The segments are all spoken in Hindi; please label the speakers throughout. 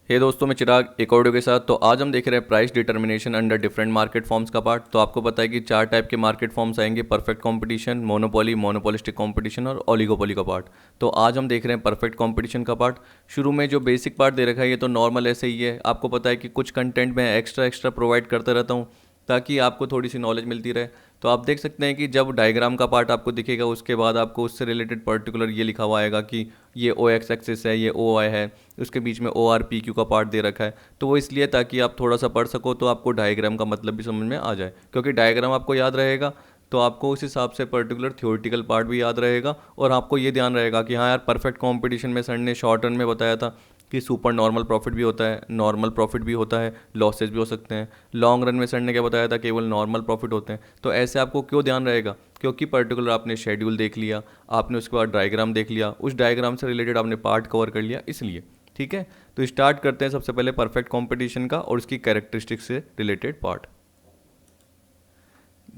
Speaker 1: हे दोस्तों, मैं चिराग एक ऑडियो के साथ। तो आज हम देख रहे हैं price determination under different market forms का पार्ट। तो आपको पता है कि चार टाइप के मार्केट फॉर्म्स आएंगे: perfect competition, monopoly, monopolistic competition और ओलिगोपोली का पार्ट। तो आज हम देख रहे हैं परफेक्ट कंपटीशन का पार्ट। शुरू में जो बेसिक पार्ट दे रखा है ये तो नॉर्मल ऐसे ही है। आपको पता है कि कुछ कंटेंट मैं एक्स्ट्रा प्रोवाइड करता रहता हूँ ताकि आपको थोड़ी सी नॉलेज मिलती रहे। तो आप देख सकते हैं कि जब डायग्राम का पार्ट आपको दिखेगा उसके बाद आपको उससे रिलेटेड पर्टिकुलर ये लिखा हुआ आएगा कि ये ओ एक्स एक्सिस है, ये ओ वाई है, उसके बीच में ओ आर पी क्यू का पार्ट दे रखा है। तो वो इसलिए ताकि आप थोड़ा सा पढ़ सको, तो आपको डायग्राम का मतलब भी समझ में आ जाए। क्योंकि डायग्राम आपको याद रहेगा तो आपको उस हिसाब से पर्टिकुलर थ्योरेटिकल पार्ट भी याद रहेगा और आपको ये ध्यान रहेगा कि हाँ यार, परफेक्ट कंपटीशन में सर ने शॉर्ट रन में बताया था कि सुपर नॉर्मल प्रॉफिट भी होता है, नॉर्मल प्रॉफिट भी होता है, लॉसेज भी हो सकते हैं। लॉन्ग रन में सर ने क्या बताया था, केवल नॉर्मल प्रॉफिट होते हैं। तो ऐसे आपको क्यों ध्यान रहेगा? क्योंकि पर्टिकुलर आपने शेड्यूल देख लिया, आपने उसके बाद डायग्राम देख लिया, उस डायग्राम से रिलेटेड आपने पार्ट कवर कर लिया, इसलिए। ठीक है, तो स्टार्ट करते हैं सबसे पहले परफेक्ट कंपटीशन का और उसकी कैरेक्टरिस्टिक्स से रिलेटेड पार्ट।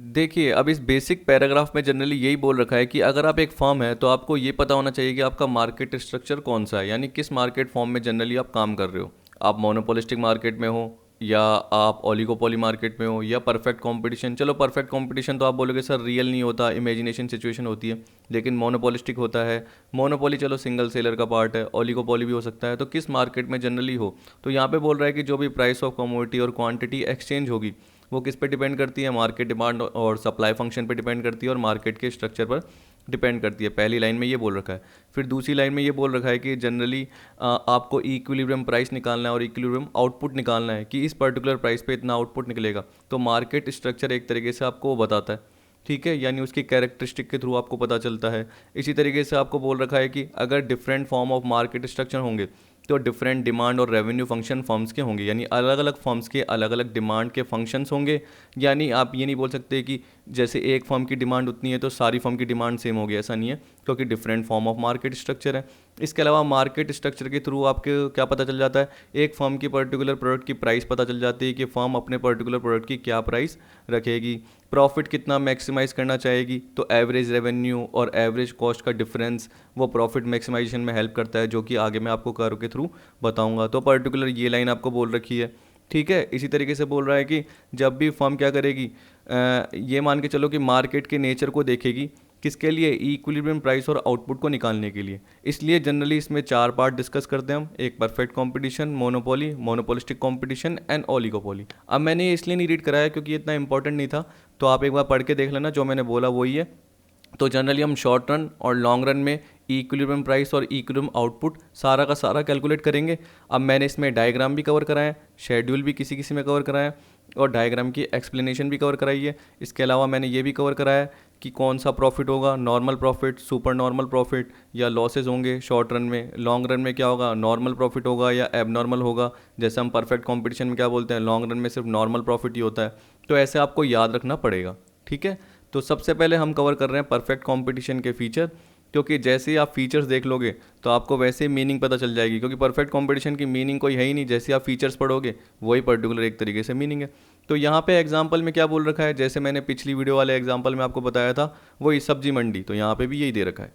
Speaker 1: देखिए, अब इस बेसिक पैराग्राफ में जनरली यही बोल रखा है कि अगर आप एक फर्म है तो आपको ये पता होना चाहिए कि आपका मार्केट स्ट्रक्चर कौन सा है, यानी किस मार्केट फॉर्म में जनरली आप काम कर रहे हो। आप मोनोपोलिस्टिक मार्केट में हो, या आप ओलिगोपोली मार्केट में हो, या परफेक्ट कंपटीशन। चलो, परफेक्ट कंपटीशन तो आप बोलोगे सर रियल नहीं होता, इमेजिनेशन सिचुएशन होती है, लेकिन मोनोपोलिस्टिक होता है। मोनोपोली चलो सिंगल सेलर का पार्ट है, ओलिगोपोली भी हो सकता है। तो किस मार्केट में जनरली हो, तो यहाँ पे बोल रहा है कि जो भी प्राइस ऑफ कमोडिटी और क्वांटिटी एक्सचेंज होगी वो किस पे डिपेंड करती है, मार्केट डिमांड और सप्लाई फंक्शन पे डिपेंड करती है और मार्केट के स्ट्रक्चर पर डिपेंड करती है। पहली लाइन में ये बोल रखा है। फिर दूसरी लाइन में ये बोल रखा है कि जनरली आपको इक्विलिब्रियम प्राइस निकालना है और इक्विलिब्रियम आउटपुट निकालना है कि इस पर्टिकुलर प्राइस पे इतना आउटपुट निकलेगा। तो मार्केट स्ट्रक्चर एक तरीके से आपको वो बताता है। ठीक है, यानी उसकी कैरेक्टरिस्टिक के थ्रू आपको पता चलता है। इसी तरीके से आपको बोल रखा है कि अगर different form of market structure होंगे तो डिफरेंट डिमांड और रेवेन्यू फंक्शन फर्म्स के होंगे, यानी अलग अलग फर्म्स के अलग अलग डिमांड के फंक्शंस होंगे। यानी आप ये नहीं बोल सकते कि जैसे एक फर्म की डिमांड उतनी है तो सारी फर्म की डिमांड सेम होगी, ऐसा नहीं है, क्योंकि different form of market structure है। इसके अलावा मार्केट स्ट्रक्चर के थ्रू आपके क्या पता चल जाता है, एक फर्म की पर्टिकुलर प्रोडक्ट की प्राइस पता चल जाती है कि फर्म अपने पर्टिकुलर प्रोडक्ट की क्या प्राइस रखेगी, प्रॉफिट कितना मैक्सिमाइज करना चाहेगी। तो एवरेज रेवेन्यू और एवरेज कॉस्ट का डिफरेंस वो प्रॉफिट मैक्सिमाइजेशन में हेल्प करता है, जो कि आगे मैं आपको कर्व के थ्रू बताऊंगा। तो पर्टिकुलर ये लाइन आपको बोल रखी है। ठीक है, इसी तरीके से बोल रहा है कि जब भी फर्म क्या करेगी, ये मान के चलो कि मार्केट के नेचर को देखेगी, किसके लिए, इक्विलिब्रियम प्राइस और आउटपुट को निकालने के लिए। इसलिए जनरली इसमें चार पार्ट डिस्कस करते हैं हम: एक perfect competition, monopoly, monopolistic competition and oligopoly. अब मैंने ये इसलिए नहीं रीड कराया क्योंकि ये इतना इंपॉर्टेंट नहीं था, तो आप एक बार पढ़ के देख लेना, जो मैंने बोला वही है। तो जनरली हम शॉर्ट रन और लॉन्ग रन में इक्विलिब्रियम प्राइस और इक्विलिब्रियम आउटपुट सारा का सारा कैलकुलेट करेंगे। अब मैंने इसमें डायग्राम भी कवर कराया है, शेड्यूल भी किसी किसी में कवर कराया है, और डायग्राम की एक्सप्लेनेशन भी कवर कराई है। इसके अलावा मैंने ये भी कवर कराया है कि कौन सा प्रॉफिट होगा, normal profit, super normal profit, या लॉसेज होंगे शॉर्ट रन में। लॉन्ग रन में क्या होगा, नॉर्मल प्रॉफिट होगा या एबनॉर्मल होगा। जैसे हम परफेक्ट कॉम्पिटिशन में क्या बोलते हैं, लॉन्ग रन में सिर्फ नॉर्मल प्रॉफिट ही होता है। तो ऐसे आपको याद रखना पड़ेगा। ठीक है, तो सबसे पहले हम कवर कर रहे हैं परफेक्ट कंपटीशन के फीचर, क्योंकि जैसे ही आप फीचर्स देख लोगे तो आपको वैसे ही मीनिंग पता चल जाएगी। क्योंकि परफेक्ट कंपटीशन की मीनिंग कोई है ही नहीं, जैसे आप फीचर्स पढ़ोगे वही पर्टिकुलर एक तरीके से मीनिंग है। तो यहाँ पे एग्जांपल में क्या बोल रखा है, जैसे मैंने पिछली वीडियो वाले एग्जांपल में आपको बताया था वही सब्जी मंडी, तो यहाँ पे भी यही दे रखा है।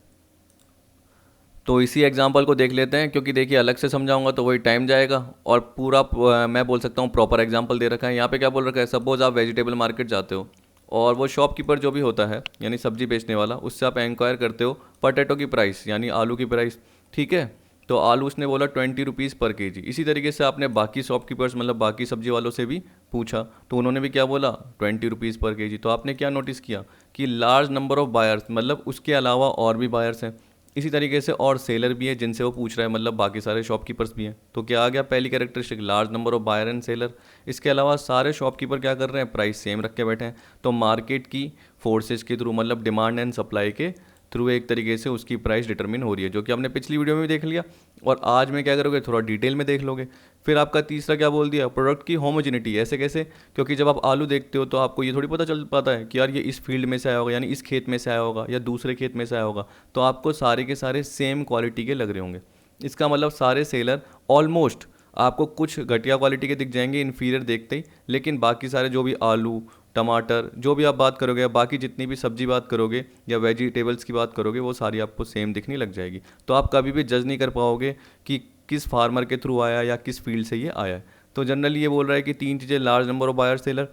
Speaker 1: तो इसी एग्जांपल को देख लेते हैं, क्योंकि देखिए अलग से समझाऊंगा तो वही टाइम जाएगा, और पूरा मैं बोल सकता हूँ प्रॉपर एग्जांपल दे रखा है। यहाँ पे क्या बोल रखा है, सपोज आप वेजिटेबल मार्केट जाते हो और वो शॉपकीपर जो भी होता है यानी सब्जी बेचने वाला, उससे आप इंक्वायर करते हो पटेटो की प्राइस यानी आलू की प्राइस। ठीक है, तो आलू उसने बोला 20 रुपीज़ पर केजी। इसी तरीके से आपने बाकी शॉपकीपर्स मतलब बाकी सब्जी वालों से भी पूछा तो उन्होंने भी क्या बोला, 20 रुपीज़ पर केजी। तो आपने क्या नोटिस किया कि लार्ज नंबर ऑफ बायर्स, मतलब उसके अलावा और भी बायर्स हैं। इसी तरीके से और सेलर भी है जिनसे वो पूछ रहा है, मतलब बाकी सारे शॉपकीपर्स भी हैं। तो क्या आ गया पहली characteristic, large number of buyer and seller. इसके अलावा सारे शॉपकीपर क्या कर रहे हैं, प्राइस सेम रख के बैठे हैं। तो मार्केट की फोर्सेस के थ्रू, मतलब डिमांड एंड सप्लाई के थ्रू एक तरीके से उसकी प्राइस डिटरमिन हो रही है, जो कि हमने पिछली वीडियो में भी देख लिया। और आज में क्या करोगे, थोड़ा डिटेल में देख लोगे। फिर आपका तीसरा क्या बोल दिया, प्रोडक्ट की होमोजेनिटी। ऐसे कैसे, क्योंकि जब आप आलू देखते हो तो आपको ये थोड़ी पता चल पाता है कि यार ये इस फील्ड में से आया होगा, यानी इस खेत में से आया होगा या दूसरे खेत में से आया होगा। तो आपको सारे के सारे सेम क्वालिटी के लग रहे होंगे। इसका मतलब सारे सेलर ऑलमोस्ट आपको कुछ घटिया क्वालिटी के दिख जाएंगे इन्फीरियर देखते ही, लेकिन बाकी सारे जो भी आलू, टमाटर, जो भी आप बात करोगे या बाकी जितनी भी सब्जी बात करोगे या वेजिटेबल्स की बात करोगे, वो सारी आपको सेम दिखने लग जाएगी। तो आप कभी भी जज नहीं कर पाओगे कि किस फार्मर के थ्रू आया या किस फील्ड से ये आया है। तो जनरली ये बोल रहा है कि तीन चीज़ें, large number of buyer seller,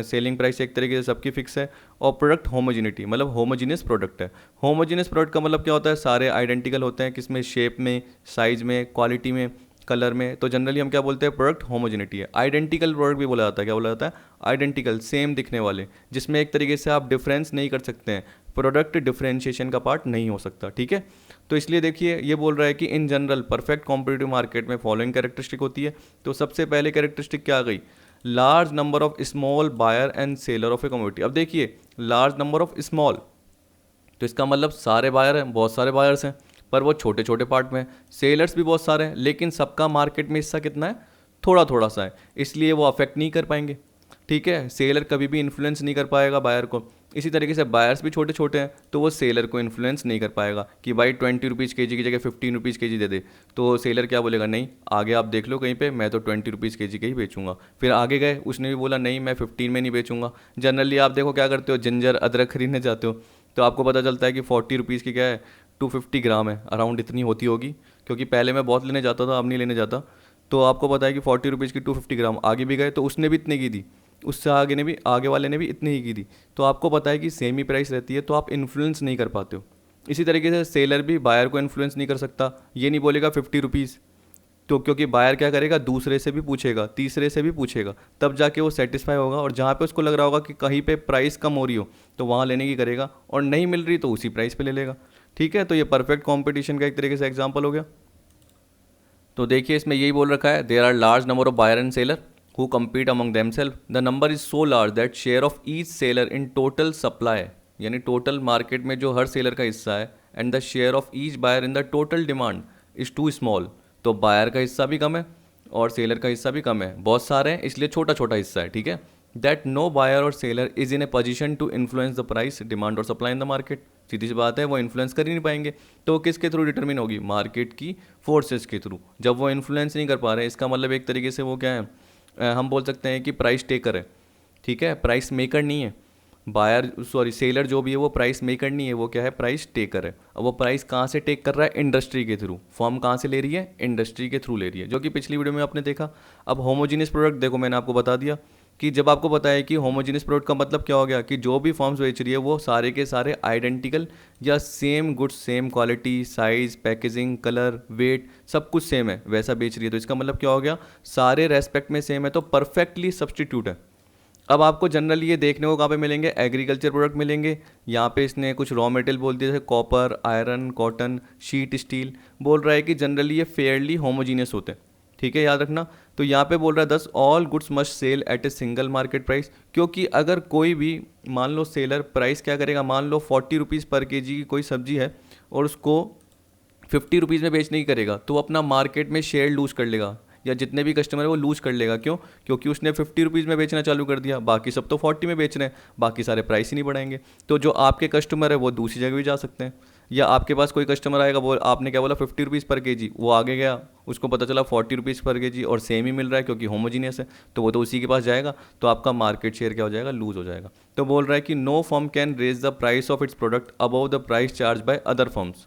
Speaker 1: selling price एक तरीके से सबकी फिक्स है, और प्रोडक्ट होमोजिनिटी, मतलब होमोजीनियस प्रोडक्ट है। होमोजीनियस प्रोडक्ट का मतलब क्या होता है, सारे आइडेंटिकल होते हैं, किसमें, शेप में, साइज में, क्वालिटी में, कलर में। तो जनरली हम क्या बोलते हैं, प्रोडक्ट होमोजिनिटी है। आइडेंटिकल प्रोडक्ट भी बोला जाता है, क्या बोला जाता है, आइडेंटिकल, सेम दिखने वाले, जिसमें एक तरीके से आप डिफरेंस नहीं कर सकते हैं, प्रोडक्ट डिफरेंशिएशन का पार्ट नहीं हो सकता, ठीक है। तो इसलिए देखिए ये बोल रहा है कि in general perfect competitive market में फॉलोइंग कैरेक्टरिस्टिक होती है। तो सबसे पहले कैरेक्टरिस्टिक क्या आ गई, large number of small buyer and seller of a commodity. अब देखिए लार्ज नंबर ऑफ स्मॉल, तो इसका मतलब सारे बायर हैं, बहुत सारे बायर्स हैं, पर वो छोटे छोटे पार्ट में। सेलर्स भी बहुत सारे हैं, लेकिन सबका मार्केट में हिस्सा कितना है, थोड़ा थोड़ा सा है, इसलिए वो अफेक्ट नहीं कर पाएंगे, ठीक है। सेलर कभी भी इन्फ्लुएंस नहीं कर पाएगा बायर को। इसी तरीके से बायर्स भी छोटे छोटे हैं, तो वो सेलर को इन्फ्लुएंस नहीं कर पाएगा कि भाई 20 रुपीज़ के जी की जगह 15 रुपीज़ के जी दे दे। तो सेलर क्या बोलेगा, नहीं आगे आप देख लो कहीं पे, मैं तो 20 रुपीज़ के जी के ही बेचूंगा। फिर आगे गए, उसने भी बोला नहीं मैं 15 में नहीं बेचूंगा। जनरली आप देखो क्या करते हो, जिंजर अदरक खरीदने जाते हो, तो आपको पता चलता है कि 40 रुपीज़ की क्या है, 250 ग्राम है, अराउंड इतनी होती होगी, क्योंकि पहले मैं बहुत लेने जाता था, अब नहीं लेने जाता। तो आपको पता है कि 40 रुपीज़ की 250 ग्राम। आगे भी गए तो उसने भी इतने की दी, उससे आगे वाले ने भी इतनी ही की दी। तो आपको पता है कि सेम ही प्राइस रहती है, तो आप इन्फ्लुएंस नहीं कर पाते हो। इसी तरीके से सेलर भी बायर को इन्फ्लुएंस नहीं कर सकता, ये नहीं बोलेगा 50 रुपीज़, तो क्योंकि बायर क्या करेगा, दूसरे से भी पूछेगा, तीसरे से भी पूछेगा, तब जाके वो सेटिस्फाई होगा। और जहाँ पे उसको लग रहा होगा कि कहीं पे प्राइस कम हो रही हो, तो वहाँ लेने की करेगा, और नहीं मिल रही तो उसी प्राइस पे ले लेगा, ठीक है। तो ये परफेक्ट कंपटीशन का एक तरीके से एग्जांपल हो गया। तो देखिए इसमें यही बोल रखा है, there are large number of buyer and seller who compete among themselves. The number is so large that share of each seller in total supply, यानी टोटल मार्केट में जो हर सेलर का हिस्सा है, and the share of each buyer in the total demand is too small. तो बायर का हिस्सा भी कम है और सेलर का हिस्सा भी कम है, बहुत सारे हैं इसलिए छोटा छोटा हिस्सा है, ठीक है। दैट नो बायर और seller is in a position to influence the price, demand और सप्लाई इन द मार्केट। सीधी सी बात है, वो इन्फ्लुएंस कर ही नहीं पाएंगे। तो किसके थ्रू डिटरमिन होगी, मार्केट की फोर्सेस के थ्रू। जब वो इन्फ्लुएंस नहीं कर पा रहे, इसका मतलब एक तरीके से वो क्या है, हम बोल सकते हैं कि प्राइस टेकर है, ठीक है, प्राइस मेकर नहीं है। बायर सेलर जो भी है वो प्राइस मेकर नहीं है, वो क्या है, प्राइस टेकर है। अब वो प्राइस कहाँ से टेक कर रहा है, इंडस्ट्री के थ्रू। फॉर्म कहाँ से ले रही है, इंडस्ट्री के थ्रू ले रही है, जो कि पिछली वीडियो में आपने देखा। अब होमोजीनियस प्रोडक्ट देखो, मैंने आपको बता दिया कि जब आपको पता है कि होमोजीनियस प्रोडक्ट का मतलब क्या हो गया, कि जो भी फॉर्म्स बेच रही है वो सारे के सारे आइडेंटिकल या same goods, same quality, size, packaging, colour, weight, सब कुछ सेम है, वैसा बेच रही है। तो इसका मतलब क्या हो गया, सारे रेस्पेक्ट में सेम है, तो परफेक्टली सब्सटीट्यूट है। अब आपको जनरली ये देखने को कहाँ पे मिलेंगे, एग्रीकल्चर प्रोडक्ट मिलेंगे। यहाँ पे इसने कुछ रॉ मटेरियल बोल दिया, जैसे copper, iron, cotton, sheet, steel. बोल रहा है कि जनरली ये फेयरली होमोजीनियस होते हैं, ठीक है, याद रखना। तो यहाँ पे बोल रहा है 10 all goods must sell at a single market price, क्योंकि अगर कोई भी मान लो सेलर प्राइस क्या करेगा, मान लो 40 रुपीज़ पर के जी की कोई सब्जी है और उसको 50 रुपीज़ में बेचने की करेगा, तो वो अपना मार्केट में शेयर लूज कर लेगा, या जितने भी कस्टमर है वो लूज कर लेगा। क्यों, क्योंकि उसने 50 रुपीज़ में बेचना चालू कर दिया, बाकी सब तो 40 में बेच रहे हैं, बाकी सारे प्राइस ही नहीं बढ़ाएंगे। तो जो आपके कस्टमर है वो दूसरी जगह भी जा सकते हैं, या आपके पास कोई कस्टमर आएगा, वो आपने क्या बोला 50 रुपीज़ पर के जी, वो आगे गया, उसको पता चला 40 रुपीज़ पर के जी और सेम ही मिल रहा है क्योंकि होमोजीनियस है, तो वो तो उसी के पास जाएगा, तो आपका मार्केट शेयर क्या हो जाएगा, लूज हो जाएगा। तो बोल रहा है कि no firm can raise the price of its product above the price charge by other firms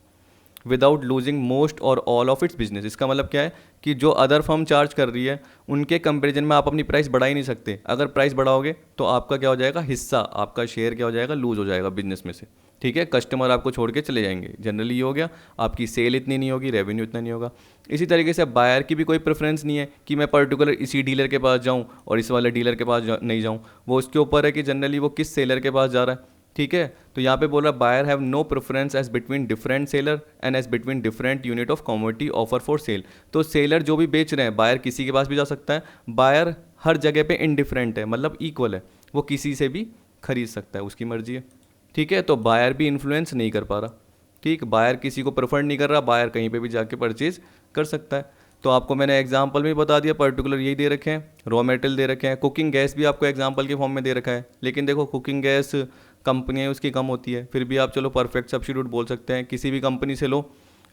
Speaker 1: without losing most और ऑल ऑफ इट्स बिजनेस। इसका मतलब क्या है कि जो अदर फर्म चार्ज कर रही है उनके कंपैरिजन में आप अपनी प्राइस बढ़ा ही नहीं सकते। अगर प्राइस बढ़ाओगे तो आपका क्या हो जाएगा, हिस्सा, आपका शेयर क्या हो जाएगा, लूज हो जाएगा बिजनेस में से, ठीक है। कस्टमर आपको छोड़ के चले जाएंगे, जनरली ये हो गया, आपकी सेल इतनी नहीं होगी, रेवेन्यू इतना नहीं होगा। इसी तरीके से बायर की भी कोई प्रेफरेंस नहीं है कि मैं पर्टिकुलर इसी डीलर के पास जाऊँ और इस वाले डीलर के पास नहीं जाऊँ, वो उसके ऊपर है कि जनरली वो किस सेलर के पास जा रहा है, ठीक है। तो यहाँ पे बोल रहा है buyer have no preference as between different seller and as between different unit of commodity offer for sale. तो सेलर जो भी बेच रहे हैं, बायर किसी के पास भी जा सकता है, बायर हर जगह पे इनडिफरेंट है, मतलब इक्वल है, वो किसी से भी खरीद सकता है, उसकी मर्जी है, ठीक है। तो बायर भी इन्फ्लुएंस नहीं कर पा रहा, ठीक, बायर किसी को प्रेफर नहीं कर रहा, बायर कहीं पे भी जाके परचेज कर सकता है। तो आपको मैंने एग्जांपल में बता दिया, पर्टिकुलर यही दे रखे हैं, रॉ मटेरियल दे रखे हैं। कुकिंग गैस भी आपको एग्जांपल के फॉर्म में दे रखा है, लेकिन देखो कुकिंग गैस कंपनी है उसकी कम होती है, फिर भी आप चलो परफेक्ट सब्स्टिट्यूट बोल सकते हैं, किसी भी कंपनी से लो,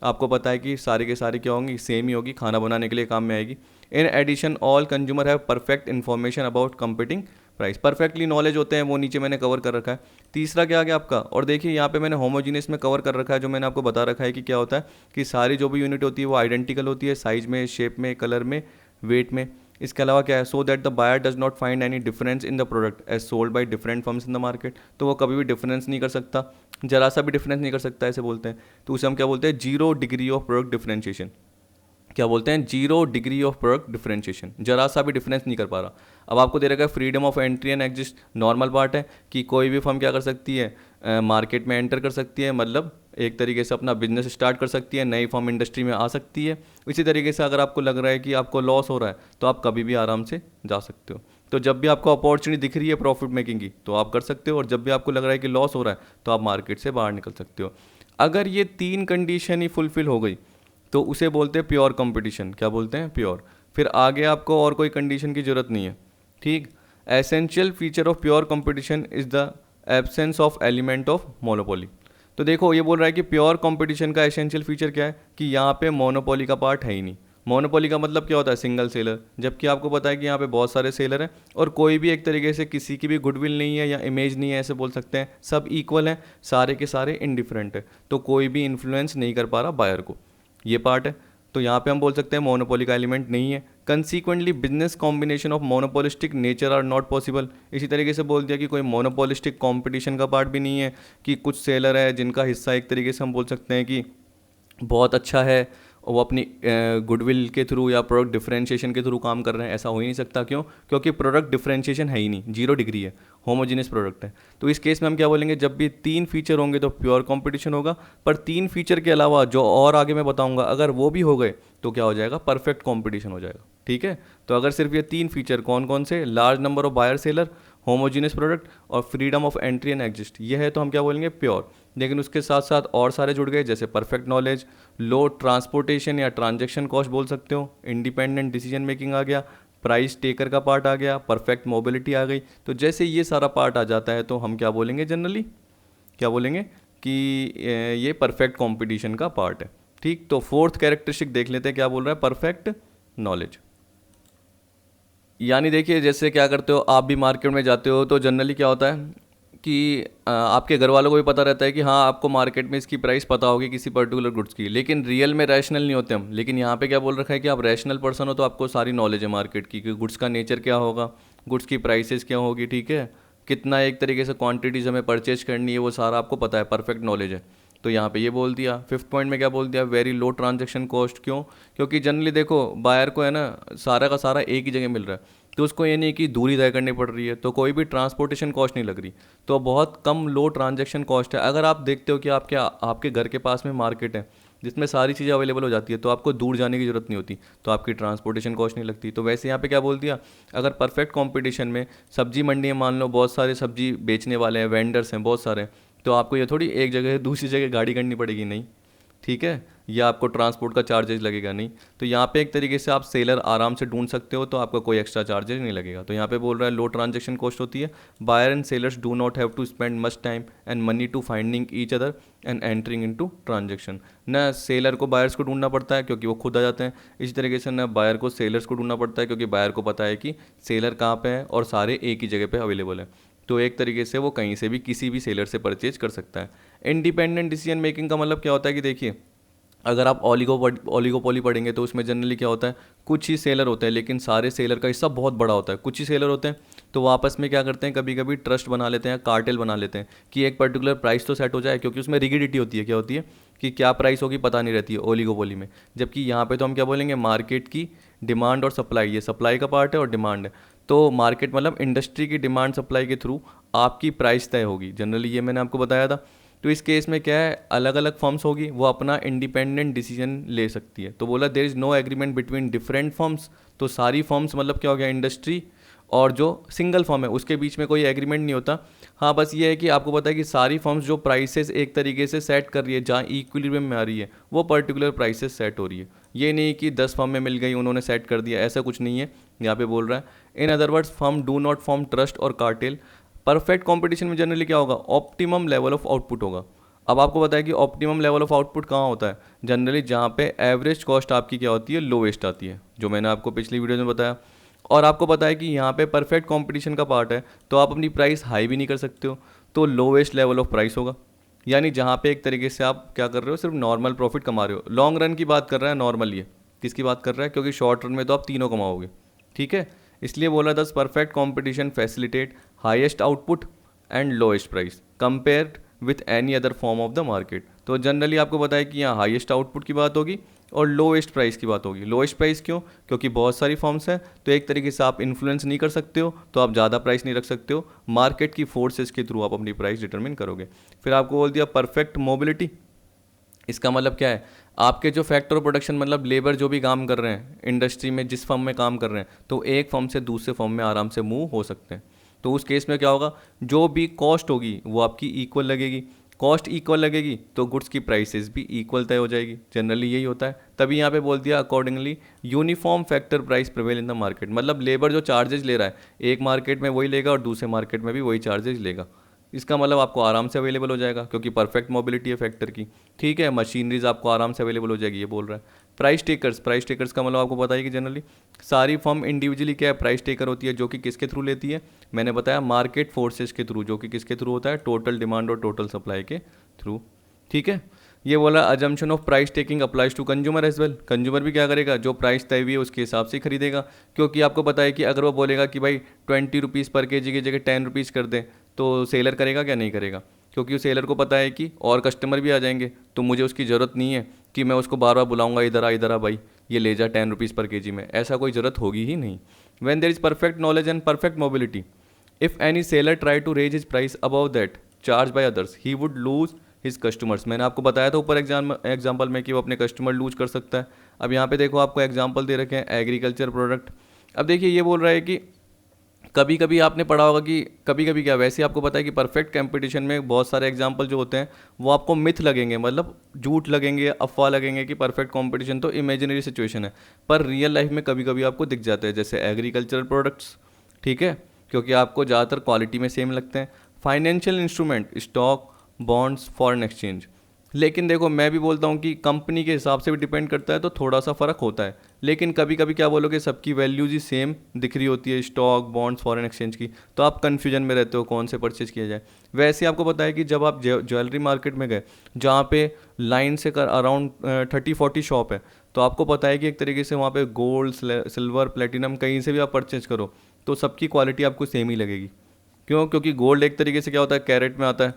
Speaker 1: आपको पता है कि सारे के सारे क्या होंगी, सेम ही होगी, खाना बनाने के लिए काम में आएगी। In addition all consumer have perfect information about competing price. Perfectly knowledge होते हैं वो नीचे मैंने कवर कर रखा है। तीसरा क्या आ गया आपका, और देखिए यहाँ पे मैंने होमोजीनियस में कवर कर रखा है, जो मैंने आपको बता रखा है कि क्या होता है कि सारी जो भी यूनिट होती है वो आइडेंटिकल होती है, साइज में, शेप में, कलर में, वेट में। इसके अलावा क्या है, so that the buyer does not find any difference in the product as sold by different firms in the market. तो वो कभी भी डिफरेंस नहीं कर सकता, जरा सा भी डिफरेंस नहीं कर सकता, ऐसे बोलते हैं। तो उसे हम क्या बोलते हैं, zero degree of product differentiation. क्या बोलते हैं, zero degree of product differentiation, जरा सा भी डिफरेंस नहीं कर पा रहा। अब आपको दे रखा है freedom of entry and exist, normal part है कि कोई भी फर्म क्या कर सकती है, मार्केट में एंटर कर सकती है, मतलब एक तरीके से अपना बिजनेस स्टार्ट कर सकती है, नई फर्म इंडस्ट्री में आ सकती है। इसी तरीके से अगर आपको लग रहा है कि आपको लॉस हो रहा है तो आप कभी भी आराम से जा सकते हो। तो जब भी आपको अपॉर्चुनिटी दिख रही है प्रॉफिट मेकिंग की तो आप कर सकते हो, और जब भी आपको लग रहा है कि लॉस हो रहा है तो आप मार्केट से बाहर निकल सकते हो। अगर ये 3 कंडीशन ही फुलफिल हो गई तो उसे बोलते हैं प्योर कंपटीशन। क्या बोलते हैं, प्योर। फिर आगे आपको और कोई कंडीशन की जरूरत नहीं है, ठीक। Essential feature of pure competition is the absence of element of monopoly. तो देखो ये बोल रहा है कि प्योर कंपटीशन का एसेंशियल फीचर क्या है कि यहाँ पे मोनोपोली का पार्ट है ही नहीं। मोनोपोली का मतलब क्या होता है, सिंगल सेलर। जबकि आपको पता है कि यहाँ पे बहुत सारे सेलर हैं और कोई भी एक तरीके से किसी की भी गुडविल नहीं है या इमेज नहीं है, ऐसे बोल सकते हैं। सब इक्वल हैं, सारे के सारे इंडिफरेंट है, तो कोई भी इन्फ्लुएंस नहीं कर पा रहा बायर को, ये पार्ट है। तो यहाँ पे हम बोल सकते हैं मोनोपोली का एलिमेंट नहीं है। Consequently business combination of monopolistic nature are not possible. इसी तरीके से बोल दिया कि कोई मोनोपोलिस्टिक कंपटीशन का पार्ट भी नहीं है, कि कुछ सेलर है जिनका हिस्सा एक तरीके से हम बोल सकते हैं कि बहुत अच्छा है, वो अपनी गुडविल के थ्रू या प्रोडक्ट डिफरेंशिएशन के थ्रू काम कर रहे हैं, ऐसा हो ही नहीं सकता। क्यों? क्योंकि प्रोडक्ट डिफरेंशिएशन है ही नहीं, जीरो डिग्री है, होमोजीनियस प्रोडक्ट है। तो इस केस में हम क्या बोलेंगे, जब भी 3 फीचर होंगे तो प्योर कंपटीशन होगा, पर 3 फीचर के अलावा जो और आगे मैं बताऊंगा अगर वो भी हो गए तो क्या हो जाएगा, परफेक्ट कंपटीशन हो जाएगा, ठीक है। तो अगर सिर्फ ये 3 फीचर कौन कौन से, large number of buyer seller, homogeneous product और freedom of entry and exist, ये है तो हम क्या बोलेंगे, प्योर। लेकिन उसके साथ साथ और सारे जुड़ गए, जैसे परफेक्ट नॉलेज, लो ट्रांसपोर्टेशन या ट्रांजैक्शन कॉस्ट बोल सकते हो, इंडिपेंडेंट डिसीजन मेकिंग आ गया, प्राइस टेकर का पार्ट आ गया, परफेक्ट मोबिलिटी आ गई। तो जैसे ये सारा पार्ट आ जाता है तो हम क्या बोलेंगे, जनरली क्या बोलेंगे कि ये परफेक्ट कॉम्पिटिशन का पार्ट है, ठीक। तो 4th कैरेक्टरिस्टिक देख लेते हैं, क्या बोल रहा है, परफेक्ट नॉलेज। यानी देखिए, जैसे क्या करते हो, आप भी मार्केट में जाते हो तो जनरली क्या होता है कि आपके घर वालों को भी पता रहता है कि हाँ आपको मार्केट में इसकी प्राइस पता होगी किसी पर्टिकुलर गुड्स की, लेकिन रियल में रैशनल नहीं होते हम। लेकिन यहाँ पे क्या बोल रखा है कि आप रैशनल पर्सन हो तो आपको सारी नॉलेज है मार्केट की, कि गुड्स का नेचर क्या होगा, गुड्स की प्राइसेस क्या होगी, ठीक है, कितना एक तरीके से क्वांटिटीज़ हमें परचेज करनी है, वो सारा आपको पता है, परफेक्ट नॉलेज है। तो यहाँ पे ये बोल दिया। 5th पॉइंट में क्या बोल दिया, वेरी लो ट्रांजैक्शन कॉस्ट। क्यों? क्योंकि जनरली देखो बायर को है ना सारा का सारा एक ही जगह मिल रहा है, तो उसको ये नहीं कि दूरी तय करनी पड़ रही है, तो कोई भी ट्रांसपोर्टेशन कॉस्ट नहीं लग रही, तो बहुत कम लो ट्रांजैक्शन कॉस्ट है। अगर आप देखते हो कि आपके घर के पास में मार्केट है जिसमें सारी चीज़ें अवेलेबल हो जाती है, तो आपको दूर जाने की ज़रूरत नहीं होती, तो आपकी ट्रांसपोर्टेशन कॉस्ट नहीं लगती। तो वैसे यहाँ पे क्या बोल दिया, अगर परफेक्ट कंपटीशन में सब्जी मंडी है, मान लो बहुत सारे सब्जी बेचने वाले हैं, वेंडर्स हैं बहुत सारे, तो आपको ये थोड़ी एक जगह से दूसरी जगह गाड़ी करनी पड़ेगी, नहीं, ठीक है, या आपको ट्रांसपोर्ट का चार्जेस लगेगा, नहीं। तो यहाँ पे एक तरीके से आप सेलर आराम से ढूंढ सकते हो, तो आपका कोई एक्स्ट्रा चार्जेस नहीं लगेगा। तो यहाँ पे बोल रहा है लो ट्रांजैक्शन कॉस्ट होती है, buyer and sellers do not have to spend much time and money to finding each other and entering into transaction. न सेलर को बायर्स को ढूंढना पड़ता है क्योंकि वो खुद आ जाते हैं, इसी तरीके से न बायर को सेलर्स को ढूंढना पड़ता है क्योंकि बायर को पता है कि सेलर कहाँ पे है और सारे एक ही जगह पे अवेलेबल है। तो एक तरीके से वो कहीं से भी किसी भी सेलर से परचेज कर सकता है। इंडिपेंडेंट डिसीजन मेकिंग का मतलब क्या होता है कि देखिए, अगर आप ओलिगोपोली पढ़ेंगे तो उसमें जनरली क्या होता है, कुछ ही सेलर होते हैं, लेकिन सारे सेलर का हिस्सा बहुत बड़ा होता है। कुछ ही सेलर होते हैं तो वो आपस में क्या करते हैं, कभी कभी ट्रस्ट बना लेते हैं, कार्टेल बना लेते हैं कि एक पर्टिकुलर प्राइस तो सेट हो जाए, क्योंकि उसमें रिगिडिटी होती है। क्या होती है कि क्या प्राइस होगी पता नहीं रहती है ओलिगोपोली में। जबकि यहाँ पे तो हम क्या बोलेंगे, मार्केट की डिमांड और सप्लाई, ये सप्लाई का पार्ट है और डिमांड है। तो मार्केट मतलब इंडस्ट्री की डिमांड सप्लाई के थ्रू आपकी प्राइस तय होगी, जनरली ये मैंने आपको बताया था। तो इस केस में क्या है, अलग अलग फर्म्स होगी, वो अपना इंडिपेंडेंट डिसीजन ले सकती है। तो बोला there is no agreement between different firms, तो सारी फर्म्स मतलब क्या हो गया, इंडस्ट्री और जो सिंगल फर्म है उसके बीच में कोई एग्रीमेंट नहीं होता। हाँ बस ये है कि आपको पता है कि सारी फर्म्स जो प्राइसेस एक तरीके से सेट कर रही है, जहाँ इक्विलिब्रियम में आ रही है, वो पर्टिकुलर प्राइसेस सेट हो रही है। ये नहीं कि 10 फर्म में मिल गई उन्होंने सेट कर दिया, ऐसा कुछ नहीं है यहाँ पे बोल रहा है। इन other words firm do not form trust और कार्टेल। परफेक्ट कॉम्पिटिशन में जनरली क्या होगा, ऑप्टिमम लेवल ऑफ आउटपुट होगा। अब आपको पता है कि ऑप्टिमम लेवल ऑफ आउटपुट कहाँ होता है, जनरली जहाँ पे एवरेज कॉस्ट आपकी क्या होती है, लोवेस्ट आती है, जो मैंने आपको पिछली वीडियो में बताया। और आपको पता है कि यहाँ पे परफेक्ट कंपटीशन का पार्ट है, तो आप अपनी प्राइस हाई भी नहीं कर सकते हो, तो लोवेस्ट लेवल ऑफ प्राइस होगा, यानी जहाँ पे एक तरीके से आप क्या कर रहे हो, सिर्फ नॉर्मल प्रॉफिट कमा रहे हो। लॉन्ग रन की बात कर रहा है नॉर्मल, ये किसकी बात कर रहा है, क्योंकि शॉर्ट रन में तो आप तीनों कमाओगे, ठीक है। इसलिए बोला दस perfect competition facilitate highest output and lowest price compared with any other form of the market. तो जनरली आपको पता है कि यहाँ हाईएस्ट आउटपुट की बात होगी और लोएस्ट प्राइस की बात होगी। लोएस्ट प्राइस क्यों, क्योंकि बहुत सारी फॉर्म्स हैं, तो एक तरीके से आप इन्फ्लुएंस नहीं कर सकते हो, तो आप ज़्यादा प्राइस नहीं रख सकते हो, मार्केट की फोर्सेस के थ्रू आप अपनी प्राइस डिटरमिन करोगे। फिर आपको बोल दिया परफेक्ट मोबिलिटी। इसका मतलब क्या है, आपके जो फैक्टर ऑफ प्रोडक्शन मतलब लेबर जो भी काम कर रहे हैं इंडस्ट्री में, जिस फर्म में काम कर रहे हैं, तो एक फर्म से दूसरे फर्म में आराम से मूव हो सकते हैं। तो उस केस में क्या होगा, जो भी कॉस्ट होगी वो आपकी इक्वल लगेगी। कॉस्ट इक्वल लगेगी तो गुड्स की प्राइसेस भी इक्वल तय हो जाएगी। जनरली यही होता है, तभी यहाँ पे बोल दिया accordingly uniform factor price prevail in the market. मतलब लेबर जो चार्जेस ले रहा है एक मार्केट में वही लेगा और दूसरे मार्केट में भी वही चार्जेस लेगा। इसका मतलब आपको आराम से अवेलेबल हो जाएगा, क्योंकि परफेक्ट मोबिलिटी है फैक्टर की, ठीक है। मशीनरीज आपको आराम से अवेलेबल हो जाएगी, ये बोल रहा है। प्राइस टेकर्स, प्राइस टेकर्स का मतलब आपको पता है कि जनरली सारी फर्म इंडिविजुअली क्या है, प्राइस टेकर होती है, जो कि किसके थ्रू लेती है, मैंने बताया मार्केट फोर्सेस के थ्रू, जो कि किसके थ्रू होता है, टोटल डिमांड और टोटल सप्लाई के थ्रू, ठीक है। ये बोला assumption of price taking applies to consumer as well. Consumer भी क्या करेगा, जो प्राइस तय हुई है उसके हिसाब से खरीदेगा, क्योंकि आपको पता है कि अगर वो बोलेगा कि भाई 20 रुपीज़ पर के जी की जगह 10 रुपीज़ कर दें, तो सेलर करेगा क्या, नहीं करेगा, क्योंकि उस सेलर को पता है कि और कस्टमर भी आ जाएंगे, तो मुझे उसकी ज़रूरत नहीं है कि मैं उसको बार बार बुलाऊंगा, इधर आ भाई ये ले जा 10 रुपीज़ पर के जी में, ऐसा कोई ज़रूरत होगी ही नहीं। When there is perfect knowledge and perfect mobility, if any seller try to raise his price above that charge by others he would lose his customers. मैंने आपको बताया था ऊपर एग्जाम्पल में कि वो अपने कस्टमर लूज कर सकता है। अब यहाँ पे देखो आपको एग्जाम्पल दे रखे हैं एग्रीकल्चर प्रोडक्ट। अब देखिए ये बोल रहा है कि कभी कभी आपने पढ़ा होगा कि कभी कभी क्या, वैसे ही आपको पता है कि परफेक्ट कंपटीशन में बहुत सारे एग्जाम्पल जो होते हैं वो आपको मिथ लगेंगे, मतलब झूठ लगेंगे, अफवाह लगेंगे कि परफेक्ट कंपटीशन तो इमेजिनरी सिचुएशन है, पर रियल लाइफ में कभी कभी आपको दिख जाता है, जैसे एग्रीकल्चरल प्रोडक्ट्स, ठीक है, क्योंकि आपको ज़्यादातर क्वालिटी में सेम लगते हैं। Financial instrument, stock, bonds, foreign exchange. लेकिन देखो मैं भी बोलता हूँ कि कंपनी के हिसाब से भी डिपेंड करता है, तो थोड़ा सा फ़र्क होता है, लेकिन कभी कभी क्या बोलोगे, सबकी वैल्यूज ही सेम दिख रही होती है, स्टॉक, बॉन्ड्स, फॉरेन एक्सचेंज की, तो आप कन्फ्यूजन में रहते हो कौन से परचेज किया जाए। वैसे आपको पता है कि जब आप ज्वेलरी मार्केट में गए, जहाँ पे लाइन से कर अराउंड 30-40 शॉप है, तो आपको पता है कि एक तरीके से वहाँ पे गोल्ड, सिल्वर, प्लेटिनम कहीं से भी आप परचेज करो तो सबकी क्वालिटी आपको सेम ही लगेगी। क्यों, क्योंकि गोल्ड एक तरीके से क्या होता है, कैरेट में आता है,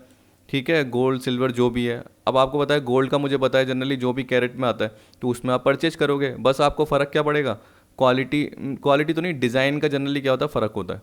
Speaker 1: ठीक है, गोल्ड सिल्वर जो भी है। अब आपको पता है गोल्ड का मुझे पता है जनरली जो भी कैरेट में आता है तो उसमें आप परचेज करोगे, बस आपको फ़र्क क्या पड़ेगा, क्वालिटी, क्वालिटी तो नहीं, डिज़ाइन का जनरली क्या होता है, फ़र्क होता है।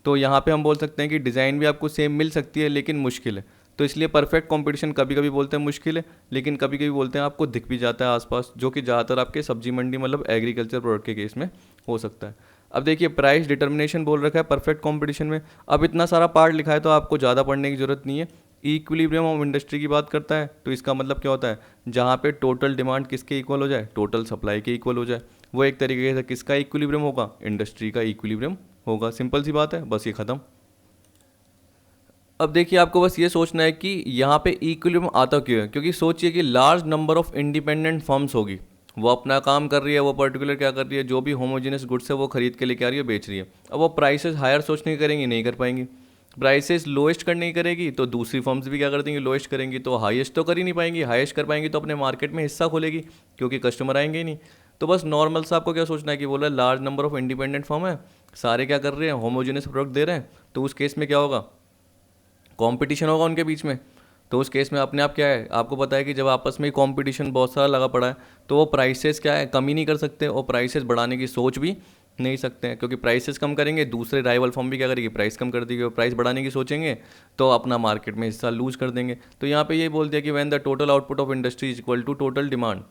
Speaker 1: तो यहाँ पे हम बोल सकते हैं कि डिज़ाइन भी आपको सेम मिल सकती है लेकिन मुश्किल है। तो इसलिए परफेक्ट कंपटीशन कभी कभी बोलते हैं मुश्किल है, लेकिन कभी कभी बोलते हैं आपको दिख भी जाता है आसपास, जो कि ज़्यादातर आपके सब्जी मंडी मतलब एग्रीकल्चर प्रोडक्ट के केस में हो सकता है। अब देखिए प्राइस डिटर्मिनेशन बोल रखा है परफेक्ट कंपटीशन में। अब इतना सारा पार्ट लिखा है तो आपको ज़्यादा पढ़ने की ज़रूरत नहीं है। इक्विलिब्रियम ऑफ इंडस्ट्री की बात करता है, तो इसका मतलब क्या होता है, जहाँ पे टोटल डिमांड किसके इक्वल हो जाए, टोटल सप्लाई के इक्वल हो जाए, वो एक तरीके से किसका इक्विलिब्रियम होगा, इंडस्ट्री का इक्विलिब्रियम होगा। सिंपल सी बात है, बस ये खत्म। अब देखिए आपको बस ये सोचना है कि यहाँ पे इक्विलिब्रियम आता क्यों है, क्योंकि सोचिए कि large number of independent firms होगी, वो अपना काम कर रही है, वो पर्टिकुलर क्या कर रही है, जो भी होमोजेनियस गुड्स है वो खरीद के लेके आ रही है, बेच रही है। अब वो प्राइसेस हायर सोचने की करेंगी, नहीं कर पाएंगी। प्राइसेस लोएस्ट करने की करेगी तो दूसरी फर्म्स भी क्या कर देंगी, लोएस्ट करेंगी, तो हाईएस्ट तो कर ही नहीं पाएंगी। हाईएस्ट कर पाएंगी तो अपने मार्केट में हिस्सा खोलेगी, क्योंकि कस्टमर आएंगे ही नहीं। तो बस नॉर्मल सा आपको क्या सोचना है कि बोला large number of independent firm है, सारे क्या कर रहे हैं, होमोजेनियस प्रोडक्ट दे रहे हैं, तो उस केस में क्या होगा, कंपटीशन होगा उनके बीच में। तो उस केस में अपने आप क्या है, आपको पता है कि जब आपस में कंपटीशन बहुत सारा लगा पड़ा है तो वो प्राइसेस क्या है, कम ही नहीं कर सकते और प्राइसेस बढ़ाने की सोच भी नहीं सकते हैं, क्योंकि प्राइसेस कम करेंगे दूसरे राइवल फर्म भी क्या करेगी, प्राइस कम कर देगी, और प्राइस बढ़ाने की सोचेंगे तो अपना मार्केट में हिस्सा लूज कर देंगे। तो यहाँ पे ये बोल दिया कि when the total output of industry is equal to total demand.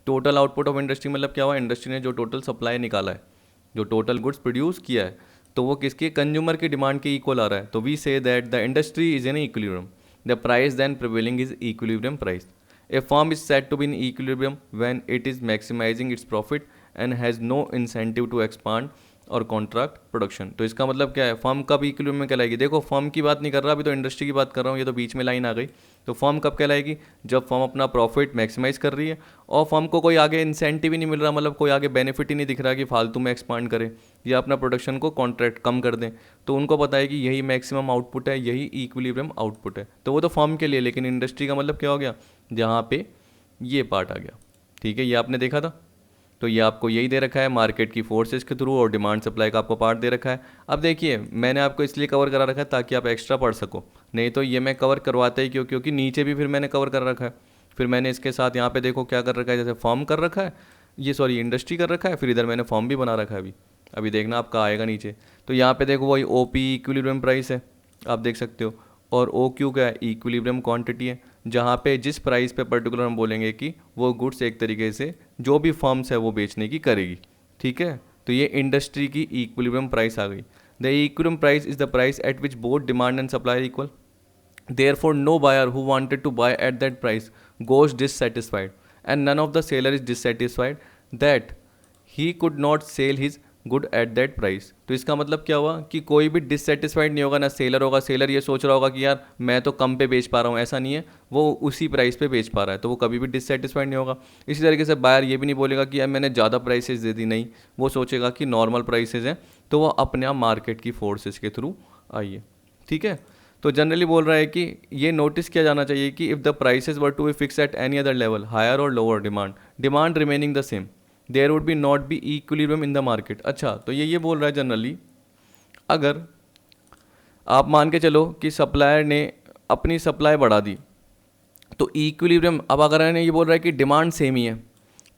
Speaker 1: Total output of industry मतलब क्या हुआ, इंडस्ट्री ने जो टोटल सप्लाई निकाला है, जो टोटल गुड्स प्रोड्यूस किया है, तो वो किसके, कंज्यूमर की डिमांड के इक्वल आ रहा है। तो we say that the industry is in equilibrium, the price then prevailing is equilibrium price. A firm is said to be in equilibrium when it is maximising its profit and has no incentive to expand और कॉन्ट्रैक्ट प्रोडक्शन। तो इसका मतलब क्या है, फर्म कब इक्विलिब्रियम में कहलाएगी, देखो फर्म की बात नहीं कर रहा अभी, तो इंडस्ट्री की बात कर रहा हूँ, ये तो बीच में लाइन आ गई। तो फर्म कब कहलाएगी, जब फर्म अपना प्रॉफिट मैक्सिमाइज कर रही है और फर्म को कोई आगे इंसेंटिव ही नहीं मिल रहा, मतलब कोई आगे बेनिफिट ही नहीं दिख रहा कि फालतू में एक्सपांड करे, या अपना प्रोडक्शन को कॉन्ट्रैक्ट कम कर दें, तो उनको पता है कि यही मैक्सिमम आउटपुट है, यही इक्विलिब्रियम आउटपुट है। तो वो तो फर्म के लिए, लेकिन इंडस्ट्री का मतलब क्या हो गया, जहाँ पे ये पार्ट आ गया। ठीक है, ये आपने देखा था। तो ये आपको यही दे रखा है मार्केट की फोर्सेस के थ्रू, और डिमांड सप्लाई का आपको पार्ट दे रखा है। अब देखिए, मैंने आपको इसलिए कवर करा रखा है ताकि आप एक्स्ट्रा पढ़ सको, नहीं तो ये मैं कवर करवाता ही क्यों, क्योंकि नीचे भी फिर मैंने कवर कर रखा है। फिर मैंने इसके साथ यहाँ पे देखो क्या कर रखा है, जैसे फॉर्म कर रखा है, ये सॉरी इंडस्ट्री कर रखा है, फिर इधर मैंने फॉर्म भी बना रखा है। अभी अभी देखना आपका आएगा नीचे। तो यहाँ पे देखो वही ओ पी इक्विलिब्रियम प्राइस है, आप देख सकते हो, और ओ क्यू क्या है, इक्विलिब्रियम क्वांटिटी है, जहाँ पे जिस प्राइस पे पर्टिकुलर हम बोलेंगे कि वो गुड्स एक तरीके से जो भी फर्म्स है वो बेचने की करेगी। ठीक है, तो ये इंडस्ट्री की इक्विलिब्रियम प्राइस आ गई। The equilibrium price is the price at which both demand and supply equal. Therefore, no buyer who wanted to buy at that price goes dissatisfied, and none of the seller is dissatisfied that he could not sell his good at that price. तो इसका मतलब क्या हुआ कि कोई भी डिससेटिस्फाइड नहीं होगा, ना सेलर होगा। सेलर ये सोच रहा होगा कि यार मैं तो कम पे बेच पा रहा हूँ, ऐसा नहीं है, वो उसी प्राइस पे बेच पा रहा है, तो वो कभी भी डिससेटिस्फाइड नहीं होगा। इसी तरीके से बायर ये भी नहीं बोलेगा कि यार मैंने ज़्यादा प्राइसेस दे दी, नहीं, वो सोचेगा कि नॉर्मल प्राइसेस हैं, तो वो अपने आप मार्केट की फोर्सेस के थ्रू आइए। ठीक है, तो जनरली बोल रहा है कि ये नोटिस किया जाना चाहिए कि if the prices were to be fix at any other level, higher और lower demand remaining the same, there would be not be equilibrium in the market. अच्छा, तो ये बोल रहा है जनरली, अगर आप मान के चलो कि सप्लायर ने अपनी सप्लाई बढ़ा दी, तो इक्विलिब्रियम, अब अगर इन्हें ये बोल रहा है कि डिमांड सेम ही है,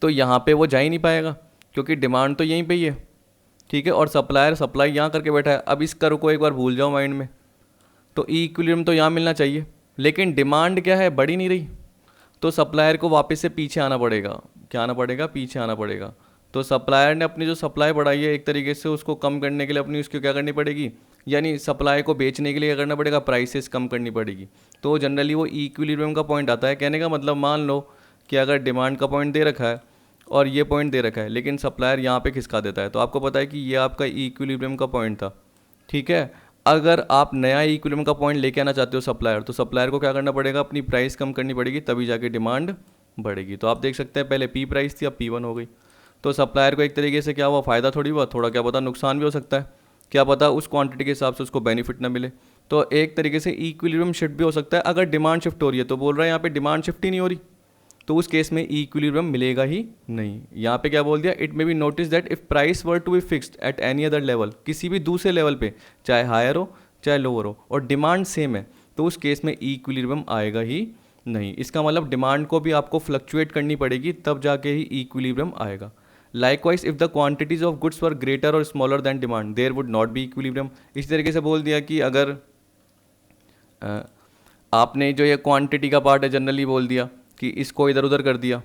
Speaker 1: तो यहाँ पे वो जा ही नहीं पाएगा, क्योंकि डिमांड तो यहीं पे ही है। ठीक है, और सप्लायर सप्लाई यहाँ करके बैठा है। अब इस कर्व को एक बार भूल जाओ माइंड में, तो इक्विलिब्रियम तो यहाँ मिलना चाहिए, लेकिन डिमांड क्या है, बढ़ ही नहीं रही, तो सप्लायर को वापस से पीछे आना पड़ेगा। क्या आना पड़ेगा, पीछे आना पड़ेगा। तो सप्लायर ने अपनी जो सप्लाई बढ़ाई है, एक तरीके से उसको कम करने के लिए अपनी उसकी क्या करनी पड़ेगी, यानी सप्लाई को बेचने के लिए क्या करना पड़ेगा, प्राइसेस कम करनी पड़ेगी। तो जनरली वो इक्विलिब्रियम का पॉइंट आता है। कहने का मतलब, मान लो कि अगर डिमांड का पॉइंट दे रखा है और ये पॉइंट दे रखा है, लेकिन सप्लायर यहाँ पे खिसका देता है, तो आपको पता है कि ये आपका इक्विलिब्रियम का पॉइंट था। ठीक है, अगर आप नया इक्विलिब्रियम का पॉइंट लेके आना चाहते हो सप्लायर, तो सप्लायर को क्या करना पड़ेगा, अपनी प्राइस कम करनी पड़ेगी, तभी जाके डिमांड बढ़ेगी। तो आप देख सकते हैं पहले पी प्राइस थी, अब P1 हो गई। तो सप्लायर को एक तरीके से क्या हुआ, फ़ायदा थोड़ी हुआ, थोड़ा क्या पता नुकसान भी हो सकता है, क्या पता उस क्वांटिटी के हिसाब से उसको बेनिफिट ना मिले। तो एक तरीके से इक्विलिब्रियम शिफ्ट भी हो सकता है। अगर डिमांड शिफ्ट हो रही है, तो बोल रहा है यहाँ पे डिमांड शिफ्ट ही नहीं हो रही, तो उस केस में इक्विलिब्रियम मिलेगा ही नहीं। यहाँ पे क्या बोल दिया, it may be notice that if price were to be fixed at any other level, किसी भी दूसरे लेवल पे, चाहे हायर हो चाहे लोअर हो, और डिमांड सेम है, तो उस केस में इक्विलिब्रियम आएगा ही नहीं। इसका मतलब डिमांड को भी आपको फ्लक्चुएट करनी पड़ेगी, तब जाके ही इक्विलिब्रियम आएगा। Likewise if the quantities of goods were greater और smaller than demand, there would not be equilibrium. इस तरीके से बोल दिया कि अगर आपने जो ये क्वांटिटी का पार्ट है, जनरली बोल दिया कि इसको इधर उधर कर दिया,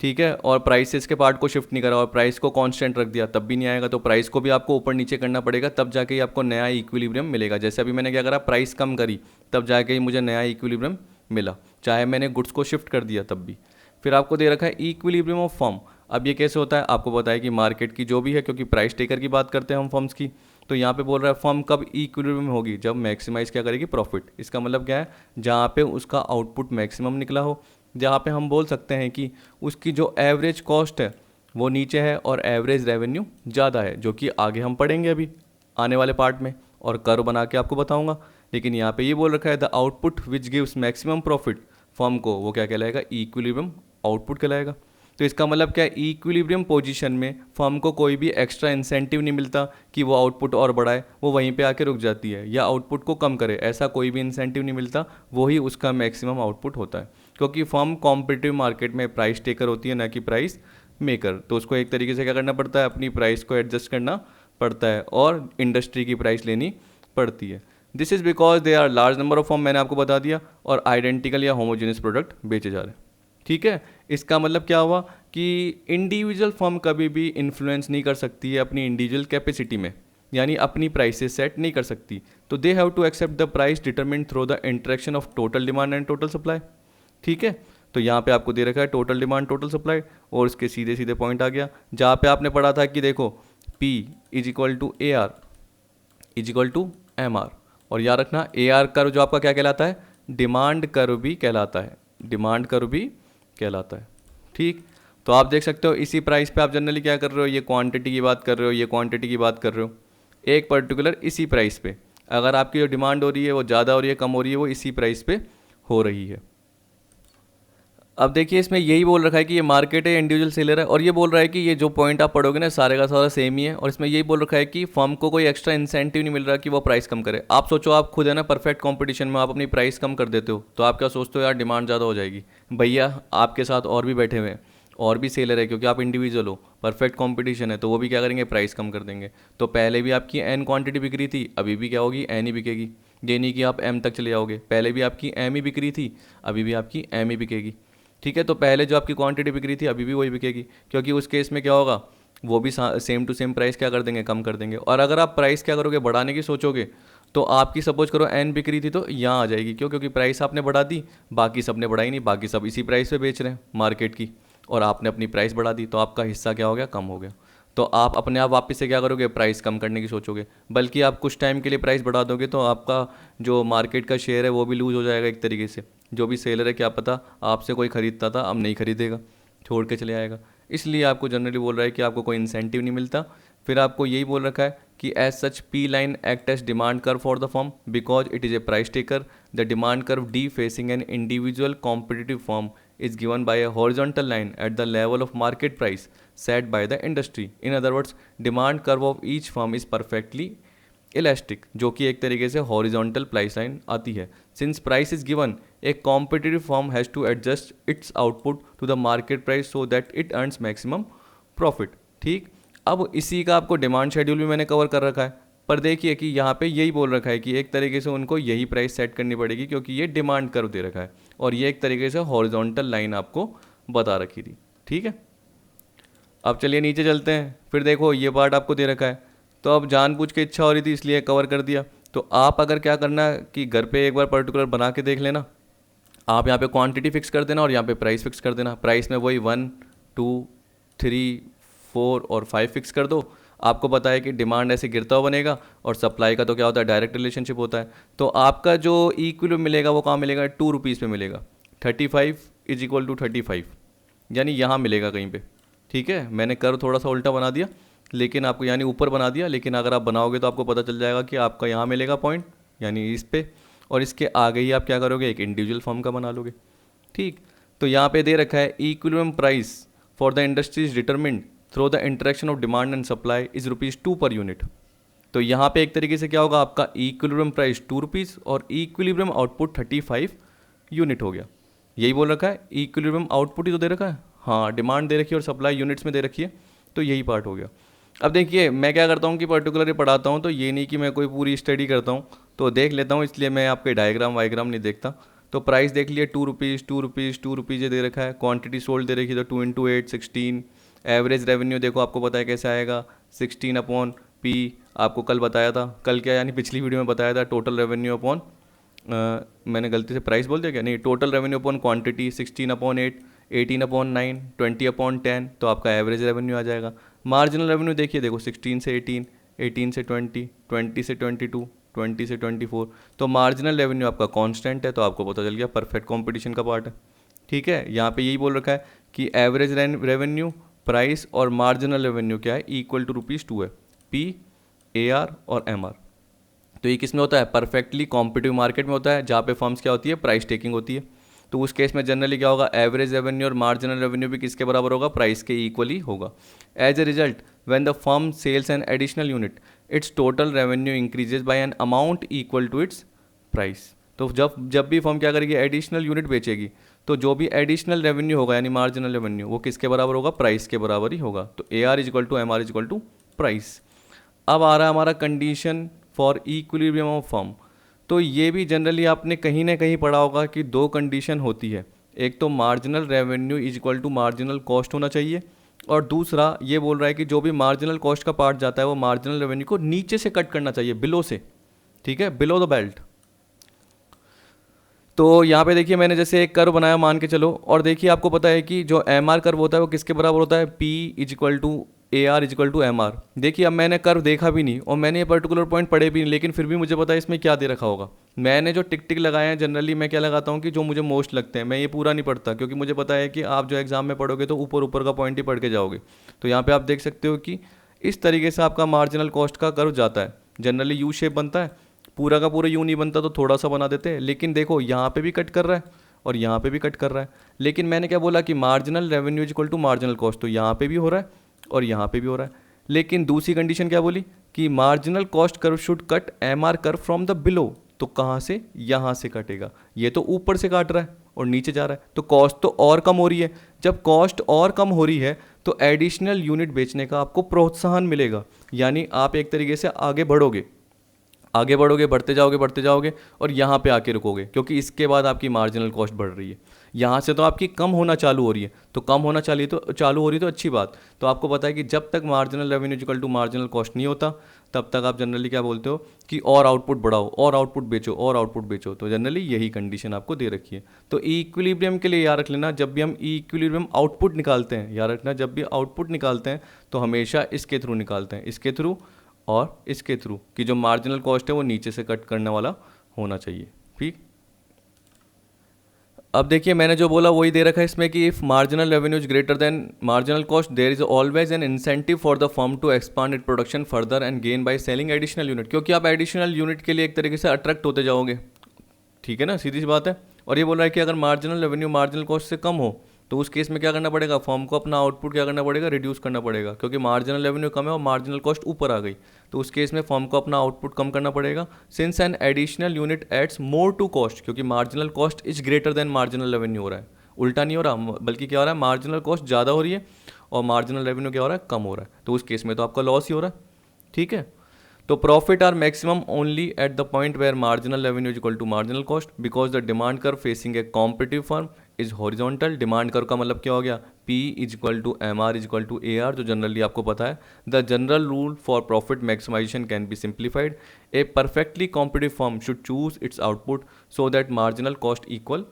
Speaker 1: ठीक है, और प्राइसेस के पार्ट को शिफ्ट नहीं करा और प्राइस को कांस्टेंट रख दिया, तब भी नहीं आएगा। तो प्राइस को भी आपको ऊपर नीचे करना पड़ेगा, तब जाके ही आपको नया इक्विलिब्रियम मिलेगा। जैसे अभी मैंने क्या करा, प्राइस कम करी, तब जाके ही मुझे नया इक्विलिब्रियम मिला, चाहे मैंने गुड्स को शिफ्ट कर दिया तब भी। फिर आपको दे रखा है इक्विलिब्रियम ऑफ फर्म। अब ये कैसे होता है, आपको पता है कि मार्केट की जो भी है, क्योंकि प्राइस टेकर की बात करते हैं हम फर्म्स की, तो यहाँ पे बोल रहा है फर्म कब इक्विलिब्रियम में होगी, जब मैक्सिमाइज क्या करेगी, प्रॉफिट। इसका मतलब क्या है, जहाँ पे उसका आउटपुट मैक्सिमम निकला हो, जहाँ पे हम बोल सकते हैं कि उसकी जो एवरेज कॉस्ट है वो नीचे है और एवरेज रेवेन्यू ज़्यादा है, जो कि आगे हम पढ़ेंगे अभी आने वाले पार्ट में, और कर्व बना के आपको बताऊंगा। लेकिन यहाँ पे ये बोल रखा है the output which gives maximum profit firm को, वो क्या कहलाएगा, इक्विलिब्रियम आउटपुट कहलाएगा। तो इसका मतलब क्या है, इक्विलिब्रियम पोजीशन में फर्म को कोई भी एक्स्ट्रा इंसेंटिव नहीं मिलता कि वो आउटपुट और बढ़ाए, वो वहीं पे आके रुक जाती है, या आउटपुट को कम करे, ऐसा कोई भी इंसेंटिव नहीं मिलता, वही उसका मैक्सिमम आउटपुट होता है। क्योंकि फर्म कॉम्पिटिटिव मार्केट में प्राइस टेकर होती है, ना कि प्राइस मेकर, तो उसको एक तरीके से क्या करना पड़ता है, अपनी प्राइस को एडजस्ट करना पड़ता है और इंडस्ट्री की प्राइस लेनी पड़ती है। This is because they are large number of firm, मैंने आपको बता दिया, और आइडेंटिकल या होमोजेनियस प्रोडक्ट बेचे जा रहे हैं। ठीक है, इसका मतलब क्या हुआ कि इंडिविजुअल फर्म कभी भी इन्फ्लुएंस नहीं कर सकती है अपनी इंडिविजुअल कैपेसिटी में, यानी अपनी प्राइसेस सेट नहीं कर सकती। तो they have to accept the price determined through the interaction of total demand and total supply. ठीक है, तो यहाँ पे आपको दे रखा है टोटल डिमांड टोटल सप्लाई, और इसके सीधे सीधे पॉइंट आ गया जहाँ पे आपने पढ़ा था कि देखो P is equal to AR is equal to MR, और याद रखना AR कर्व जो आपका क्या कहलाता है, डिमांड कर्व भी कहलाता है, डिमांड कर्व भी कहलाता है। ठीक, तो आप देख सकते हो इसी प्राइस पे आप जनरली क्या कर रहे हो, ये क्वांटिटी की बात कर रहे हो, ये क्वांटिटी की बात कर रहे हो, एक पर्टिकुलर इसी प्राइस पे। अगर आपकी जो डिमांड हो रही है वो ज़्यादा हो रही है, कम हो रही है, वो इसी प्राइस पे हो रही है। अब देखिए इसमें यही बोल रखा है कि ये मार्केट है, इंडिविजुअल सेलर है, और ये बोल रहा है कि ये जो पॉइंट आप पढ़ोगे ना सारे का सारा सेम ही है, और इसमें यही बोल रखा है कि फर्म को कोई एक्स्ट्रा इंसेंटिव नहीं मिल रहा कि वो प्राइस कम करे। आप सोचो, आप खुद है ना परफेक्ट कंपटीशन में आप अपनी प्राइस कम कर देते हो, तो आप क्या सोचते हो यार डिमांड ज़्यादा हो जाएगी। भैया आपके साथ और भी बैठे हुए हैं, और भी सेलर है, क्योंकि आप इंडिविजुअल हो, परफेक्ट कंपटीशन है, तो वो भी क्या करेंगे, प्राइस कम कर देंगे। तो पहले भी आपकी एन क्वांटिटी बिक रही थी, अभी भी क्या होगी, एन ही बिकेगी। ये नहीं कि आप एम तक चले जाओगे, पहले भी आपकी एम ही बिक रही थी, अभी भी आपकी एम ही बिकेगी। ठीक है, तो पहले जो आपकी क्वांटिटी बिक रही थी अभी भी वही बिकेगी, क्योंकि उस केस में क्या होगा, वो भी सेम टू सेम प्राइस क्या कर देंगे, कम कर देंगे। और अगर आप प्राइस क्या करोगे, बढ़ाने की सोचोगे, तो आपकी सपोज करो एन बिक रही थी तो यहाँ आ जाएगी, क्यों, क्योंकि प्राइस आपने बढ़ा दी, बाकी सब ने बढ़ाई नहीं, बाकी सब इसी प्राइस पे बेच रहे हैं मार्केट की, और आपने अपनी प्राइस बढ़ा दी, तो आपका हिस्सा क्या हो गया, कम हो गया। तो आप अपने आप वापस से क्या करोगे, प्राइस कम करने की सोचोगे, बल्कि आप कुछ टाइम के लिए प्राइस बढ़ा दोगे, तो आपका जो मार्केट का शेयर है वो भी लूज हो जाएगा एक तरीके से। जो भी सेलर है क्या पता आपसे कोई ख़रीदता था अब नहीं खरीदेगा, छोड़ के चले आएगा। इसलिए आपको जनरली बोल रहा है कि आपको कोई इंसेंटिव नहीं मिलता। फिर आपको यही बोल रखा है कि as such P line act as demand curve for the firm because it is a price taker. The demand curve D facing an individual competitive firm is given by a horizontal line at the level of market price set by the industry. In other words, demand curve of each firm is perfectly elastic, जो कि एक तरीके से horizontal price line आती है. Since price is given, a competitive firm has to adjust its output to the market price so that it earns maximum profit. ठीक, अब इसी का आपको डिमांड शेड्यूल भी मैंने कवर कर रखा है, पर देखिए कि यहाँ पे यही बोल रखा है कि एक तरीके से उनको यही प्राइस सेट करनी पड़ेगी, क्योंकि ये डिमांड कर्व दे रखा है, और ये एक तरीके से हॉरिजॉन्टल लाइन आपको बता रखी थी। ठीक है, अब चलिए नीचे चलते हैं। फिर देखो ये पार्ट आपको दे रखा है, तो अब जानबूझ के इच्छा हो रही थी इसलिए कवर कर दिया। तो आप अगर क्या करना कि घर पे एक बार पर्टिकुलर बना के देख लेना, आप यहाँ पे क्वांटिटी फिक्स कर देना और यहाँ पे प्राइस फिक्स कर देना। प्राइस में वही 1, 2, 3, 4 और 5 फिक्स कर दो। आपको पता है कि डिमांड ऐसे गिरता हुआ बनेगा, और सप्लाई का तो क्या होता है, डायरेक्ट रिलेशनशिप होता है। तो आपका जो इक्विलिब्रियम मिलेगा वो कहाँ मिलेगा, 2 रुपीज़ पे मिलेगा। 35 इज इक्वल टू 35, यानी यहाँ मिलेगा कहीं पे। ठीक है, मैंने कर्व थोड़ा सा उल्टा बना दिया, लेकिन आपको यानी ऊपर बना दिया, लेकिन अगर आप बनाओगे तो आपको पता चल जाएगा कि आपका यहाँ मिलेगा पॉइंट, यानी इस पे, और इसके आगे ही आप क्या करोगे, एक इंडिविजुअल फर्म का बना लोगे। ठीक, तो यहाँ पे दे रखा है equilibrium price for the industry is determined through the interaction of demand and supply is ₹2 per unit. तो यहाँ पे एक तरीके से क्या होगा, आपका इक्विलिब्रियम प्राइस 2 रुपीज़ और इक्विलिब्रियम आउटपुट 35 यूनिट हो गया। यही बोल रखा है, इक्विलिब्रियम आउटपुट ही तो दे रखा है, हाँ डिमांड दे रखी है और सप्लाई यूनिट्स में दे रखी है, तो यही पार्ट हो गया। अब देखिए मैं क्या करता हूँ कि पर्टिकुलरली पढ़ाता हूँ, तो ये नहीं कि मैं कोई पूरी स्टडी करता हूँ, तो देख लेता हूँ, इसलिए मैं आपके डायग्राम वाइग्राम नहीं देखता। तो प्राइस देख लिए 2 रुपीज़ 2 रुपीज़ 2 रुपीज़ ये दे रखा है, क्वांटिटी सोल्ड दे रखी है, तो 2 × 8 16। एवरेज रेवेन्यू देखो आपको पता है कैसे आएगा, 16/P। आपको कल बताया था, कल क्या यानी पिछली वीडियो में बताया था, टोटल रेवेन्यू अपॉन मैंने गलती से प्राइस बोल दिया क्या, नहीं, टोटल रेवेन्यू अपॉन क्वांटिटी 16/8, 18/9, 20/10, तो आपका एवरेज रेवेन्यू आ जाएगा। मार्जिनल रेवेन्यू देखिए, देखो 16 से 18, 18 से 20, 20 से 22, 20 से 24, तो मार्जिनल रेवेन्यू आपका कांस्टेंट है, तो आपको पता चल गया परफेक्ट कंपटीशन का पार्ट है। ठीक है, यहाँ पे यही बोल रखा है कि एवरेज रेवेन्यू, प्राइस और मार्जिनल रेवेन्यू क्या है, इक्वल टू ₹2 है, P, AR और MR। तो ये किस में होता है, परफेक्टली कॉम्पिटिटिव मार्केट में होता है, जहाँ पे फर्म्स क्या होती है, प्राइस टेकिंग होती है। तो उस केस में जनरली क्या होगा, एवरेज रेवेन्यू और मार्जिनल रेवेन्यू भी किसके बराबर होगा, प्राइस के इक्वली होगा। As a result when the firm sells an additional unit its total revenue increases by an amount equal to its price. तो जब भी फर्म क्या करेगी, एडिशनल यूनिट बेचेगी, तो जो भी एडिशनल रेवेन्यू होगा यानी मार्जिनल रेवेन्यू, वो किसके बराबर होगा, प्राइस के बराबर ही होगा। तो AR is equal to MR is equal to price. अब आ रहा है हमारा condition for equilibrium of firm. तो ये भी जनरली आपने कहीं ना कहीं पढ़ा होगा कि 2 कंडीशन होती है, एक तो marginal revenue is equal to marginal cost होना चाहिए, और दूसरा ये बोल रहा है कि जो भी मार्जिनल कॉस्ट का पार्ट जाता है वो मार्जिनल रेवेन्यू को नीचे से कट करना चाहिए, बिलो से। ठीक है, बिलो द बेल्ट। तो यहाँ पे देखिए मैंने जैसे एक कर्व बनाया मान के चलो, और देखिए आपको पता है कि जो MR कर्व होता है वो किसके बराबर होता है, P is equal to A R is equal to M R. देखिए अब मैंने कर्व देखा भी नहीं और मैंने ये पर्टिकुलर पॉइंट पढ़े भी नहीं, लेकिन फिर भी मुझे पता है इसमें क्या दे रखा होगा। मैंने जो टिक टिक लगाए हैं जनरली मैं क्या लगाता हूँ कि जो मुझे मोस्ट लगते हैं, मैं ये पूरा नहीं पढ़ता क्योंकि मुझे पता है कि आप जो एग्जाम में पढ़ोगे तो ऊपर ऊपर का पॉइंट ही पढ़ के जाओगे। तो यहाँ पे आप देख सकते हो कि इस तरीके से आपका मार्जिनल कॉस्ट का कर्व जाता है। जनरली यू शेप बनता है, पूरा का पूरा यू नहीं बनता तो थोड़ा सा बना देते हैं, लेकिन देखो यहाँ पे भी कट कर रहा है और यहाँ पे भी कट कर रहा है। लेकिन मैंने क्या बोला कि marginal revenue equal to marginal cost, तो यहाँ पे भी हो रहा है और यहाँ पे भी हो रहा है। लेकिन दूसरी कंडीशन क्या बोली कि marginal cost curve should cut M R curve from the below, तो कहाँ से, यहाँ से कटेगा। ये तो ऊपर से काट रहा है और नीचे जा रहा है, तो कॉस्ट तो और कम हो रही है। जब कॉस्ट और कम हो रही है तो एडिशनल यूनिट बेचने का आपको प्रोत्साहन मिलेगा, यानी आप एक तरीके से आगे बढ़ोगे, आगे बढ़ोगे, बढ़ते जाओगे और यहाँ पे आके रुकोगे, क्योंकि इसके बाद आपकी मार्जिनल कॉस्ट बढ़ रही है। यहाँ से तो आपकी कम होना चालू हो रही है, तो कम होना चालू हो रही है तो अच्छी बात। तो आपको पता है कि जब तक marginal revenue equal to marginal cost नहीं होता तब तक आप जनरली क्या बोलते हो कि और आउटपुट बढ़ाओ, और आउटपुट बेचो, और आउटपुट बेचो। तो जनरली यही कंडीशन आपको दे रखी है। तो इक्विलिब्रियम के लिए याद रख लेना, जब भी हम इक्विलिब्रियम आउटपुट निकालते हैं, याद रखना जब भी आउटपुट निकालते हैं तो हमेशा इसके थ्रू निकालते हैं, इसके थ्रू और इसके थ्रू, कि जो मार्जिनल कॉस्ट है वो नीचे से कट करने वाला होना चाहिए। ठीक, अब देखिए मैंने जो बोला वही दे रखा है इसमें कि if marginal revenue is greater than marginal cost there is always an incentive for the firm to expand it production further and gain by selling additional unit, क्योंकि आप एडिशनल यूनिट के लिए एक तरीके से अट्रैक्ट होते जाओगे। ठीक है ना, सीधी सी बात है। और ये बोल रहा है कि अगर मार्जिनल रेवेन्यू मार्जिनल कॉस्ट से कम हो तो उस केस में क्या करना पड़ेगा, फर्म को अपना आउटपुट क्या करना पड़ेगा, रिड्यूस करना पड़ेगा, क्योंकि मार्जिनल रेवेन्यू कम है और मार्जिनल कॉस्ट ऊपर आ गई। तो उस केस में फर्म को अपना आउटपुट कम करना पड़ेगा। Since an additional unit adds more to cost, क्योंकि marginal cost is greater than marginal revenue हो रहा है, उल्टा नहीं हो रहा, बल्कि क्या हो रहा है, मार्जिनल कॉस्ट ज़्यादा हो रही है और मार्जिनल रेवेन्यू क्या हो रहा है, कम हो रहा है। तो उस केस में तो आपका लॉस ही हो रहा है। ठीक है, तो profit are maximum only at the point where marginal revenue is equal to marginal cost, because the demand curve facing a competitive firm is horizontal. Demand curve का मतलब क्या हो गया, P is equal to M R is equal to A R, जो जनरली आपको पता है। The general rule for profit maximization can be simplified. A perfectly competitive firm should choose its output so that marginal cost equal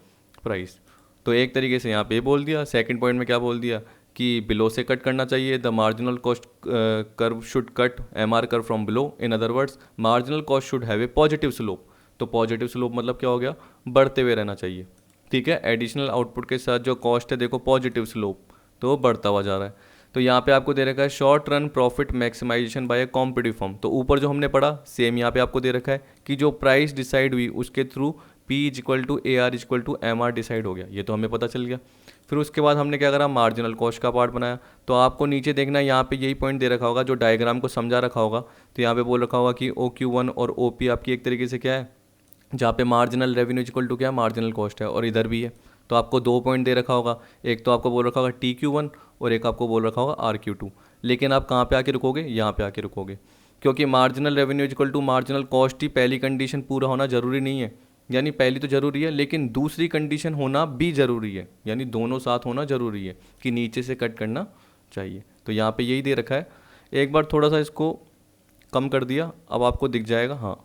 Speaker 1: price. तो एक तरीके से यहाँ पे बोल दिया। सेकंड पॉइंट में क्या बोल दिया कि बिलो से कट करना चाहिए, the marginal cost curve should cut M R curve from below. In other words marginal cost should have a positive slope. तो पॉजिटिव स्लोप मतलब क्या हो गया, बढ़ते हुए रहना चाहिए। ठीक है, एडिशनल आउटपुट के साथ जो कॉस्ट है देखो पॉजिटिव स्लोप, तो बढ़ता हुआ जा रहा है। तो यहाँ पे आपको दे रखा है short run profit maximisation by a competitive firm. तो ऊपर जो हमने पढ़ा सेम यहाँ पे आपको दे रखा है कि जो प्राइस डिसाइड हुई उसके थ्रू P is equal to A R is equal to M R decide हो गया, ये तो हमें पता चल गया। फिर उसके बाद हमने क्या करा, मार्जिनल कॉस्ट का पार्ट बनाया। तो आपको नीचे देखना यहाँ पे यही पॉइंट दे रखा होगा, जो डायग्राम को समझा रखा होगा। तो यहाँ पे बोल रखा होगा कि OQ1 और OP आपकी एक तरीके से क्या है, जहाँ पे मार्जिनल रेवेन्यू इक्वल टू क्या है, मार्जिनल कॉस्ट है, और इधर भी है। तो आपको दो पॉइंट दे रखा होगा, एक तो आपको बोल रखा होगा TQ1 और एक आपको बोल रखा होगा RQ2। लेकिन आप कहाँ पे आके रुकोगे, यहाँ पे आके रुकोगे, क्योंकि marginal revenue equal to marginal cost ही पहली कंडीशन पूरा होना जरूरी नहीं है। यानी पहली तो जरूरी है लेकिन दूसरी कंडीशन होना भी ज़रूरी है, यानी दोनों साथ होना ज़रूरी है कि नीचे से कट करना चाहिए। तो यहाँ पे यही दे रखा है। एक बार थोड़ा सा इसको कम कर दिया, अब आपको दिख जाएगा। हाँ,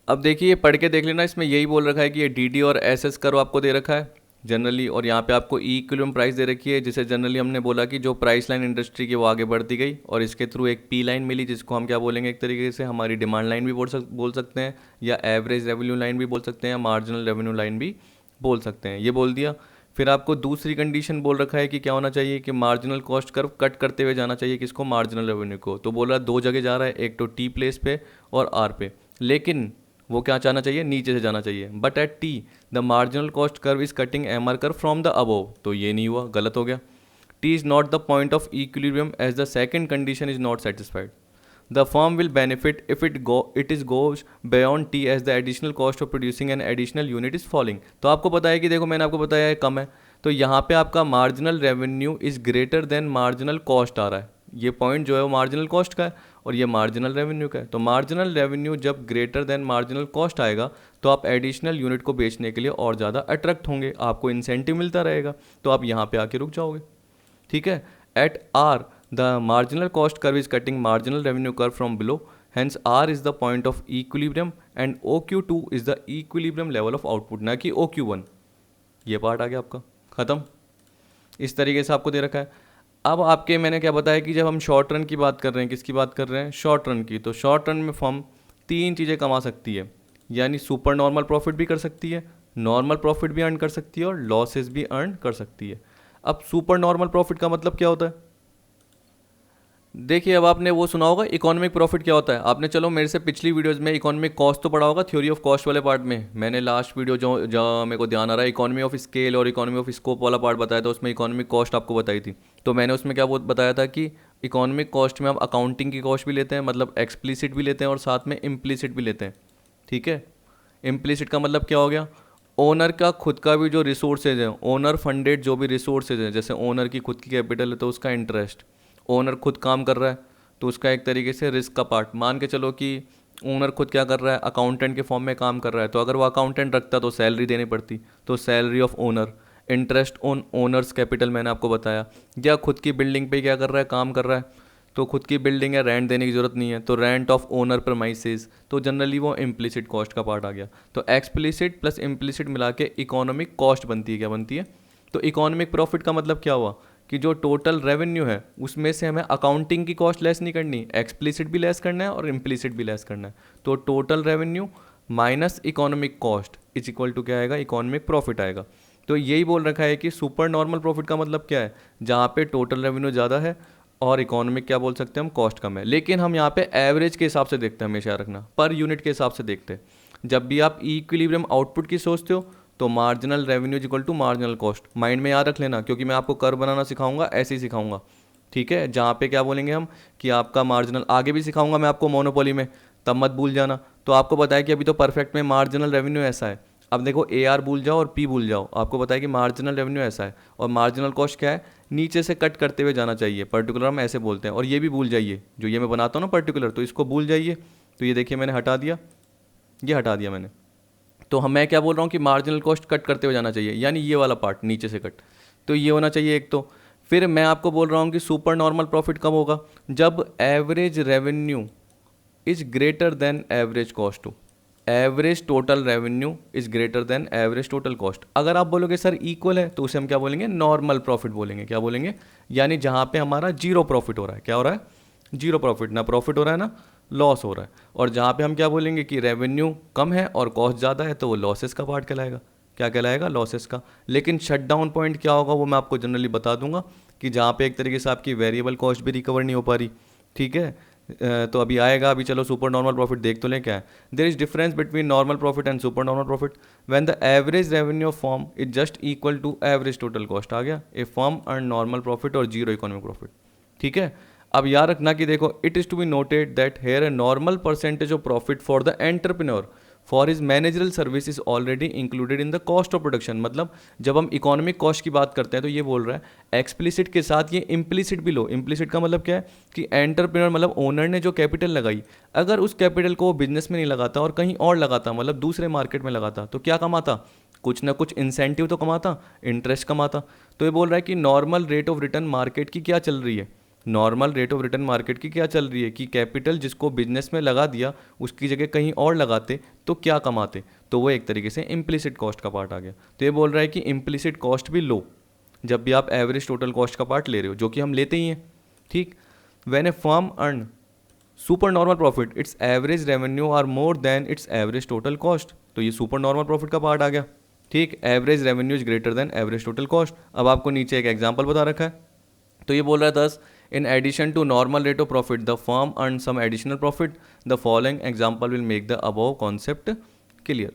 Speaker 1: अब देखिए पढ़ के देख लेना, इसमें यही बोल रखा है कि ये DD और SS कर्व आपको दे रखा है जनरली, और यहाँ पे आपको इक्विलिब्रियम प्राइस दे रखी है, जिसे जनरली हमने बोला कि जो प्राइस लाइन इंडस्ट्री की वो आगे बढ़ती गई और इसके थ्रू एक P लाइन मिली, जिसको हम क्या बोलेंगे, एक तरीके से हमारी डिमांड लाइन भी बोल सकते हैं, या एवरेज रेवेन्यू लाइन भी बोल सकते हैं, या मार्जिनल रेवेन्यू लाइन भी बोल सकते हैं। ये बोल दिया। फिर आपको दूसरी कंडीशन बोल रखा है कि क्या होना चाहिए कि मार्जिनल कॉस्ट कर्व कट करते हुए जाना चाहिए, किसको, मार्जिनल रेवेन्यू को। तो बोल रहा है दो जगह जा रहा है, एक तो T प्लेस पे और R पे, लेकिन वो क्या जाना चाहिए, नीचे से जाना चाहिए। But at T the marginal cost curve is cutting MR curve from the above. तो ये नहीं हुआ, गलत हो गया। T is not the point of equilibrium as the second condition is not satisfied. The firm will benefit if it is goes beyond T as the additional cost of producing an additional unit is falling. तो आपको पता है कि देखो मैंने आपको बताया है कम है, तो यहाँ पे आपका marginal revenue is greater than marginal cost आ रहा है। ये पॉइंट जो है वो मार्जिनल कॉस्ट का है और ये मार्जिनल रेवेन्यू का है। तो मार्जिनल रेवेन्यू जब ग्रेटर देन मार्जिनल कॉस्ट आएगा तो आप एडिशनल यूनिट को बेचने के लिए और ज़्यादा अट्रैक्ट होंगे, आपको इंसेंटिव मिलता रहेगा, तो आप यहाँ पे आके रुक जाओगे। ठीक है, at R the marginal cost curve is cutting marginal revenue curve from below, hence R is the point of equilibrium and OQ2 is the equilibrium level of output, ना कि OQ1। ये पार्ट आ गया आपका खत्म। इस तरीके से आपको दे रखा है। अब आपके मैंने क्या बताया कि जब हम शॉर्ट रन की बात कर रहे हैं, किसकी बात कर रहे हैं, शॉर्ट रन की, तो शॉर्ट रन में फर्म तीन चीज़ें कमा सकती है, यानी सुपर नॉर्मल प्रॉफिट भी कर सकती है, नॉर्मल प्रॉफिट भी अर्न कर सकती है और लॉसेस भी अर्न कर सकती है। अब सुपर नॉर्मल प्रॉफिट का मतलब क्या होता है? देखिए, अब आपने वो सुना होगा इकोनॉमिक प्रॉफिट क्या होता है, आपने चलो मेरे से पिछली वीडियोस में इकोनॉमिक कॉस्ट तो पढ़ा होगा, थ्योरी ऑफ कॉस्ट वाले पार्ट में। मैंने लास्ट वीडियो जो जहाँ मेरे को ध्यान आ रहा है इकोनॉमी ऑफ स्केल और इकोनॉमी ऑफ स्कोप वाला पार्ट बताया था, उसमें इकोनॉमिक कॉस्ट आपको बताई थी। तो मैंने उसमें क्या वो बताया था कि इकोनॉमिक कॉस्ट में हम अकाउंटिंग की कॉस्ट भी लेते हैं, मतलब एक्सप्लिसिट भी लेते हैं और साथ में इम्प्लिसिट भी लेते हैं। ठीक है, इम्प्लिसिट का मतलब क्या हो गया, ओनर का खुद का भी जो रिसोर्सेज है, ओनर फंडेड जो भी रिसोर्सेज है, जैसे ओनर की खुद की कैपिटल है तो उसका इंटरेस्ट, ओनर खुद काम कर रहा है तो उसका एक तरीके से रिस्क का पार्ट। मान के चलो कि ओनर खुद क्या कर रहा है, अकाउंटेंट के फॉर्म में काम कर रहा है, तो अगर वो अकाउंटेंट रखता तो सैलरी देनी पड़ती, तो salary of owner, interest on owners capital मैंने आपको बताया। या खुद की बिल्डिंग पे क्या कर रहा है, काम कर रहा है, तो खुद की बिल्डिंग है, रेंट देने की जरूरत नहीं है, तो रेंट ऑफ ओनर प्रमाइसेस, तो जनरली वो इम्प्लिसिट कॉस्ट का पार्ट आ गया। तो एक्सप्लिसिट प्लस इम्प्लिसिट मिला के इकोनॉमिक कॉस्ट बनती है। क्या बनती है? तो इकोनॉमिक प्रॉफिट का मतलब क्या हुआ कि जो टोटल रेवेन्यू है उसमें से हमें अकाउंटिंग की कॉस्ट लेस नहीं करनी, एक्सप्लिसिट भी लेस करना है और इम्प्लिसिट भी लेस करना है। तो total revenue minus economic cost is equal to क्या आएगा, इकोनॉमिक प्रॉफिट आएगा। तो यही बोल रखा है कि सुपर नॉर्मल प्रॉफिट का मतलब क्या है, जहाँ पे टोटल रेवेन्यू ज़्यादा है और इकोनॉमिक क्या बोल सकते हैं हम, कॉस्ट कम है। लेकिन हम यहाँ पे एवरेज के हिसाब से देखते हैं, हमेशा याद रखना, पर यूनिट के हिसाब से देखते हैं। जब भी आप इक्विलिब्रियम आउटपुट की सोचते हो तो marginal revenue is equal to marginal cost, mind में याद रख लेना, क्योंकि मैं आपको कर्व बनाना सिखाऊंगा, ऐसे ही सिखाऊंगा। ठीक है, जहाँ पे क्या बोलेंगे हम कि आपका मार्जिनल, आगे भी सिखाऊंगा मैं आपको मोनोपोली में, तब मत भूल जाना। तो आपको बताया कि अभी तो परफेक्ट में मार्जिनल रेवेन्यू ऐसा है। अब देखो ए आर भूल जाओ और पी भूल जाओ, आपको बताया कि मार्जिनल रेवेन्यू ऐसा है और मार्जिनल कॉस्ट क्या है, नीचे से कट करते हुए जाना चाहिए, पर्टिकुलर हम ऐसे बोलते हैं। और ये भी भूल जाइए, जो ये मैं बनाता हूँ ना पर्टिकुलर, तो इसको भूल जाइए। तो ये देखिए मैंने हटा दिया, ये हटा दिया मैंने। तो हम मैं क्या बोल रहा हूँ कि मार्जिनल कॉस्ट कट करते हुए जाना चाहिए, यानी ये वाला पार्ट नीचे से कट, तो ये होना चाहिए एक। तो फिर मैं आपको बोल रहा हूँ कि सुपर नॉर्मल प्रॉफिट कब होगा, जब average revenue is greater than average cost हो, average total revenue is greater than average total cost. अगर आप बोलोगे सर इक्वल है, तो उसे हम क्या बोलेंगे, नॉर्मल प्रॉफिट बोलेंगे। क्या बोलेंगे, यानी जहाँ पे हमारा जीरो प्रॉफिट हो रहा है, क्या हो रहा है, जीरो प्रॉफिट, ना प्रॉफिट हो रहा है ना लॉस हो रहा है। और जहाँ पे हम क्या बोलेंगे कि रेवेन्यू कम है और कॉस्ट ज़्यादा है, तो वो लॉसेस का पार्ट कहलाएगा। क्या कहलाएगा, लॉसेस का। लेकिन शट डाउन पॉइंट क्या होगा वो मैं आपको जनरली बता दूंगा, कि जहाँ पे एक तरीके से आपकी वेरिएबल कॉस्ट भी रिकवर नहीं हो पा रही। ठीक है, तो अभी आएगा। अभी चलो सुपर नॉर्मल प्रॉफिट देख तो लें क्या है। There is difference between normal profit and super normal profit when the average revenue of firm is just equal to average total cost. आ गया, a firm earn normal profit और जीरो इकोनॉमिक प्रॉफिट। ठीक है, अब याद रखना कि देखो, it is to be noted that here a normal percentage of profit for the entrepreneur for his managerial service is already included in the cost of production. मतलब जब हम इकोनॉमिक कॉस्ट की बात करते हैं तो ये बोल रहा है एक्सप्लिसिट के साथ ये इम्प्लिसिट भी लो। इम्प्लिसिट का मतलब क्या है कि एंटरप्रेन्योर मतलब ओनर ने जो कैपिटल लगाई, अगर उस कैपिटल को बिजनेस में नहीं लगाता और कहीं और लगाता, मतलब दूसरे मार्केट में लगाता, तो क्या कमाता, कुछ ना कुछ इंसेंटिव तो कमाता, इंटरेस्ट कमाता। तो ये बोल रहा है कि normal rate of return market की क्या चल रही है, normal rate of return market की क्या चल रही है कि कैपिटल जिसको बिजनेस में लगा दिया उसकी जगह कहीं और लगाते तो क्या कमाते, तो वो एक तरीके से इम्प्लिसिट कॉस्ट का पार्ट आ गया। तो ये बोल रहा है कि इम्प्लिसिट कॉस्ट भी लो जब भी आप एवरेज टोटल कॉस्ट का पार्ट ले रहे हो, जो कि हम लेते ही हैं। ठीक, when a firm earn super normal profit its average revenue are more than its average total cost, तो ये सुपर नॉर्मल प्रॉफिट का पार्ट आ गया। ठीक, average revenue is greater than average total cost. अब आपको नीचे एक एग्जाम्पल बता रखा है, तो ये बोल रहा है दस, in addition to normal rate of profit the firm earned some additional profit. The following example will make the above concept clear.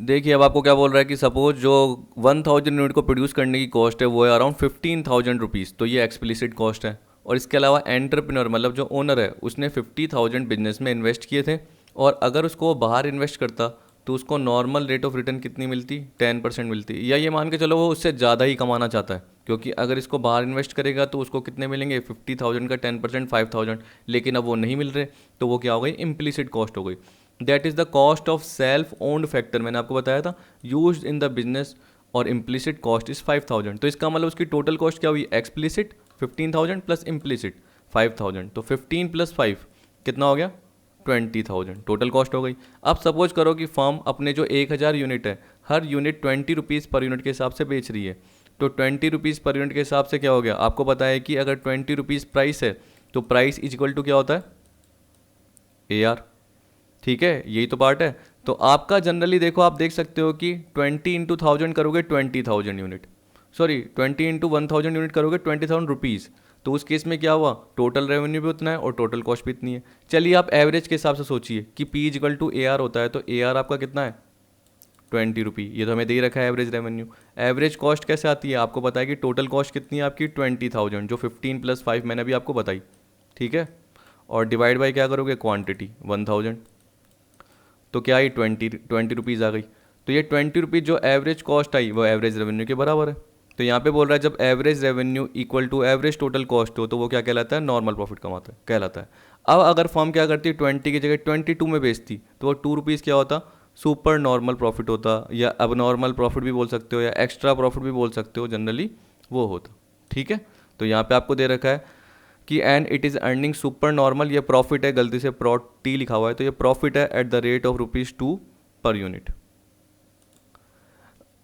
Speaker 1: देखिए अब आपको क्या बोल रहा है कि सपोज जो 1000 यूनिट को प्रोड्यूस करने की कॉस्ट है वो है अराउंड 15,000 रुपीज़, तो ये एक्सप्लिसिट कॉस्ट है। और इसके अलावा एंटरप्रेन्योर मतलब जो ओनर है उसने 50,000 बिजनेस में इन्वेस्ट किए थे, और अगर उसको बाहर इन्वेस्ट करता तो उसको नॉर्मल रेट ऑफ रिटर्न कितनी मिलती, 10% मिलती। या ये मान के चलो वो उससे ज़्यादा ही कमाना चाहता है, क्योंकि अगर इसको बाहर इन्वेस्ट करेगा तो उसको कितने मिलेंगे, 50,000 का 10% 5,000, लेकिन अब वो नहीं मिल रहे, तो वो क्या हो गई, इम्प्लिसिट कॉस्ट हो गई। That is the cost of self owned factor, मैंने आपको बताया था, यूज इन द बिजनेस, और इम्प्लिसिट कॉस्ट इज़ 5,000। तो इसका मतलब उसकी टोटल कॉस्ट क्या हुई, एक्सप्लिसिट 15,000 प्लस इम्प्लिसिट 5,000, तो 15 प्लस 5 कितना हो गया, 20,000 टोटल कॉस्ट हो गई। अब सपोज करो कि फर्म अपने जो 1,000 यूनिट है, हर यूनिट 20 रुपीज़ पर यूनिट के हिसाब से बेच रही है, तो 20 रुपीज़ पर यूनिट के हिसाब से क्या हो गया, आपको पता है कि अगर 20 रुपीज़ प्राइस है तो प्राइस इज इक्वल टू क्या होता है, AR। ठीक है, यही तो पार्ट है। तो आपका जनरली देखो, आप देख सकते हो कि 20 इंटू 1000 करोगे 20,000 यूनिट, सॉरी 20 इंटू 1000 यूनिट करोगे 20,000 रुपीज़। तो उस केस में क्या हुआ, टोटल रेवेन्यू भी उतना है और टोटल कॉस्ट भी इतनी है। चलिए आप एवरेज के हिसाब से सोचिए कि P इक्वल टू AR होता है, तो AR आपका कितना है, 20 रुपी। ये तो हमें दे ही रखा है एवरेज रेवेन्यू। एवरेज कॉस्ट कैसे आती है, आपको पता है कि टोटल कॉस्ट कितनी है आपकी 20,000, जो 15 + 5 मैंने अभी आपको बताई। ठीक है, और डिवाइड बाई क्या करोगे, क्वांटिटी 1000, तो क्या आई 20 रुपीज़ आ गई। तो ये 20 रुपीज़ जो एवरेज कॉस्ट आई वो एवरेज रेवेन्यू के बराबर है। तो यहाँ पे बोल रहा है जब average revenue equal to average total cost हो तो वो क्या कहलाता है, नॉर्मल प्रॉफिट कमाता है कहलाता है। अब अगर फर्म क्या करती है, 20 की जगह 22 में बेचती तो वो 2 रुपीज़ क्या होता, सुपर नॉर्मल प्रॉफिट होता, या अब नॉर्मल प्रॉफिट भी बोल सकते हो या एक्स्ट्रा प्रॉफिट भी बोल सकते हो, जनरली वो होता। ठीक है, तो यहाँ पे आपको दे रखा है कि and it is earning super normal, ये प्रॉफिट है, गलती से T लिखा हुआ है, तो ये प्रॉफिट है at the rate of ₹2 per unit.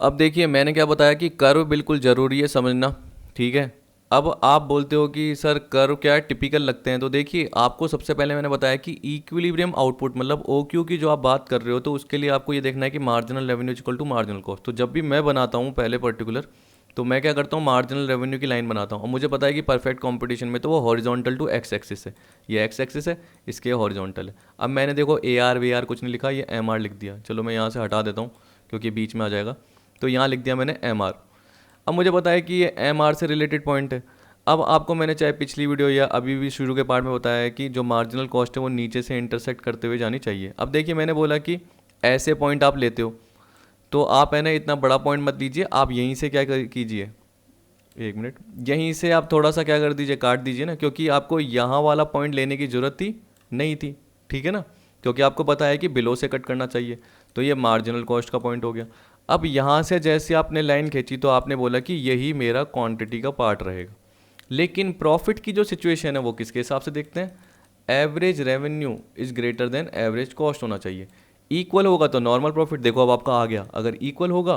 Speaker 1: अब देखिए मैंने क्या बताया कि कर्व बिल्कुल ज़रूरी है समझना। ठीक है, अब आप बोलते हो कि सर कर्व क्या है, टिपिकल लगते हैं। तो देखिए आपको सबसे पहले मैंने बताया कि इक्विलिब्रियम आउटपुट मतलब OQ की जो आप बात कर रहे हो, तो उसके लिए आपको ये देखना है कि marginal revenue equal to marginal cost. तो जब भी मैं बनाता हूँ पहले पर्टिकुलर, तो मैं क्या करता हूँ, मार्जिनल रेवेन्यू की लाइन बनाता हूँ। और मुझे पता है कि परफेक्ट कंपटीशन में तो वो हॉरिजॉन्टल टू एक्स एक्सिस है, ये एक्स एक्सिस है, इसके हॉरिजॉन्टल है। अब मैंने देखो AR VR कुछ नहीं लिखा, ये MR लिख दिया। चलो मैं यहाँ से हटा देता हूँ क्योंकि बीच में आ जाएगा। तो यहाँ लिख दिया मैंने MR। अब मुझे पता है कि ये MR से रिलेटेड पॉइंट है। अब आपको मैंने चाहे पिछली वीडियो या अभी भी शुरू के पार्ट में बताया है कि जो मार्जिनल कॉस्ट है वो नीचे से इंटरसेक्ट करते हुए जानी चाहिए। अब देखिए मैंने बोला कि ऐसे पॉइंट आप लेते हो तो आप है ना इतना बड़ा पॉइंट मत लीजिए, आप यहीं से क्या कीजिए, एक मिनट, यहीं से आप थोड़ा सा क्या कर दीजिए, काट दीजिए ना, क्योंकि आपको यहाँ वाला पॉइंट लेने की ज़रूरत थी नहीं थी। ठीक है ना, क्योंकि आपको पता है कि बिलो से कट करना चाहिए। तो ये मार्जिनल कॉस्ट का पॉइंट हो गया। अब यहाँ से जैसे आपने लाइन खींची तो आपने बोला कि यही मेरा क्वांटिटी का पार्ट रहेगा। लेकिन प्रॉफिट की जो सिचुएशन है वो किसके हिसाब से देखते हैं, average revenue is greater than average cost होना चाहिए। इक्वल होगा तो नॉर्मल प्रॉफिट, देखो अब आपका आ गया, अगर इक्वल होगा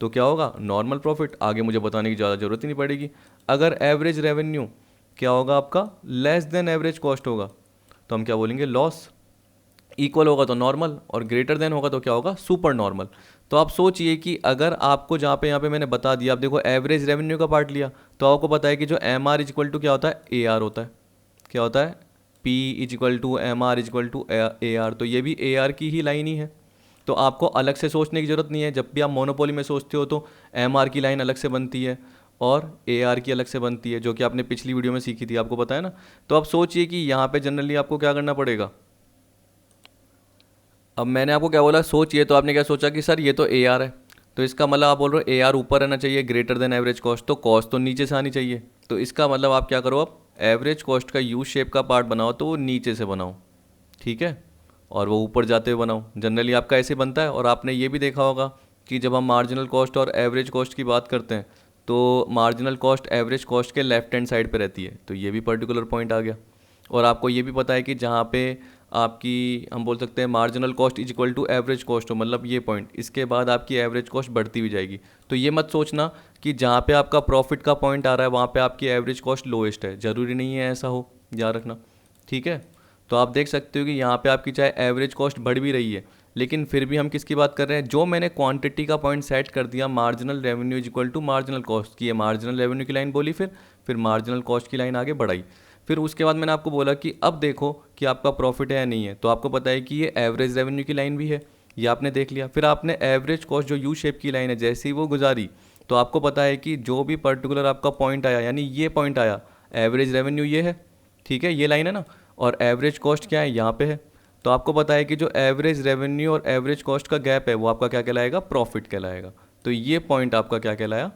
Speaker 1: तो क्या होगा, नॉर्मल प्रॉफिट। आगे मुझे बताने की ज़्यादा ज़रूरत ही नहीं पड़ेगी। अगर एवरेज रेवेन्यू क्या होगा आपका, लेस देन एवरेज कॉस्ट होगा, तो हम क्या बोलेंगे, लॉस। इक्वल होगा तो नॉर्मल, और ग्रेटर देन होगा तो क्या होगा, सुपर नॉर्मल। तो आप सोचिए कि अगर आपको जहाँ पे यहाँ पे मैंने बता दिया, आप देखो एवरेज रेवेन्यू का पार्ट लिया तो आपको पता है कि जो MR इज इक्वल टू क्या होता है, AR होता है। क्या होता है, P is equal to MR is equal to AR। तो ये भी AR की ही लाइन ही है। तो आपको अलग से सोचने की ज़रूरत नहीं है। जब भी आप मोनोपोली में सोचते हो तो MR की लाइन अलग से बनती है और AR की अलग से बनती है, जो कि आपने पिछली वीडियो में सीखी थी, आपको पता है ना। तो आप सोचिए कि यहाँ पे जनरली आपको क्या करना पड़ेगा। अब मैंने आपको क्या बोला, सोचिए, तो आपने क्या सोचा कि सर ये तो AR है, तो इसका मतलब आप बोल रहे हो AR ऊपर रहना चाहिए, ग्रेटर देन एवरेज कॉस्ट, तो कॉस्ट तो नीचे से आनी चाहिए। तो इसका मतलब आप क्या करो, आप एवरेज कॉस्ट का यू शेप का पार्ट बनाओ तो वो नीचे से बनाओ। ठीक है, और वो ऊपर जाते हुए बनाओ। जनरली आपका ऐसे बनता है। और आपने ये भी देखा होगा कि जब हम मार्जिनल कॉस्ट और एवरेज कॉस्ट की बात करते हैं तो मार्जिनल कॉस्ट एवरेज कॉस्ट के लेफ्ट हैंड साइड पे रहती है। तो ये भी पर्टिकुलर पॉइंट आ गया। और आपको ये भी पता है कि जहाँ पे आपकी हम बोल सकते हैं marginal cost is equal to average cost हो, मतलब ये पॉइंट, इसके बाद आपकी एवरेज कॉस्ट बढ़ती भी जाएगी। तो ये मत सोचना कि जहाँ पे आपका प्रॉफिट का पॉइंट आ रहा है वहाँ पे आपकी एवरेज कॉस्ट लोएस्ट है, ज़रूरी नहीं है ऐसा हो, याद रखना। ठीक है, तो आप देख सकते हो कि यहाँ पे आपकी चाहे एवरेज कॉस्ट बढ़ भी रही है, लेकिन फिर भी हम किसकी बात कर रहे हैं, जो मैंने क्वांटिटी का पॉइंट सेट कर दिया, marginal revenue is equal to marginal cost की, ये मार्जिनल रेवेन्यू की लाइन बोली, फिर मार्जिनल कॉस्ट की लाइन आगे बढ़ाई। फिर उसके बाद मैंने आपको बोला कि अब देखो कि आपका प्रॉफिट है या नहीं है। तो आपको पता है कि ये एवरेज रेवेन्यू की लाइन भी है, ये आपने देख लिया। फिर आपने एवरेज कॉस्ट जो यू शेप की लाइन है जैसे ही वो गुजारी, तो आपको पता है कि जो भी पर्टिकुलर आपका पॉइंट आया, यानी ये पॉइंट आया, एवरेज रेवेन्यू ये है, ठीक है, ये लाइन है ना, और एवरेज कॉस्ट क्या है, यहाँ पे है। तो आपको पता है कि जो एवरेज रेवेन्यू और एवरेज कॉस्ट का गैप है वो आपका क्या कहलाएगा, प्रॉफिट कहलाएगा। तो ये पॉइंट आपका क्या कहलाया,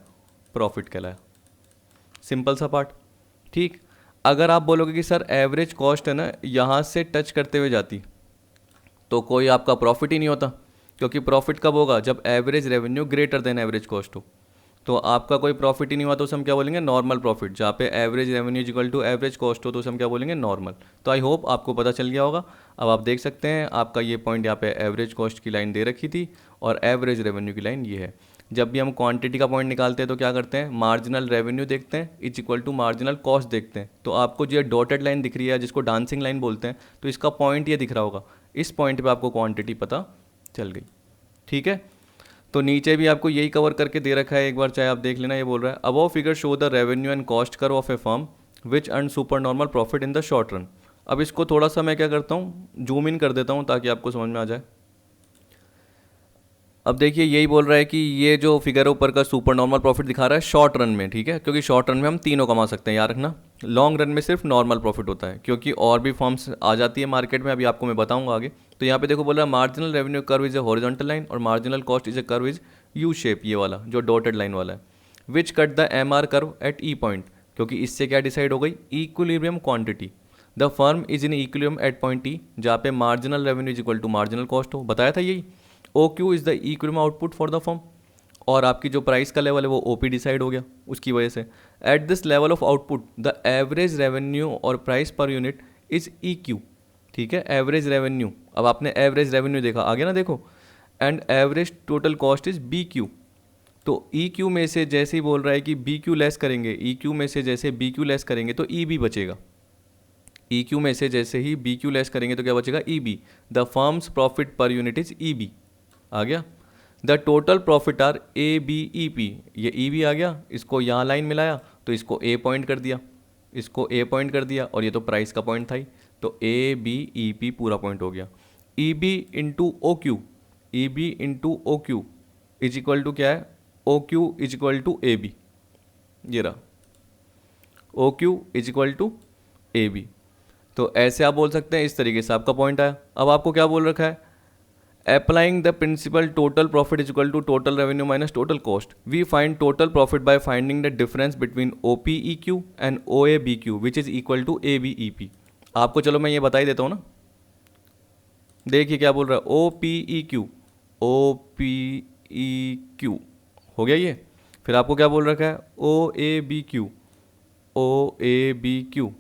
Speaker 1: प्रॉफिट कहलाया। सिंपल सा पार्ट। ठीक, अगर आप बोलोगे कि सर एवरेज कॉस्ट है ना यहाँ से टच करते हुए जाती, तो कोई आपका प्रॉफिट ही नहीं होता, क्योंकि प्रॉफिट कब होगा, जब average revenue greater than average cost हो। तो आपका कोई प्रॉफिट ही नहीं हुआ तो उसे हम क्या बोलेंगे, नॉर्मल प्रॉफिट। जहाँ पे average revenue equal to average cost हो तो उसे हम क्या बोलेंगे, नॉर्मल। तो आई होप आपको पता चल गया होगा। अब आप देख सकते हैं आपका ये पॉइंट यहाँ पे एवरेज कॉस्ट की लाइन दे रखी थी और एवरेज रेवेन्यू की लाइन ये है। जब भी हम क्वांटिटी का पॉइंट निकालते हैं तो क्या करते हैं, मार्जिनल रेवेन्यू देखते हैं is equal to marginal cost देखते हैं। तो आपको जो डॉटेड लाइन दिख रही है जिसको डांसिंग लाइन बोलते हैं, तो इसका पॉइंट ये दिख रहा होगा, इस पॉइंट पे आपको क्वांटिटी पता चल गई। ठीक है, तो नीचे भी आपको यही कवर करके दे रखा है, एक बार चाहे आप देख लेना। ये बोल रहा है above figure show the revenue and cost curve of A firm which earn super normal profit in the short run. अब इसको थोड़ा सा मैं क्या करता हूँ, जूम इन कर देता हूँ ताकि आपको समझ में आ जाए। अब देखिए यही बोल रहा है कि ये जो फिगर है ऊपर का सुपर नॉर्मल प्रॉफिट दिखा रहा है शॉर्ट रन में, ठीक है, क्योंकि शॉर्ट रन में हम तीनों कमा सकते हैं, याद रखना। लॉन्ग रन में सिर्फ नॉर्मल प्रॉफिट होता है, क्योंकि और भी फॉर्म्स आ जाती है मार्केट में, अभी आपको मैं बताऊंगा आगे। तो यहाँ पे देखो बोल रहा है marginal revenue curve is a horizontal line और marginal cost is a curve is U shape, ये वाला जो डॉटेड लाइन वाला है, which cut the M R curve at E point, क्योंकि इससे क्या डिसाइड हो गई, equilibrium quantity. The firm is in equilibrium at point E, जहाँ पे marginal revenue is equal to marginal cost हो, बताया था यही। O Q is the equilibrium output for the firm, और आपकी जो प्राइस का लेवल है वो ओपी डिसाइड हो गया उसकी वजह से। At this level of output the average revenue और price per unit is E Q, ठीक है, एवरेज रेवेन्यू। अब आपने एवरेज रेवेन्यू देखा, आगे ना देखो, and average total cost is B Q. तो ई क्यू में से जैसे ही बोल रहा है कि बी क्यू लेस करेंगे, ई क्यू में से जैसे बी क्यू लेस करेंगे तो ई बी बचेगा। ई क्यू में से जैसे ही बी क्यू लेस करेंगे तो क्या बचेगा, E B. The firm's profit per unit is E B, आ गया। The total profit are A B E P, ये ई बी आ गया, इसको यहाँ लाइन मिलाया तो इसको ए पॉइंट कर दिया, इसको ए पॉइंट कर दिया, और ये तो प्राइस का पॉइंट था ही, तो ए बी ई पी पूरा पॉइंट हो गया। E B into O Q, E B into O Q is equal to क्या है, O Q is equal to A B, ये रहा, O Q is equal to A B. तो ऐसे आप बोल सकते हैं, इस तरीके से आपका पॉइंट आया। अब आपको क्या बोल रखा है, applying the principle total profit is equal to total revenue minus total cost, we find total profit by finding the difference between O P E Q and O A B Q which is equal to A B E P. आपको चलो मैं ये बता ही देता हूँ ना, देखिए क्या बोल रहा है, O P E Q, O P E Q हो गया ये। फिर आपको क्या बोल रखा है, O A B Q, O A B Q.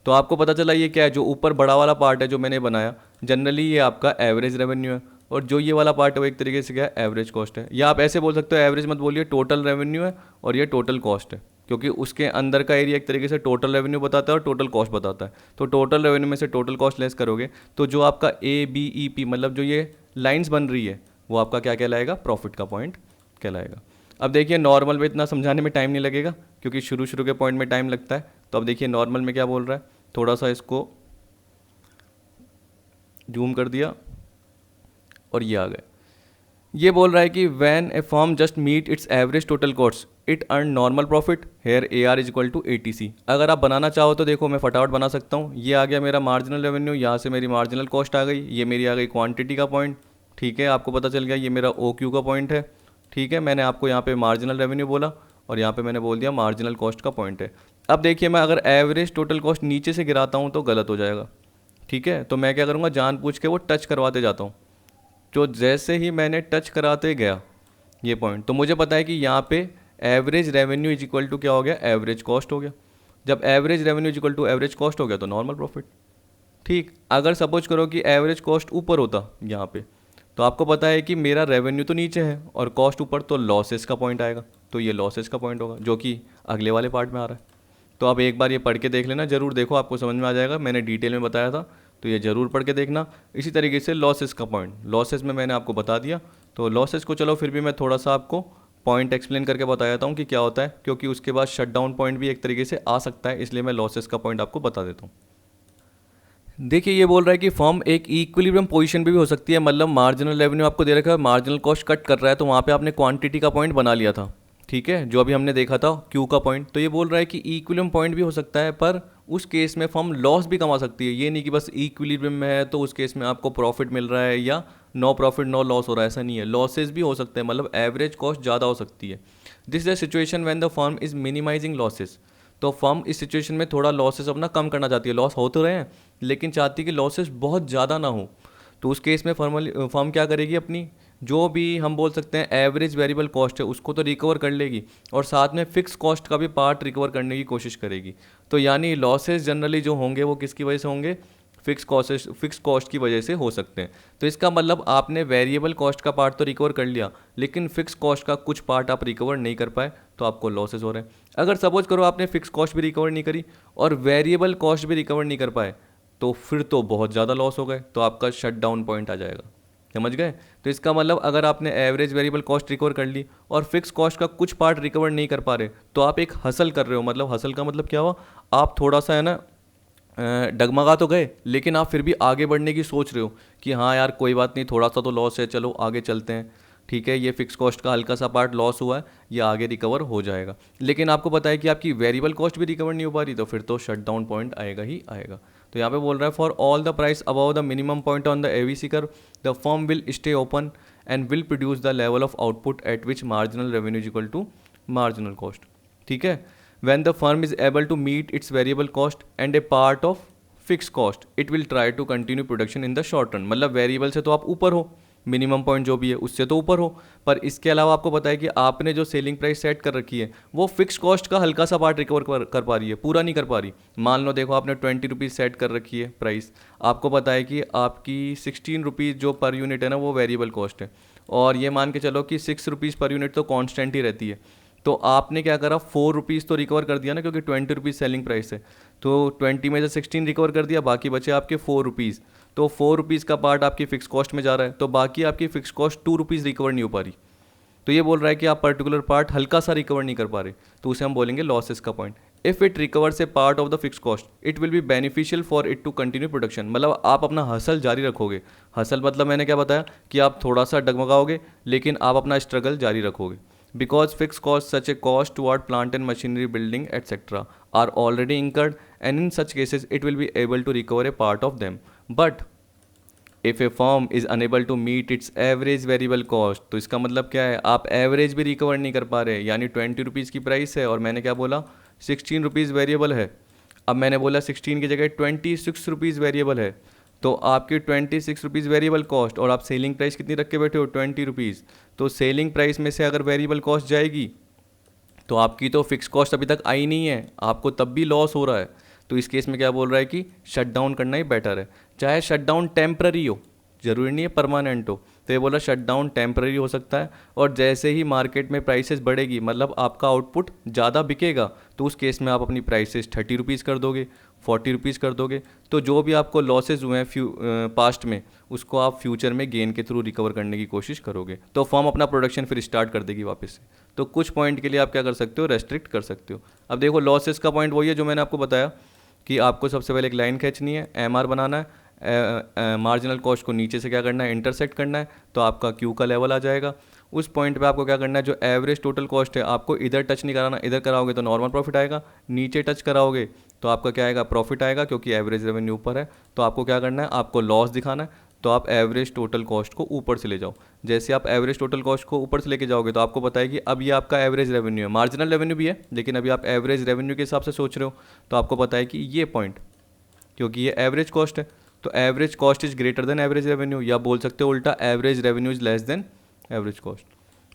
Speaker 1: तो आपको पता चला ये क्या है, जो ऊपर बड़ा वाला पार्ट है जो मैंने बनाया, जनरली ये आपका एवरेज रेवेन्यू है, और जो ये वाला पार्ट है वो एक तरीके से क्या है, एवरेज कॉस्ट है। या आप ऐसे बोल सकते हो, एवरेज मत बोलिए, टोटल रेवेन्यू है और ये टोटल कॉस्ट है, क्योंकि उसके अंदर का एरिया एक तरीके से टोटल रेवेन्यू बताता है और टोटल कॉस्ट बताता है। तो टोटल रेवेन्यू में से टोटल कॉस्ट लेस करोगे तो जो आपका ए बी ई पी, मतलब जो ये लाइन्स बन रही है, वो आपका क्या कहलाएगा, प्रॉफिट का पॉइंट कहलाएगा। अब देखिए नॉर्मल में इतना समझाने में टाइम नहीं लगेगा, क्योंकि शुरू शुरू के पॉइंट में टाइम लगता है। तो अब देखिए नॉर्मल में क्या बोल रहा है, थोड़ा सा इसको जूम कर दिया और ये आ गए। ये बोल रहा है कि when a firm just meet its average total cost it earn normal profit, here A R is equal to A T C. अगर आप बनाना चाहो तो देखो मैं फटाफट बना सकता हूँ। ये आ गया मेरा मार्जिनल रेवेन्यू, यहाँ से मेरी मार्जिनल कॉस्ट आ गई, ये मेरी आ गई क्वांटिटी का पॉइंट, ठीक है, आपको पता चल गया ये मेरा ओ क्यू का पॉइंट है, ठीक है। मैंने आपको यहाँ पे मार्जिनल रेवेन्यू बोला और यहाँ पे मैंने बोल दिया मार्जिनल कॉस्ट का पॉइंट है। अब देखिए मैं अगर एवरेज टोटल कॉस्ट नीचे से गिराता हूँ तो गलत हो जाएगा, ठीक है। तो मैं क्या करूँगा, जानबूझ के वो टच करवाते जाता हूँ। तो जैसे ही मैंने टच कराते गया ये पॉइंट, तो मुझे पता है कि यहाँ पे average revenue is equal to क्या हो गया, एवरेज कॉस्ट हो गया। जब average revenue is equal to average cost हो गया तो नॉर्मल प्रॉफिट, ठीक। अगर सपोज करो कि एवरेज कॉस्ट ऊपर होता यहाँ पे, तो आपको पता है कि मेरा रेवेन्यू तो नीचे है और कॉस्ट ऊपर, तो लॉसेस का पॉइंट आएगा, तो ये लॉसेस का पॉइंट होगा जो कि अगले वाले पार्ट में आ रहा है। तो आप एक बार ये पढ़ के देख लेना, ज़रूर देखो, आपको समझ में आ जाएगा, मैंने डिटेल में बताया था, तो ये ज़रूर पढ़ के देखना। इसी तरीके से लॉसेस का पॉइंट, लॉसेस में मैंने आपको बता दिया, तो लॉसेस को चलो फिर भी मैं थोड़ा सा आपको पॉइंट एक्सप्लेन करके बता देता हूँ कि क्या होता है, क्योंकि उसके बाद शट डाउन पॉइंट भी एक तरीके से आ सकता है, इसलिए मैं लॉसेस का पॉइंट आपको बता देता हूँ। देखिए ये बोल रहा है कि फर्म एक इक्विलिब्रियम पोजीशन पे भी हो सकती है, मतलब मार्जिनल रेवेन्यू आपको दे रखा है, मार्जिनल कॉस्ट कट कर रहा है, तो वहाँ पे आपने क्वांटिटी का पॉइंट बना लिया था, ठीक है, जो अभी हमने देखा था क्यू का पॉइंट। तो ये बोल रहा है कि इक्विलिब्रियम पॉइंट भी हो सकता है, पर उस केस में फर्म लॉस भी कमा सकती है। ये नहीं कि बस इक्विलिब्रियम में है तो उस केस में आपको प्रॉफिट मिल रहा है या नो प्रॉफिट नो लॉस हो रहा है, ऐसा नहीं है, लॉसेज भी हो सकते हैं, मतलब एवरेज कॉस्ट ज़्यादा हो सकती है। This is the situation when the firm is minimizing losses. तो फर्म इस सिचुएशन में थोड़ा लॉसेस अपना कम करना चाहती है, लॉस हो तो रहे हैं लेकिन चाहती है कि लॉसेस बहुत ज़्यादा ना हो। तो उस केस में फर्म क्या करेगी, अपनी जो भी हम बोल सकते हैं एवरेज वेरिएबल कॉस्ट है उसको तो रिकवर कर लेगी, और साथ में फिक्स कॉस्ट का भी पार्ट रिकवर करने की कोशिश करेगी। तो यानी लॉसेस जनरली जो होंगे वो किसकी वजह से होंगे, फिक्स कॉस्ट की वजह से हो सकते हैं। तो इसका मतलब आपने वेरिएबल कॉस्ट का पार्ट तो रिकवर कर लिया, लेकिन फिक्स कॉस्ट का कुछ पार्ट आप रिकवर नहीं कर पाए, तो आपको लॉसेस हो रहे हैं। अगर सपोज करो आपने फिक्स कॉस्ट भी रिकवर नहीं करी और वेरिएबल कॉस्ट भी रिकवर नहीं कर पाए, तो फिर तो बहुत ज़्यादा लॉस हो गए, तो आपका शट डाउन पॉइंट आ जाएगा। समझ गए? तो इसका मतलब अगर आपने एवरेज वेरिएबल कॉस्ट रिकवर कर ली और फिक्स कॉस्ट का कुछ पार्ट रिकवर नहीं कर पा रहे, तो आप एक हसल कर रहे हो। मतलब हसल का मतलब क्या हुआ, आप थोड़ा सा है ना डगमगा तो गए, लेकिन आप फिर भी आगे बढ़ने की सोच रहे हो कि हाँ यार कोई बात नहीं, थोड़ा सा तो लॉस है, चलो आगे चलते हैं। ठीक है, ये फिक्स कॉस्ट का हल्का सा पार्ट लॉस हुआ है, ये आगे रिकवर हो जाएगा। लेकिन आपको पता है कि आपकी वेरिएबल कॉस्ट भी रिकवर नहीं हो पा रही, तो फिर तो शट डाउन पॉइंट आएगा ही आएगा। तो यहाँ पे बोल रहा है for all the price above the minimum point on the AVC curve the firm will stay open and will produce the level of output at which marginal revenue is equal to marginal cost. ठीक है, when the firm is able to meet its variable cost and a part of fixed cost it will try to continue production in the short run। मतलब वेरिएबल से तो आप ऊपर हो, मिनिमम पॉइंट जो भी है उससे तो ऊपर हो, पर इसके अलावा आपको पता है कि आपने जो सेलिंग प्राइस सेट कर रखी है वो फिक्स कॉस्ट का हल्का सा पार्ट रिकवर कर पा रही है, पूरा नहीं कर पा रही। मान लो देखो आपने 20 रुपीज़ सेट कर रखी है प्राइस, आपको पता है कि आपकी 16 रुपीज़ जो पर यूनिट है ना वो वेरिएबल कॉस्ट है, और ये मान के चलो कि 6 रुपीज़ पर यूनिट तो कॉन्स्टेंट ही रहती है। तो आपने क्या करा, 4 रुपीज़ तो रिकवर कर दिया ना, क्योंकि 20 रुपीज़ सेलिंग प्राइस है, तो 20 में से 16 रिकवर कर दिया, बाकी बचे आपके 4 रुपीज़। तो 4 रुपीज़ का पार्ट आपकी फिक्स कॉस्ट में जा रहा है, तो बाकी आपकी फिक्स कॉस्ट 2 रुपीज़ रिकवर नहीं हो पा रही। तो ये बोल रहा है कि आप पर्टिकुलर पार्ट हल्का सा रिकवर नहीं कर पा रहे, तो उसे हम बोलेंगे लॉसेस का point. If it recovers a part of the fix cost it will be beneficial for it to continue production. मतलब आप अपना हसल जारी रखोगे। हसल मतलब मैंने क्या बताया कि आप थोड़ा सा डगमगाओगे, लेकिन आप अपना स्ट्रगल जारी रखोगे। Because fixed costs such a cost toward plant and machinery building etc. are already incurred, and in such cases it will be able to recover a part of them. But if a firm is unable to meet its average variable cost, तो इसका मतलब क्या है, आप एवरेज भी रिकवर नहीं कर पा रहे। यानी 20 रुपीज़ की प्राइस है और मैंने क्या बोला 16 रुपीज़ वेरिएबल है, अब मैंने बोला 16 की जगह 26 रुपीज़ वेरिएबल है, तो आपकी 26 रुपीज़ वेरिएबल कॉस्ट और आप सेलिंग प्राइस कितनी रख के बैठे हो 20 रुपीज़। तो सेलिंग प्राइस में से अगर वेरिएबल कॉस्ट जाएगी तो आपकी तो फिक्स कॉस्ट अभी तक आई नहीं है, आपको तब भी लॉस हो रहा है। तो इस केस में क्या बोल रहा है कि शट डाउन करना ही बेटर है, चाहे शट डाउन टेम्पररी हो, ज़रूरी नहीं है परमानेंट हो। तो ये बोला शट डाउन टेम्पररी हो सकता है, और जैसे ही मार्केट में प्राइसेस बढ़ेगी, मतलब आपका आउटपुट ज़्यादा बिकेगा, तो उस केस में आप अपनी प्राइसेस 30 रुपीज़ कर दोगे, 40 रुपीज़ कर दोगे। तो जो भी आपको लॉसेज हुए हैं पास्ट में, उसको आप फ्यूचर में गेन के थ्रू रिकवर करने की कोशिश करोगे, तो फर्म अपना प्रोडक्शन फिर स्टार्ट कर देगी वापस से। तो कुछ पॉइंट के लिए आप क्या कर सकते हो, रेस्ट्रिक्ट कर सकते हो। अब देखो लॉसेस का पॉइंट वही है जो मैंने आपको बताया कि आपको सबसे पहले एक लाइन खींचनी है, एमआर बनाना है, मार्जिनल कॉस्ट को नीचे से क्या करना है, इंटरसेक्ट करना है, तो आपका क्यू का लेवल आ जाएगा। उस पॉइंट पे आपको क्या करना है, जो एवरेज टोटल कॉस्ट है आपको इधर टच नहीं कराना, इधर कराओगे तो नॉर्मल प्रॉफिट आएगा, नीचे टच कराओगे तो आपका क्या आएगा, प्रॉफिट आएगा, क्योंकि एवरेज रेवेन्यू ऊपर है। तो आपको क्या करना है, आपको लॉस दिखाना है, तो आप एवरेज टोटल कॉस्ट को ऊपर से ले जाओ। जैसे आप एवरेज टोटल कॉस्ट को ऊपर से लेके जाओगे तो आपको पता है कि अब ये आपका एवरेज रेवेन्यू है, मार्जिनल रेवेन्यू भी है, लेकिन अभी आप एवरेज रेवेन्यू के हिसाब से सोच रहे हो, तो आपको पता है कि ये पॉइंट, क्योंकि ये एवरेज कॉस्ट है, तो average cost is greater than average revenue, या बोल सकते हो उल्टा average revenue is less than average cost.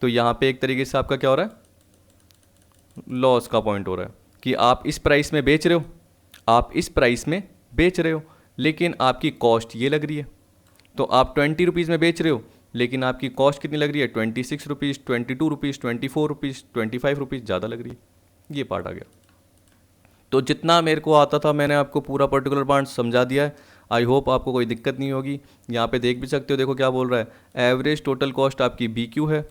Speaker 1: तो यहाँ पे एक तरीके से आपका क्या हो रहा है, लॉस का पॉइंट हो रहा है कि आप इस प्राइस में बेच रहे हो, आप इस प्राइस में बेच रहे हो, लेकिन आपकी कॉस्ट ये लग रही है। तो आप 20 रुपीज़ में बेच रहे हो, लेकिन आपकी कॉस्ट कितनी लग रही है, 26 रुपीज़, 22 रुपीज़, 24 रुपीज़, 25 रुपीज़ ज़्यादा लग रही है। ये पार्ट आ गया। तो जितना मेरे को आता था मैंने आपको पूरा पर्टिकुलर पार्ट समझा दिया है। आई होप आपको कोई दिक्कत नहीं होगी। यहाँ पे देख भी सकते हो, देखो क्या बोल रहा है, एवरेज टोटल कॉस्ट आपकी बी क्यू है,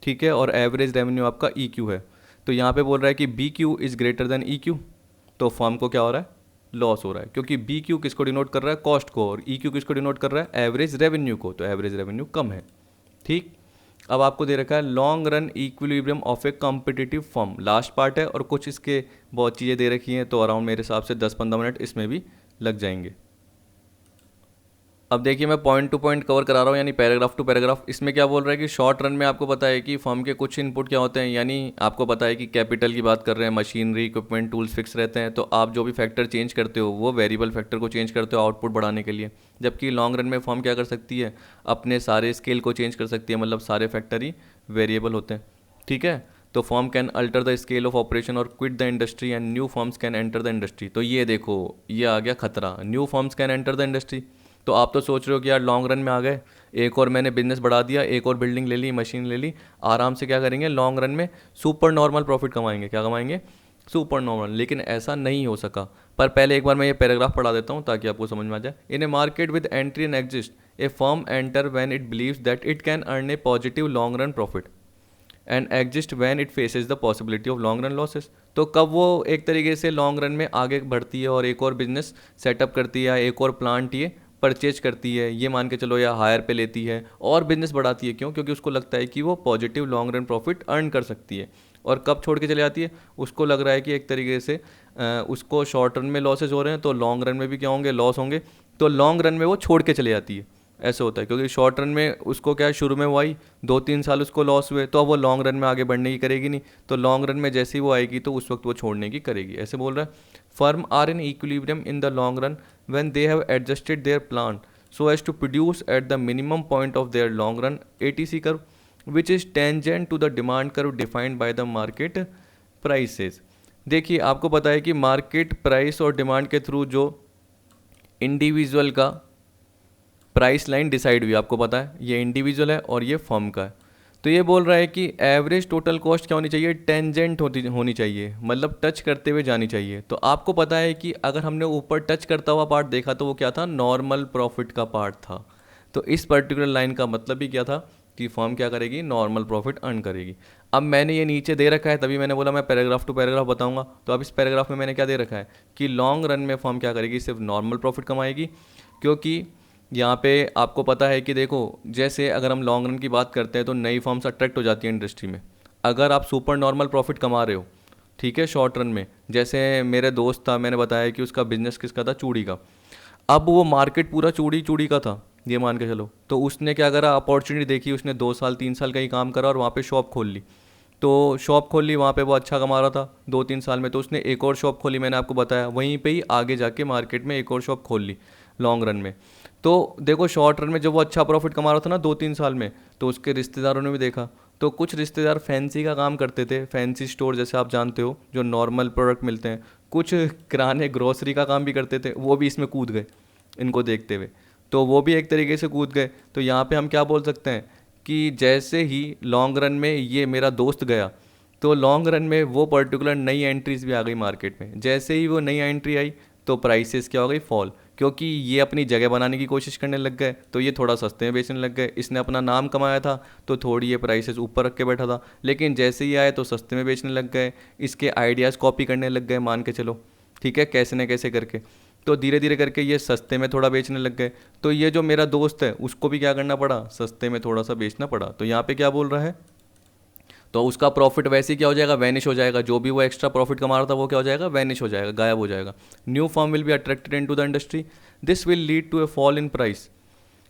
Speaker 1: ठीक है, और एवरेज रेवेन्यू आपका ई क्यू है। तो यहाँ पे बोल रहा है कि B Q is greater than E Q, तो फर्म को क्या हो रहा है, लॉस हो रहा है, क्योंकि बी क्यू किसको डिनोट कर रहा है, कॉस्ट को, और ई क्यू किसको डिनोट कर रहा है, एवरेज रेवेन्यू को, तो एवरेज रेवेन्यू कम है। ठीक, अब आपको दे रखा है long run equilibrium of A competitive firm, last part है, और कुछ इसके बहुत चीज़ें दे रखी हैं, तो अराउंड मेरे हिसाब से 10-15 मिनट इसमें भी लग जाएंगे। अब देखिए मैं पॉइंट टू पॉइंट कवर करा रहा हूँ, यानी पैराग्राफ टू पैराग्राफ। इसमें क्या बोल रहा है कि शॉर्ट रन में आपको पता है कि फर्म के कुछ इनपुट क्या होते हैं, यानी आपको पता है कि कैपिटल की बात कर रहे हैं, मशीनरी, इक्विपमेंट, टूल्स फिक्स रहते हैं, तो आप जो भी फैक्टर चेंज करते हो वो वेरिएबल फैक्टर को चेंज करते हो आउटपुट बढ़ाने के लिए। जबकि लॉन्ग रन में फर्म क्या कर सकती है, अपने सारे स्केल को चेंज कर सकती है, मतलब सारे फैक्टर ही वेरिएबल होते हैं। ठीक है, तो firm can alter the scale of operation और quit the industry and new firms can enter the industry. तो ये देखो, ये आ गया खतरा, new firms can enter the industry. तो आप तो सोच रहे हो कि यार लॉन्ग रन में आ गए, एक और मैंने बिजनेस बढ़ा दिया, एक और बिल्डिंग ले ली, मशीन ले ली, आराम से क्या करेंगे लॉन्ग रन में सुपर नॉर्मल प्रॉफिट कमाएंगे। क्या कमाएंगे? Super normal. लेकिन ऐसा नहीं हो सका। पर पहले एक बार मैं ये पैराग्राफ पढ़ा देता हूँ ताकि आपको समझ में आ जाए। In a market with entry and exist a firm enter when it believes that it can earn a positive long run profit and exist when it faces the possibility of long run losses. तो कब वो एक तरीके से लॉन्ग रन में आगे बढ़ती है और एक और बिजनेस सेटअप करती है, एक और प्लांट ये परचेज करती है, ये मान के चलो, या हायर पे लेती है और बिजनेस बढ़ाती है। क्यों? क्योंकि उसको लगता है कि वो positive long run profit earn कर सकती है। और कब छोड़ के चले जाती है? उसको लग रहा है कि एक तरीके से उसको शॉर्ट रन में लॉसेज हो रहे हैं तो लॉन्ग रन में भी क्या होंगे? लॉस होंगे। तो लॉन्ग रन में वो छोड़ के चले जाती है। ऐसे होता है क्योंकि शॉर्ट रन में उसको क्या है, शुरू में वो आई 2-3 साल उसको लॉस हुए, तो अब वो लॉन्ग रन में आगे बढ़ने की करेगी नहीं। तो लॉन्ग रन में जैसे ही वो आएगी तो उस वक्त वो छोड़ने की करेगी। ऐसे बोल रहा है। Firm are in equilibrium in the long run when they have adjusted their plan so as to produce at the minimum point of their long run ATC curve which is tangent to the demand curve defined by the market prices। देखिए आपको पता है कि मार्केट प्राइस और डिमांड के थ्रू जो इंडिविजुअल का प्राइस लाइन डिसाइड हुई, आपको पता है ये इंडिविजुअल है और ये फर्म का है। तो ये बोल रहा है कि एवरेज टोटल कॉस्ट क्या होनी चाहिए? टेंजेंट होनी चाहिए, मतलब टच करते हुए जानी चाहिए। तो आपको पता है कि अगर हमने ऊपर टच करता हुआ पार्ट देखा तो वो क्या था? नॉर्मल प्रॉफिट का पार्ट था। तो इस पर्टिकुलर लाइन का मतलब भी क्या था कि फर्म क्या करेगी? नॉर्मल प्रॉफिट अर्न करेगी। अब मैंने ये नीचे दे रखा है, तभी मैंने बोला मैं पैराग्राफ टू पैराग्राफ बताऊंगा। तो अब इस पैराग्राफ में मैंने क्या दे रखा है कि लॉन्ग रन में फर्म क्या करेगी? सिर्फ नॉर्मल प्रॉफिट कमाएगी। क्योंकि यहाँ पे आपको पता है कि देखो, जैसे अगर हम लॉन्ग रन की बात करते हैं तो नई फर्म्स अट्रैक्ट हो जाती है इंडस्ट्री में। अगर आप सुपर नॉर्मल प्रॉफिट कमा रहे हो, ठीक है, शॉर्ट रन में, जैसे मेरे दोस्त था, मैंने बताया कि उसका बिजनेस किसका था? चूड़ी का। अब वो मार्केट पूरा चूड़ी का था, ये मान के चलो। तो उसने क्या करा? अपॉर्चुनिटी देखी, उसने 2 साल 3 साल का ही काम करा और वहाँ पे शॉप खोल ली। तो शॉप खोल ली, वहाँ पे वो अच्छा कमा रहा था 2-3 साल में। तो उसने एक और शॉप खोली, मैंने आपको बताया, वहीं पे ही आगे जाके मार्केट में एक और शॉप खोल ली लॉन्ग रन में। तो देखो शॉर्ट रन में जब वो अच्छा प्रॉफिट कमा रहा था ना 2-3 साल में, तो उसके रिश्तेदारों ने भी देखा। तो कुछ रिश्तेदार फैंसी का काम करते थे, फैंसी स्टोर जैसे आप जानते हो जो नॉर्मल प्रोडक्ट मिलते हैं। कुछ किराने ग्रोसरी का काम भी करते थे, वो भी इसमें कूद गए इनको देखते हुए। तो वो भी एक तरीके से कूद गए। तो यहाँ पे हम क्या बोल सकते हैं कि जैसे ही लॉन्ग रन में ये मेरा दोस्त गया, तो लॉन्ग रन में वो पर्टिकुलर नई एंट्रीज भी आ गई मार्केट में। जैसे ही वो नई एंट्री आई तो प्राइसेस क्या हो गई? फॉल। क्योंकि ये अपनी जगह बनाने की कोशिश करने लग गए, तो ये थोड़ा सस्ते में बेचने लग गए। इसने अपना नाम कमाया था तो थोड़ी ये प्राइसेस ऊपर रख के बैठा था, लेकिन जैसे ही आए तो सस्ते में बेचने लग गए। इसके आइडियाज़ कॉपी करने लग गए, मान के चलो, ठीक है, कैसे न कैसे करके। तो धीरे धीरे करके ये सस्ते में थोड़ा बेचने लग गए। तो ये जो मेरा दोस्त है उसको भी क्या करना पड़ा? सस्ते में थोड़ा सा बेचना पड़ा। तो यहाँ पे क्या बोल रहा है? तो उसका प्रॉफिट वैसे ही क्या हो जाएगा? वैनिश हो जाएगा। जो भी वो एक्स्ट्रा प्रॉफिट कमा रहा था वो क्या हो जाएगा? वैनिश हो जाएगा, गायब हो जाएगा। New firm will be attracted into the industry. This will lead to a fall in price,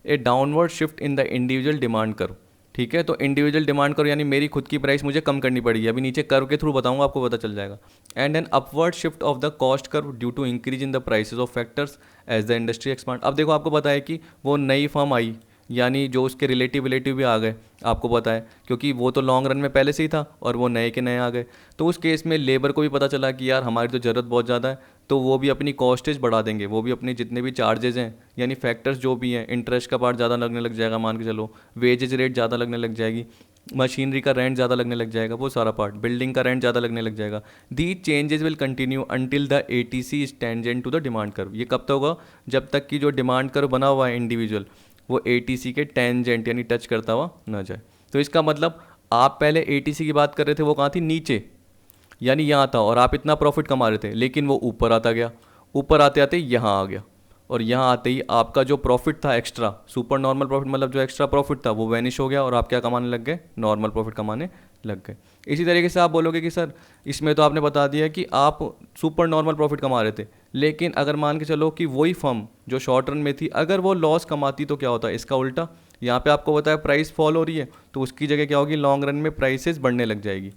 Speaker 1: a downward shift in the individual demand curve. ठीक है, तो इंडिविजुअल डिमांड कर्व यानी मेरी खुद की प्राइस मुझे कम करनी पड़ेगी। अभी नीचे कर्व के थ्रू बताऊंगा, आपको पता चल जाएगा। And an upward shift of the cost curve due to increase in the prices of factors as the industry expand. अब देखो आपको पता है कि वो नई फर्म आई, यानी जो उसके रिलेटिव भी आ गए, आपको पता है, क्योंकि वो तो लॉन्ग रन में पहले से ही था और वो नए के नए आ गए। तो उस केस में लेबर को भी पता चला कि यार हमारी तो ज़रूरत बहुत ज़्यादा है, तो वो भी अपनी कॉस्टेज बढ़ा देंगे। वो भी अपने जितने भी चार्जेज हैं, यानी फैक्टर्स जो भी हैं, इंटरेस्ट का पार्ट ज़्यादा लगने लग जाएगा, मान के चलो, वेजेज रेट ज़्यादा लगने लग जाएगी, मशीनरी का रेंट ज़्यादा लगने लग जाएगा, वो सारा पार्ट, बिल्डिंग का रेंट ज़्यादा लगने लग जाएगा। The changes will continue until the ATC is tangent to the demand curve. ये कब तक होगा? जब तक कि जो डिमांड कर्व बना हुआ है इंडिविजुअल, वो ATC के टेंजेंट यानी टच करता हुआ ना जाए। तो इसका मतलब आप पहले ATC की बात कर रहे थे, वो कहाँ थी? नीचे, यानी यहाँ था, और आप इतना प्रॉफिट कमा रहे थे, लेकिन वो ऊपर आता गया, ऊपर आते आते यहाँ आ गया, और यहाँ आते ही आपका जो प्रॉफिट था एक्स्ट्रा, सुपर नॉर्मल प्रॉफिट मतलब जो एक्स्ट्रा प्रॉफिट था वो वैनिश हो गया और आप क्या कमाने लग गए? नॉर्मल प्रॉफिट कमाने लग गए। इसी तरीके से आप बोलोगे कि सर इसमें तो आपने बता दिया कि आप सुपर नॉर्मल प्रॉफिट कमा रहे थे, लेकिन अगर मान के चलो कि वही फर्म जो शॉर्ट रन में थी अगर वो लॉस कमाती तो क्या होता? इसका उल्टा। यहाँ पे आपको बताया प्राइस फॉल हो रही है, तो उसकी जगह क्या होगी? लॉन्ग रन में प्राइसेस बढ़ने लग जाएगी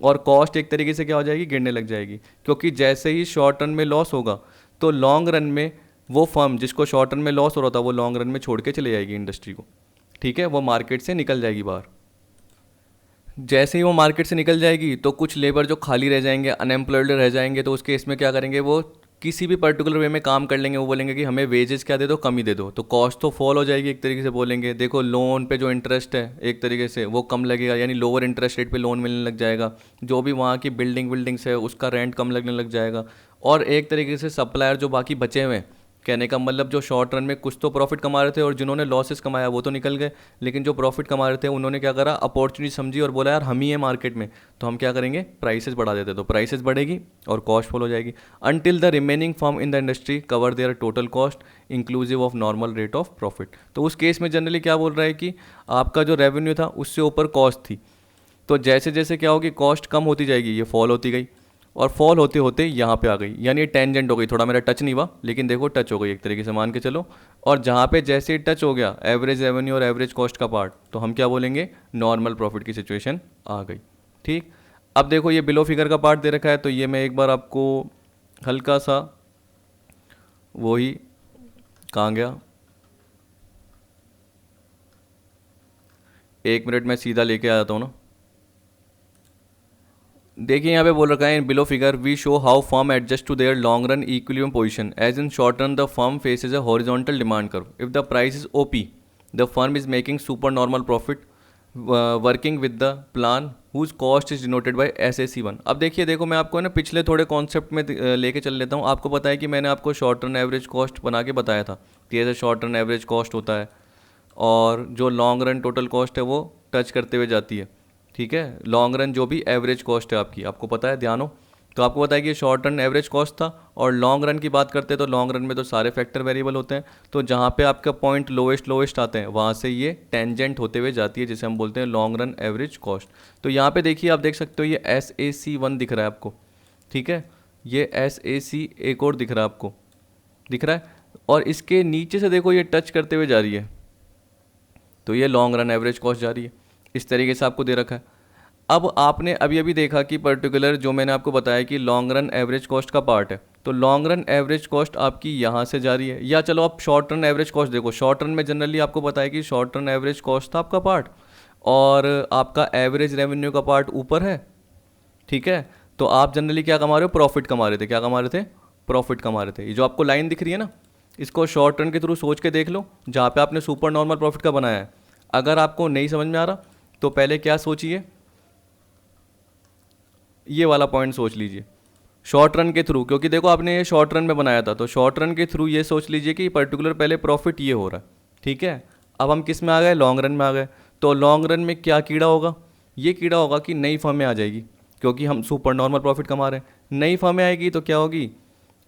Speaker 1: और कॉस्ट एक तरीके से क्या हो जाएगी? गिरने लग जाएगी। क्योंकि जैसे ही शॉर्ट रन में लॉस होगा तो लॉन्ग रन में वो फर्म जिसको शॉर्ट रन में लॉस हो रहा था वो लॉन्ग रन में छोड़ के चले जाएगी इंडस्ट्री को, ठीक है, वो मार्केट से निकल जाएगी बाहर। जैसे ही वो मार्केट से निकल जाएगी तो कुछ लेबर जो खाली रह जाएंगे, अनएम्प्लॉयड रह जाएंगे, तो उसके इसमें क्या करेंगे, वो किसी भी पर्टिकुलर वे में काम कर लेंगे। वो बोलेंगे कि हमें वेजेस क्या दे दो, कम ही दे दो, तो कॉस्ट तो फॉल हो जाएगी एक तरीके से। बोलेंगे देखो लोन पे जो इंटरेस्ट है एक तरीके से वो कम लगेगा, यानी लोअर इंटरेस्ट रेट पे लोन मिलने लग जाएगा। जो भी वहाँ की बिल्डिंग्स है उसका रेंट कम लगने लग जाएगा। और एक तरीके से सप्लायर जो बाकी बचे हुए हैं, कहने का मतलब जो शॉर्ट रन में कुछ तो प्रॉफिट कमा रहे थे और जिन्होंने लॉसेस कमाया वो तो निकल गए, लेकिन जो प्रॉफिट कमा रहे थे उन्होंने क्या करा, अपॉर्चुनिटी समझी और बोला यार हम ही है मार्केट में, तो हम क्या करेंगे, प्राइसेस बढ़ा देते। तो प्राइसेस बढ़ेगी और कॉस्ट फॉल हो जाएगी। Until the remaining firm in the industry cover their total cost inclusive of normal rate of profit. तो उस केस में जनरली क्या बोल रहा है कि आपका जो रेवेन्यू था उससे ऊपर कॉस्ट थी, तो जैसे जैसे क्या होगी, कॉस्ट कम होती जाएगी, ये फॉल होती गई और फॉल होते होते यहाँ पे आ गई, यानी ये टेंजेंट हो गई। थोड़ा मेरा टच नहीं हुआ लेकिन देखो टच हो गई एक तरीके से, मान के चलो। और जहाँ पे जैसे ही टच हो गया एवरेज रेवेन्यू और एवरेज कॉस्ट का पार्ट, तो हम क्या बोलेंगे, नॉर्मल प्रॉफिट की सिचुएशन आ गई। ठीक, अब देखो ये बिलो फिगर का पार्ट दे रखा है, तो ये मैं एक बार आपको हल्का सा वही, कहाँ गया, एक मिनट में सीधा लेके आ जाता हूँ ना। देखिए यहाँ पे बोल रखा है in below figure we show how firm adjust to their long run equilibrium position as in short run the firm faces a horizontal demand curve if the price is OP the firm is making super normal profit working with the plan whose cost is denoted by SAC1। अब देखिए, देखो मैं आपको ना पिछले थोड़े कॉन्सेप्ट में लेके चल लेता हूँ। आपको पता है कि मैंने आपको शॉर्ट रन एवरेज कॉस्ट बना के बताया था कि ऐसे शॉर्ट रन एवरेज कॉस्ट होता है और जो लॉन्ग रन टोटल कॉस्ट है वो टच करते हुए जाती है। ठीक है, लॉन्ग रन जो भी एवरेज कॉस्ट है आपकी, आपको पता है, ध्यान हो, तो आपको पता है कि शॉर्ट रन एवरेज कॉस्ट था। और लॉन्ग रन की बात करते हैं तो लॉन्ग रन में तो सारे फैक्टर वेरिएबल होते हैं, तो जहाँ पे आपका पॉइंट लोएस्ट आते हैं वहाँ से ये टेंजेंट होते हुए जाती है, जिसे हम बोलते हैं लॉन्ग रन एवरेज कॉस्ट। तो यहाँ पे देखिए, आप देख सकते हो ये SAC1 दिख रहा है आपको। ठीक है, ये SAC एक और दिख रहा है आपको, दिख रहा है, और इसके नीचे से देखो ये टच करते हुए जा रही है, तो ये लॉन्ग रन एवरेज कॉस्ट जा रही है। इस तरीके से आपको दे रखा है। अब आपने अभी अभी देखा कि पर्टिकुलर जो मैंने आपको बताया कि लॉन्ग रन एवरेज कॉस्ट का पार्ट है, तो लॉन्ग रन एवरेज कॉस्ट आपकी यहाँ से जा रही है। या चलो आप शॉर्ट रन एवरेज कॉस्ट देखो, शॉर्ट रन में जनरली आपको पता है कि शॉर्ट रन एवरेज कॉस्ट था आपका पार्ट और आपका एवरेज रेवेन्यू का पार्ट ऊपर है। ठीक है, तो आप जनरली क्या कमा रहे हो, प्रॉफिट कमा रहे थे। क्या कमा रहे थे, प्रॉफिट कमा रहे थे। ये जो आपको लाइन दिख रही है ना, इसको शॉर्ट रन के थ्रू सोच के देख लो, जहाँ पे आपने सुपर नॉर्मल प्रॉफिट का बनाया है। अगर आपको नहीं समझ में आ रहा तो पहले क्या सोचिए, ये वाला पॉइंट सोच लीजिए शॉर्ट रन के थ्रू, क्योंकि देखो आपने ये शॉर्ट रन में बनाया था, तो शॉर्ट रन के थ्रू ये सोच लीजिए कि पर्टिकुलर पहले प्रॉफिट ये हो रहा है। ठीक है, अब हम किस में आ गए, लॉन्ग रन में आ गए। तो लॉन्ग रन में क्या कीड़ा होगा, ये कीड़ा होगा कि नई फर्म में आ जाएगी, क्योंकि हम सुपर नॉर्मल प्रॉफिट कमा रहे हैं। नई फर्म में आएगी तो क्या होगी,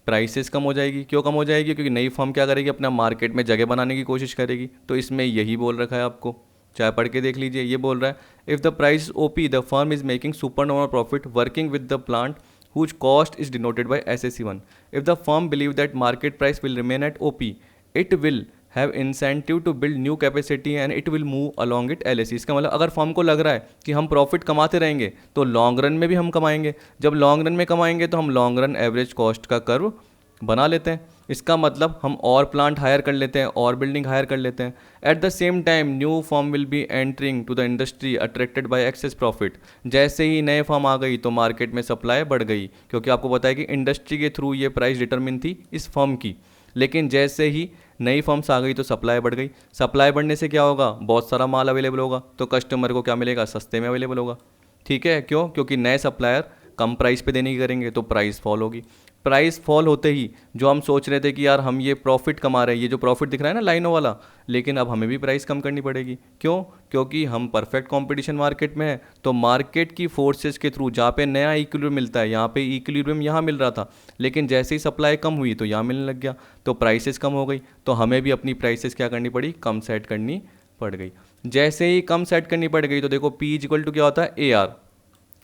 Speaker 1: प्राइसेस कम हो जाएगी। क्यों कम हो जाएगी, क्योंकि नई फर्म क्या करेगी, अपना मार्केट में जगह बनाने की कोशिश करेगी। तो इसमें यही बोल रखा है आपको, चाहे पढ़ के देख लीजिए। ये बोल रहा है if the price OP the firm is making super normal profit working with the plant whose cost is denoted by SAC1। If the firm believe that market price will remain at OP it will have incentive to build new capacity and it will move along it LAC। इसका मतलब अगर फर्म को लग रहा है कि हम प्रॉफिट कमाते रहेंगे तो लॉन्ग रन में भी हम कमाएंगे। जब लॉन्ग रन में कमाएंगे तो हम लॉन्ग रन एवरेज कॉस्ट का कर्व बना लेते हैं। इसका मतलब हम और प्लांट हायर कर लेते हैं और बिल्डिंग हायर कर लेते हैं। At the same time new firm will be entering to the industry attracted by excess profit. जैसे ही नए फर्म आ गई तो मार्केट में सप्लाई बढ़ गई, क्योंकि आपको पता है कि इंडस्ट्री के थ्रू ये प्राइस डिटरमिन थी इस फर्म की। लेकिन जैसे ही नई फर्म्स आ गई तो सप्लाई बढ़ गई। सप्लाई बढ़ने से क्या होगा, बहुत सारा माल अवेलेबल होगा, तो कस्टमर को क्या मिलेगा, सस्ते में अवेलेबल होगा। ठीक है, क्यों, क्योंकि नए सप्लायर कम प्राइस पे देने की करेंगे तो प्राइस फॉल होगी। प्राइस फॉल होते ही जो हम सोच रहे थे कि यार हम ये प्रॉफिट कमा रहे हैं, ये जो प्रॉफिट दिख रहा है ना लाइनों वाला, लेकिन अब हमें भी प्राइस कम करनी पड़ेगी। क्यों, क्योंकि हम परफेक्ट कंपटीशन मार्केट में है। तो मार्केट की फोर्सेस के थ्रू जहाँ पे नया इक्विलिब्रियम मिलता है, यहाँ पे इक्विलिब्रियम यहाँ मिल रहा था, लेकिन जैसे ही सप्लाई कम हुई तो यहाँ मिलने लग गया, तो प्राइसेस कम हो गई। तो हमें भी अपनी प्राइसेस क्या करनी पड़ी, कम सेट करनी पड़ गई। जैसे ही कम सेट करनी पड़ गई तो देखो P= क्या होता है, AR।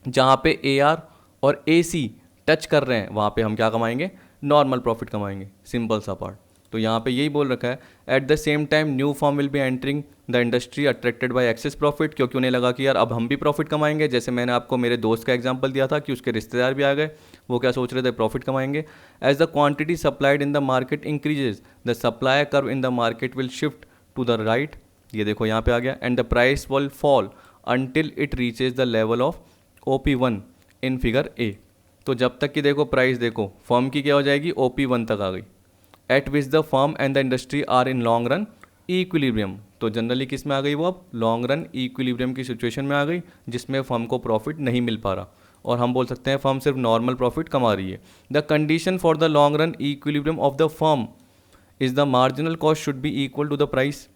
Speaker 1: जहाँ पे AR और AC टच कर रहे हैं वहाँ पे हम क्या कमाएंगे, नॉर्मल प्रॉफिट कमाएंगे। सिंपल सा पार्ट। तो यहाँ पे यही बोल रखा है eight the same time new firm will be entering the industry attracted by excess profit, क्योंकि उन्हें लगा कि यार अब हम भी प्रॉफिट कमाएंगे। जैसे मैंने आपको मेरे दोस्त का एग्जांपल दिया था कि उसके रिश्तेदार भी आ गए, वो क्या सोच रहे थे, प्रॉफिट कमाएंगे। As the quantity supplied in the market increases the supply curve in the market will shift to the right. ये देखो यहाँ पे आ गया, and the price will fall until it reaches the level of OP1 in figure A। तो जब तक कि देखो प्राइस देखो फर्म की क्या हो जाएगी, OP1 तक आ गई, at which the firm and the industry are in long run equilibrium. तो जनरली किस में आ गई वो, अब लॉन्ग रन इक्विलिब्रियम की सिचुएशन में आ गई, जिसमें फर्म को प्रॉफिट नहीं मिल पा रहा, और हम बोल सकते हैं फर्म सिर्फ नॉर्मल प्रॉफिट कमा रही है। The condition for the long run equilibrium of the firm is the marginal cost should be equal to the price.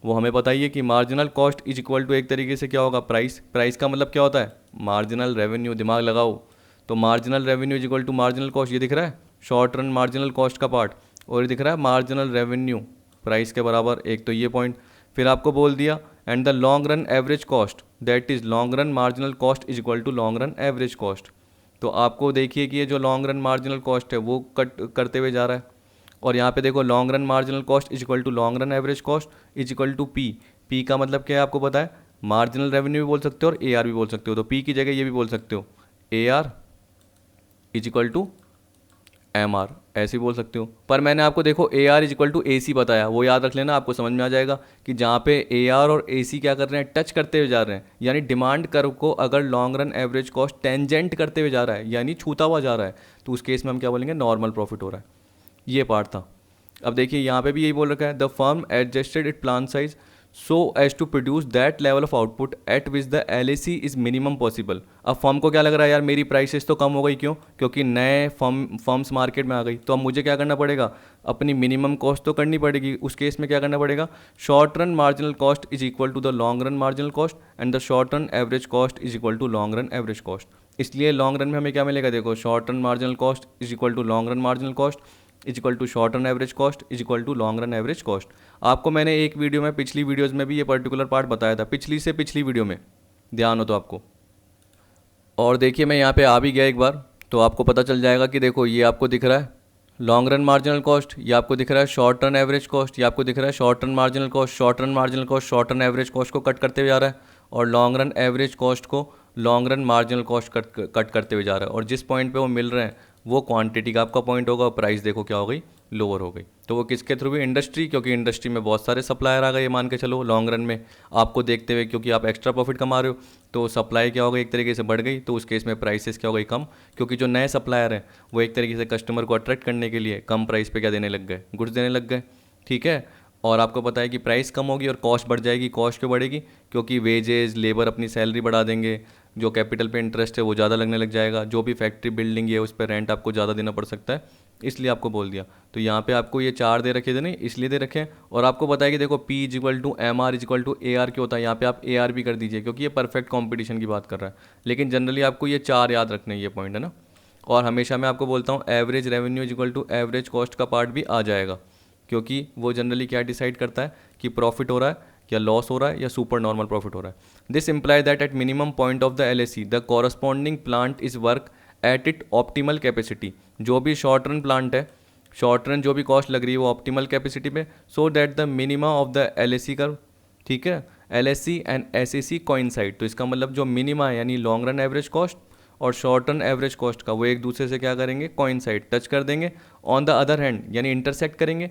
Speaker 1: वो हमें बताइए कि marginal cost is equal to एक तरीके से क्या होगा, प्राइस। प्राइस का मतलब क्या होता है, मार्जिनल रेवेन्यू। दिमाग लगाओ, तो marginal revenue is equal to marginal cost, ये दिख रहा है शॉर्ट रन मार्जिनल कॉस्ट का पार्ट, और ये दिख रहा है मार्जिनल रेवेन्यू प्राइस के बराबर। एक तो ये पॉइंट, फिर आपको बोल दिया and the long run average cost that is long run marginal cost is equal to long run average cost. तो आपको देखिए कि ये जो लॉन्ग रन मार्जिनल कॉस्ट है वो कट करते हुए जा रहा है, और यहाँ पे देखो long run marginal cost is equal to long run average cost is equal to P. P का मतलब क्या है आपको पता है, मार्जिनल रेवेन्यू भी बोल सकते हो और ए आर भी बोल सकते हो, तो पी की जगह ये भी बोल सकते हो A R is equal to M R, ऐसे ही बोल सकते हो। पर मैंने आपको देखो A R is equal to A C बताया, वो याद रख लेना, आपको समझ में आ जाएगा कि जहाँ पे ए आर और ए सी क्या कर रहे हैं, टच करते हुए जा रहे हैं, यानी डिमांड कर्व को अगर long run average cost tangent करते हुए जा रहा है, यानी छूता हुआ जा रहा है, तो उस केस में हम क्या बोलेंगे, नॉर्मल प्रॉफिट हो रहा है। ये पार्ट था। अब देखिए यहाँ पे भी यही बोल रखा है, the firm adjusted it plan size so as to produce that level of output at which the LAC is minimum possible. अब फर्म को क्या लग रहा है, यार मेरी प्राइसेस तो कम हो गई, क्यों, क्योंकि नए फर्म्स मार्केट में आ गई, तो अब मुझे क्या करना पड़ेगा, अपनी मिनिमम कॉस्ट तो करनी पड़ेगी। उस केस में क्या करना पड़ेगा, short run marginal cost is equal to the long run marginal cost and the short run average cost is equal to long run average cost. इसलिए लॉन्ग रन में हमें क्या मिलेगा, देखो short run marginal cost is equal to long run marginal cost is equal to short run average cost is equal to long run average cost. आपको मैंने एक वीडियो में, पिछली वीडियोज़ में भी ये पर्टिकुलर पार्ट बताया था, पिछली से पिछली वीडियो में, ध्यान हो तो आपको। और देखिए मैं यहाँ पे आ भी गया एक बार, तो आपको पता चल जाएगा कि देखो ये आपको दिख रहा है लॉन्ग रन मार्जिनल कॉस्ट, ये आपको दिख रहा है शॉर्ट रन एवरेज कॉस्ट, ये आपको दिख रहा है short run marginal cost. Short run marginal cost short run average cost को कट करते हुए जा रहा है, और लॉन्ग रन एवरेज कॉस्ट को long run marginal cost cut करते हुए जा रहा है, और जिस पॉइंट पे वो मिल रहे हैं वो क्वांटिटी का आपका पॉइंट होगा, प्राइस देखो क्या हो गई, लोअर हो गई। तो वो किसके थ्रू भी, इंडस्ट्री, क्योंकि इंडस्ट्री में बहुत सारे सप्लायर आ गए, ये मान के चलो लॉन्ग रन में आपको देखते हुए, क्योंकि आप एक्स्ट्रा प्रॉफिट कमा रहे हो, तो सप्लाई क्या हो गई, एक तरीके से बढ़ गई, तो उस केस में प्राइसेस क्या हो गई, कम, क्योंकि जो नए सप्लायर हैं वो एक तरीके से कस्टमर को अट्रैक्ट करने के लिए कम प्राइस पे क्या देने लग गए, गुड्स देने लग गए, ठीक है। और आपको पता है कि प्राइस कम होगी और कॉस्ट बढ़ जाएगी। कॉस्ट क्यों बढ़ेगी, क्योंकि वेजेस, लेबर अपनी सैलरी बढ़ा देंगे, जो कैपिटल पे इंटरेस्ट है वो ज़्यादा लगने लग जाएगा, जो भी फैक्ट्री बिल्डिंग है उस पर रेंट आपको ज़्यादा देना पड़ सकता है, इसलिए आपको बोल दिया। तो यहाँ पे आपको ये 4 दे रखे थे, नहीं इसलिए दे रखे हैं। और आपको बताया कि देखो P is equal to M R is equal to A R क्यों होता है, यहाँ पे आप ए आर भी कर दीजिए, क्योंकि ये परफेक्ट कॉम्पिटिशन की बात कर रहा है, लेकिन जनरली आपको ये 4 याद रखने, ये पॉइंट है ना। और हमेशा मैं आपको बोलता हूँ average revenue is equal to average cost का पार्ट भी आ जाएगा, क्योंकि वो जनरली क्या डिसाइड करता है कि प्रॉफिट हो रहा है या लॉस हो रहा है या सुपर नॉर्मल प्रॉफिट हो रहा है। This imply that at minimum point of the LAC the corresponding plant is work at it optimal capacity. जो भी शॉर्ट रन प्लांट है, शॉर्ट रन जो भी कॉस्ट लग रही है वो ऑप्टिमल कैपेसिटी पे, सो that the minima of the LAC curve, ठीक है, LAC एंड SAC कोइंसाइड। तो इसका मतलब जो मिनिमा है यानी लॉन्ग रन एवरेज कॉस्ट और शॉर्ट रन एवरेज कॉस्ट का, वो एक दूसरे से क्या करेंगे, कोइंसाइड, टच कर देंगे। ऑन द अदर हैंड यानी इंटरसेक्ट करेंगे।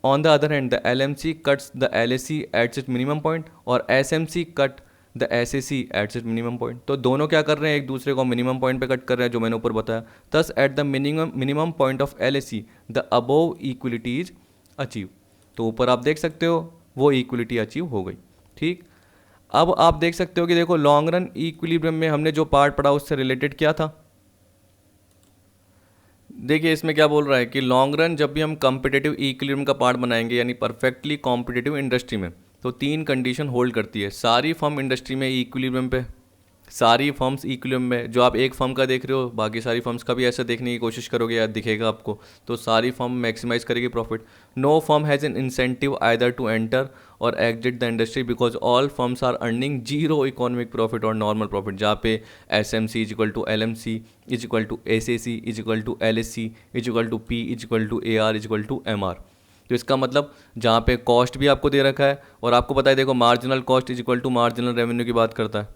Speaker 1: On the other hand the LMC cuts the LAC at its minimum point और SMC cut the SAC at its minimum point. तो दोनों क्या कर रहे हैं, एक दूसरे को मिनिमम पॉइंट पे कट कर रहे हैं, जो मैंने ऊपर बताया। Thus at the minimum point of LAC the above equality is achieve. तो ऊपर आप देख सकते हो वो इक्वलिटी अचीव हो गई, ठीक। अब आप देख सकते हो कि देखो लॉन्ग रन इक्विलिब्रियम में हमने जो पार्ट पढ़ा उससे रिलेटेड क्या था। देखिए इसमें क्या बोल रहा है कि लॉन्ग रन जब भी हम कॉम्पिटिटिव इक्विलिब्रियम का पार्ट बनाएंगे यानी परफेक्टली कॉम्पिटिटिव इंडस्ट्री में, तो 3 कंडीशन होल्ड करती है। सारी फर्म इंडस्ट्री में इक्विलिब्रियम पे, सारी फर्म्स इक्विलिब्रियम में, जो आप एक फर्म का देख रहे हो बाकी सारी फर्म्स का भी ऐसा देखने की कोशिश करोगे या दिखेगा आपको, तो सारी फर्म मैक्सिमाइज करेगी profit. No firm has an incentive either to enter और exit the industry because all firms are earning zero economic profit और नॉर्मल प्रॉफिट, जहाँ पे SMC is equal to LMC is equal to SAC is equal to LAC is equal to P is equal to AR is equal to MR। तो इसका मतलब जहाँ पे कॉस्ट भी आपको दे रखा है और आपको पता है देखो marginal cost is equal to marginal revenue की बात करता है,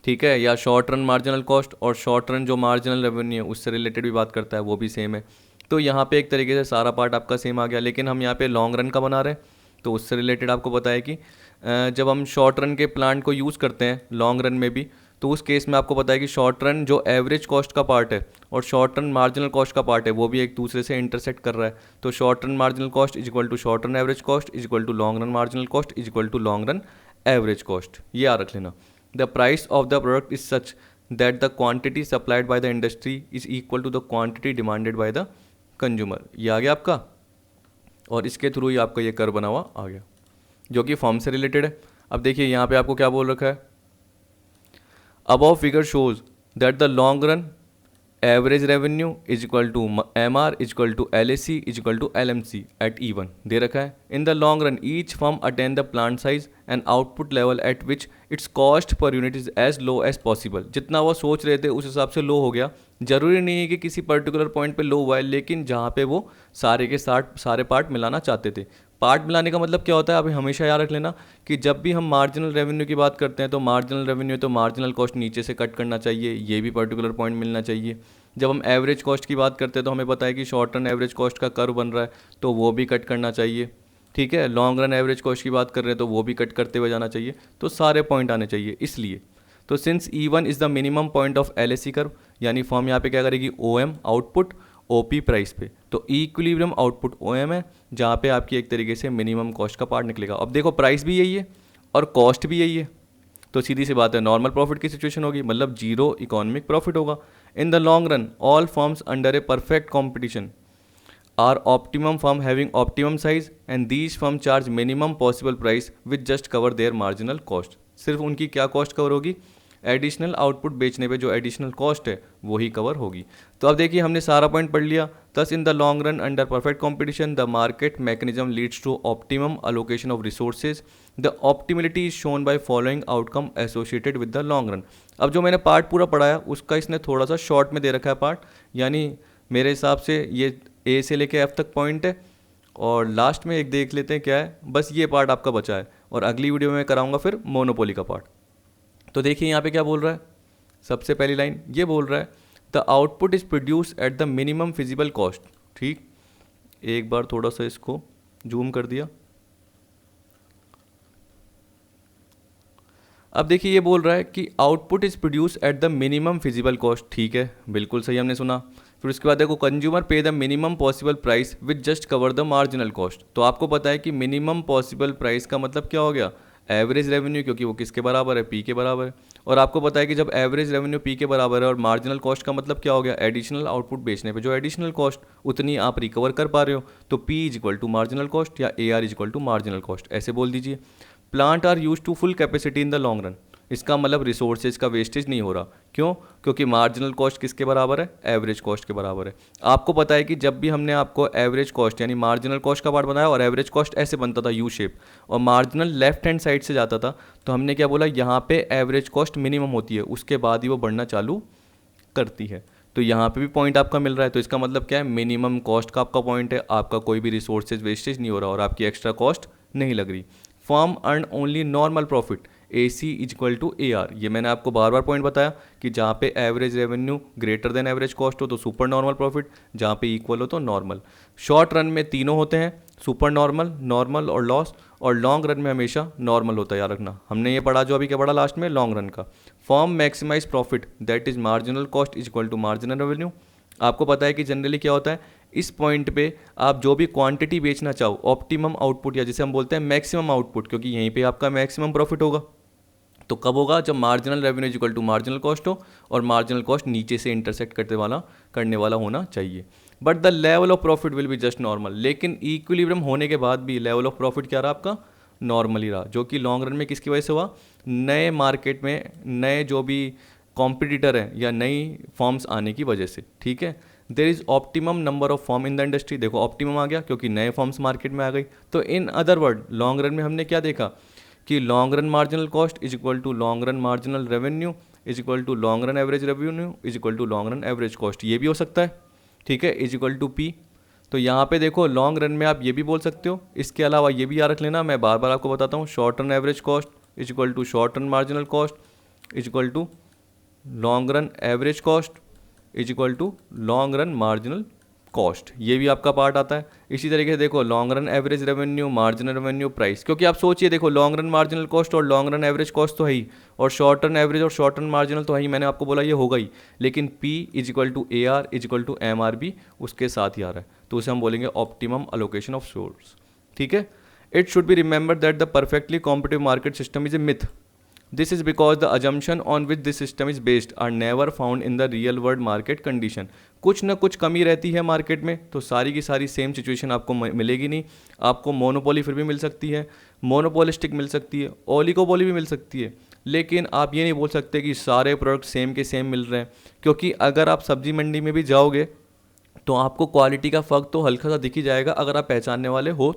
Speaker 1: ठीक है, या शॉर्ट रन मार्जिनल कॉस्ट और शॉर्ट रन जो मार्जिनल रेवेन्यू है उससे रिलेटेड भी बात करता है, वो भी सेम है। तो यहाँ पे एक तरीके से सारा पार्ट आपका सेम आ गया, लेकिन हम यहाँ पे लॉन्ग रन का बना रहे हैं, तो उससे रिलेटेड आपको पता है कि जब हम शॉर्ट रन के प्लान को यूज़ करते हैं लॉन्ग रन में भी, तो उस केस में आपको पता है कि शॉर्ट रन जो एवरेज कॉस्ट का पार्ट है और शॉर्ट रन मार्जिनल कॉस्ट का पार्ट है वो भी एक दूसरे से इंटरसेक्ट कर रहा है। तो short run marginal cost is equal to short run average cost is equal to long run marginal cost is equal to long run average cost. ये याद रख लेना। The price of the product is such that the quantity supplied by the industry is equal to the quantity demanded by the consumer. ये आ गया आपका, और इसके थ्रू ही आपका ये कर बना हुआ आ गया जो कि फॉर्म से रिलेटेड है। अब देखिए यहाँ पे आपको क्या बोल रखा है, above figure shows that the long run average revenue is equal to MR is equal to LAC is equal to LMC at E1 दे रखा है। In the long run each firm attain the plant size and output level at which its cost per unit is as low as possible. जितना वो सोच रहे थे उस हिसाब से लो हो गया। जरूरी नहीं है कि किसी पर्टिकुलर पॉइंट पे लो हुआ है, लेकिन जहाँ पे वो सारे के सारे पार्ट मिलाना चाहते थे। पार्ट मिलाने का मतलब क्या होता है, अभी हमेशा याद रख लेना कि जब भी हम मार्जिनल रेवेन्यू की बात करते हैं तो मार्जिनल रेवेन्यू तो मार्जिनल कॉस्ट नीचे से कट करना चाहिए, ये भी पर्टिकुलर पॉइंट मिलना चाहिए। जब हम एवरेज कॉस्ट की बात करते हैं तो हमें पता है कि शॉर्ट रन एवरेज कॉस्ट का कर्व बन रहा है तो वो भी कट करना चाहिए, ठीक है। लॉन्ग रन एवरेज कॉस्ट की बात कर रहे हैं तो वो भी कट करते हुए जाना चाहिए, तो सारे पॉइंट आने चाहिए। इसलिए तो since E1 is the minimum point of LAC curve, यानी फॉर्म यहाँ पे क्या करेगी, OM आउटपुट OP प्राइस पे, तो इक्विलिब्रियम आउटपुट OM है जहाँ पे आपकी एक तरीके से मिनिमम कॉस्ट का पार्ट निकलेगा। अब देखो प्राइस भी यही है और कॉस्ट भी यही है, तो सीधी सी बात है नॉर्मल प्रॉफिट की सिचुएशन होगी, मतलब जीरो इकोनॉमिक प्रॉफिट होगा। In the long run all firms under a perfect competition are optimum firm having optimum size and these firm charge minimum possible price which just cover their marginal cost. सिर्फ उनकी क्या कॉस्ट कवर होगी, एडिशनल आउटपुट बेचने पे जो एडिशनल कॉस्ट है वही कवर होगी। तो अब देखिए हमने सारा पॉइंट पढ़ लिया। Thus in the long run under perfect competition the market mechanism leads to optimum allocation of resources. The optimality is shown by following outcome associated with the long run. अब जो मैंने पार्ट पूरा पढ़ाया उसका इसने थोड़ा सा शॉर्ट में दे रखा है पार्ट, यानी मेरे हिसाब से ये A से लेके F तक पॉइंट है, और लास्ट में एक देख लेते हैं क्या है, बस ये पार्ट आपका बचा है, और अगली वीडियो में कराऊंगा फिर मोनोपोली का पार्ट। तो देखिए यहाँ पे क्या बोल रहा है, सबसे पहली लाइन ये बोल रहा है the output is produce at the minimum feasible cost. ठीक, एक बार थोड़ा सा इसको जूम कर दिया। अब देखिए ये बोल रहा है कि output is produce at the minimum feasible cost. ठीक है, बिल्कुल सही हमने सुना। फिर उसके बाद देखो कंज्यूमर पे the minimum possible price which just cover the marginal cost. तो आपको पता है कि मिनिमम पॉसिबल प्राइस का मतलब क्या हो गया, एवरेज रेवेन्यू, क्योंकि वो किसके बराबर है, P के बराबर है। और आपको पता है कि जब एवरेज रेवेन्यू P के बराबर है और मार्जिनल कॉस्ट का मतलब क्या हो गया, एडिशनल आउटपुट बेचने पे जो एडिशनल कॉस्ट उतनी आप रिकवर कर पा रहे हो, तो P is equal to marginal cost या AR is equal to marginal cost, ऐसे बोल दीजिए। Plant are use to full capacity in the long run, इसका मतलब रिसोर्सेज का वेस्टेज नहीं हो रहा। क्यों, क्योंकि मार्जिनल कॉस्ट किसके बराबर है, एवरेज कॉस्ट के बराबर है। आपको पता है कि जब भी हमने आपको एवरेज कॉस्ट यानी मार्जिनल कॉस्ट का पार्ट बनाया और एवरेज कॉस्ट ऐसे बनता था यू शेप, और मार्जिनल लेफ्ट हैंड साइड से जाता था, तो हमने क्या बोला, यहाँ पे एवरेज कॉस्ट मिनिमम होती है, उसके बाद ही वो बढ़ना चालू करती है। तो यहाँ पे भी पॉइंट आपका मिल रहा है, तो इसका मतलब क्या है, मिनिमम कॉस्ट का आपका पॉइंट है, आपका कोई भी रिसोर्सेज वेस्टेज नहीं हो रहा और आपकी एक्स्ट्रा कॉस्ट नहीं लग रही। Firm earn only normal profit AC is equal to AR। ये मैंने आपको बार बार पॉइंट बताया कि जहाँ पे average revenue greater than average cost हो तो सुपर नॉर्मल प्रॉफिट, जहाँ पे इक्वल हो तो नॉर्मल। शॉर्ट रन में तीनों होते हैं, सुपर नॉर्मल, नॉर्मल और लॉस, और लॉन्ग रन में हमेशा नॉर्मल होता है, याद रखना। हमने ये पढ़ा जो अभी क्या पढ़ा लास्ट में, लॉन्ग रन का। Firm maximize profit that is marginal cost is equal to marginal revenue. आपको पता है कि जनरली क्या होता है, इस पॉइंट पे आप जो भी क्वांटिटी बेचना चाहो, ऑप्टिमम आउटपुट या जिसे हम बोलते हैं मैक्सिमम आउटपुट, क्योंकि यहीं पे आपका मैक्सिमम प्रॉफिट होगा, तो कब होगा, जब marginal revenue equal to marginal cost हो और मार्जिनल कॉस्ट नीचे से इंटरसेक्ट करने वाला होना चाहिए। But the level of profit will be just normal. लेकिन इक्विलिब्रियम होने के बाद भी लेवल ऑफ प्रॉफिट क्या रहा आपका, नॉर्मल ही रहा, जो कि लॉन्ग रन में किसकी वजह से हुआ, नए मार्केट में नए जो भी कॉम्पिटिटर हैं या नई फॉर्म्स आने की वजह से। ठीक है, there is optimum number of firm in the industry. देखो ऑप्टिमम आ गया क्योंकि नए फॉर्म्स मार्केट में आ गई। तो in other word long run में हमने क्या देखा कि long run marginal cost is equal to long run marginal revenue is equal to long run average revenue is equal to long run average cost, ये भी हो सकता है। ठीक है, इज इक्वल टू P। तो यहाँ पे देखो लॉन्ग रन में आप ये भी बोल सकते हो। इसके अलावा ये भी याद रख लेना, मैं बार बार आपको बताता हूँ, short run average cost is equal to short run marginal cost is equal to long run average cost is equal to long run marginal cost, ये भी आपका पार्ट आता है। इसी तरीके से देखो long run average revenue, marginal revenue, price, क्योंकि आप सोचिए देखो लॉन्ग रन मार्जिनल कॉस्ट और लॉन्ग रन एवरेज कॉस्ट तो है ही, और शॉर्ट रन एवरेज और शॉर्ट रन मार्जिनल तो है ही, मैंने आपको बोला ये होगा ही, लेकिन P is equal to AR is equal to MRB उसके साथ ही आ रहा है, तो उसे हम बोलेंगे ऑप्टिमम अलोकेशन ऑफ सोर्स। ठीक है। It should be remember that the perfectly competitive market system is a myth. This is because the assumption on which this system is based are never found in the real world market condition. कुछ ना कुछ कमी रहती है मार्केट में, तो सारी की सारी सेम सिचुएशन आपको मिलेगी नहीं। आपको मोनोपोली फिर भी मिल सकती है, मोनोपोलिस्टिक मिल सकती है, ओलिगोपोली भी मिल सकती है, लेकिन आप ये नहीं बोल सकते कि सारे प्रोडक्ट सेम के सेम मिल रहे हैं, क्योंकि अगर आप सब्जी मंडी में भी जाओगे तो आपको क्वालिटी का फ़र्क तो हल्का सा दिख ही जाएगा अगर आप पहचानने वाले हो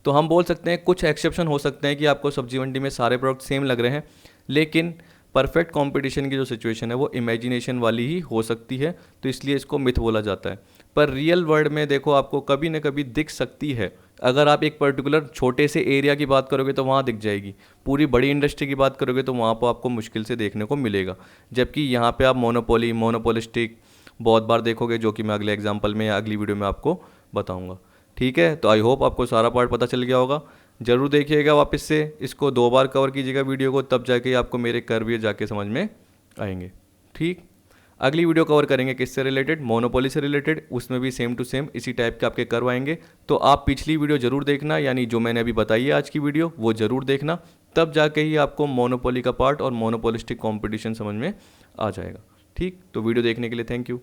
Speaker 1: तो हम बोल सकते हैं कुछ एक्सेप्शन हो सकते हैं कि आपको सब्जी मंडी में सारे प्रोडक्ट सेम लग रहे हैं, लेकिन परफेक्ट कंपटीशन की जो सिचुएशन है वो इमेजिनेशन वाली ही हो सकती है, तो इसलिए इसको मिथ बोला जाता है। पर रियल वर्ल्ड में देखो आपको कभी ना कभी दिख सकती है। अगर आप एक पर्टिकुलर छोटे से एरिया की बात करोगे तो वहाँ दिख जाएगी, पूरी बड़ी इंडस्ट्री की बात करोगे तो वहाँ पर आपको मुश्किल से देखने को मिलेगा, जबकि यहाँ पे आप मोनोपोली, मोनोपोलिस्टिक बहुत बार देखोगे, जो कि मैं अगले एग्जाम्पल में या अगली वीडियो में आपको बताऊँगा। ठीक है, तो आई होप आपको सारा पार्ट पता चल गया होगा। ज़रूर देखिएगा वापस से, इसको 2 बार कवर कीजिएगा वीडियो को, तब जाके आपको मेरे कर्व जाके समझ में आएंगे। ठीक, अगली वीडियो कवर करेंगे किससे रिलेटेड, मोनोपोली से रिलेटेड, उसमें भी सेम टू सेम इसी टाइप के आपके कर्व आएंगे। तो आप पिछली वीडियो ज़रूर देखना, यानी जो मैंने अभी बताई है आज की वीडियो वो ज़रूर देखना, तब जाके ही आपको मोनोपोली का पार्ट और मोनोपोलिस्टिक कॉम्पिटिशन समझ में आ जाएगा। ठीक, तो वीडियो देखने के लिए थैंक यू।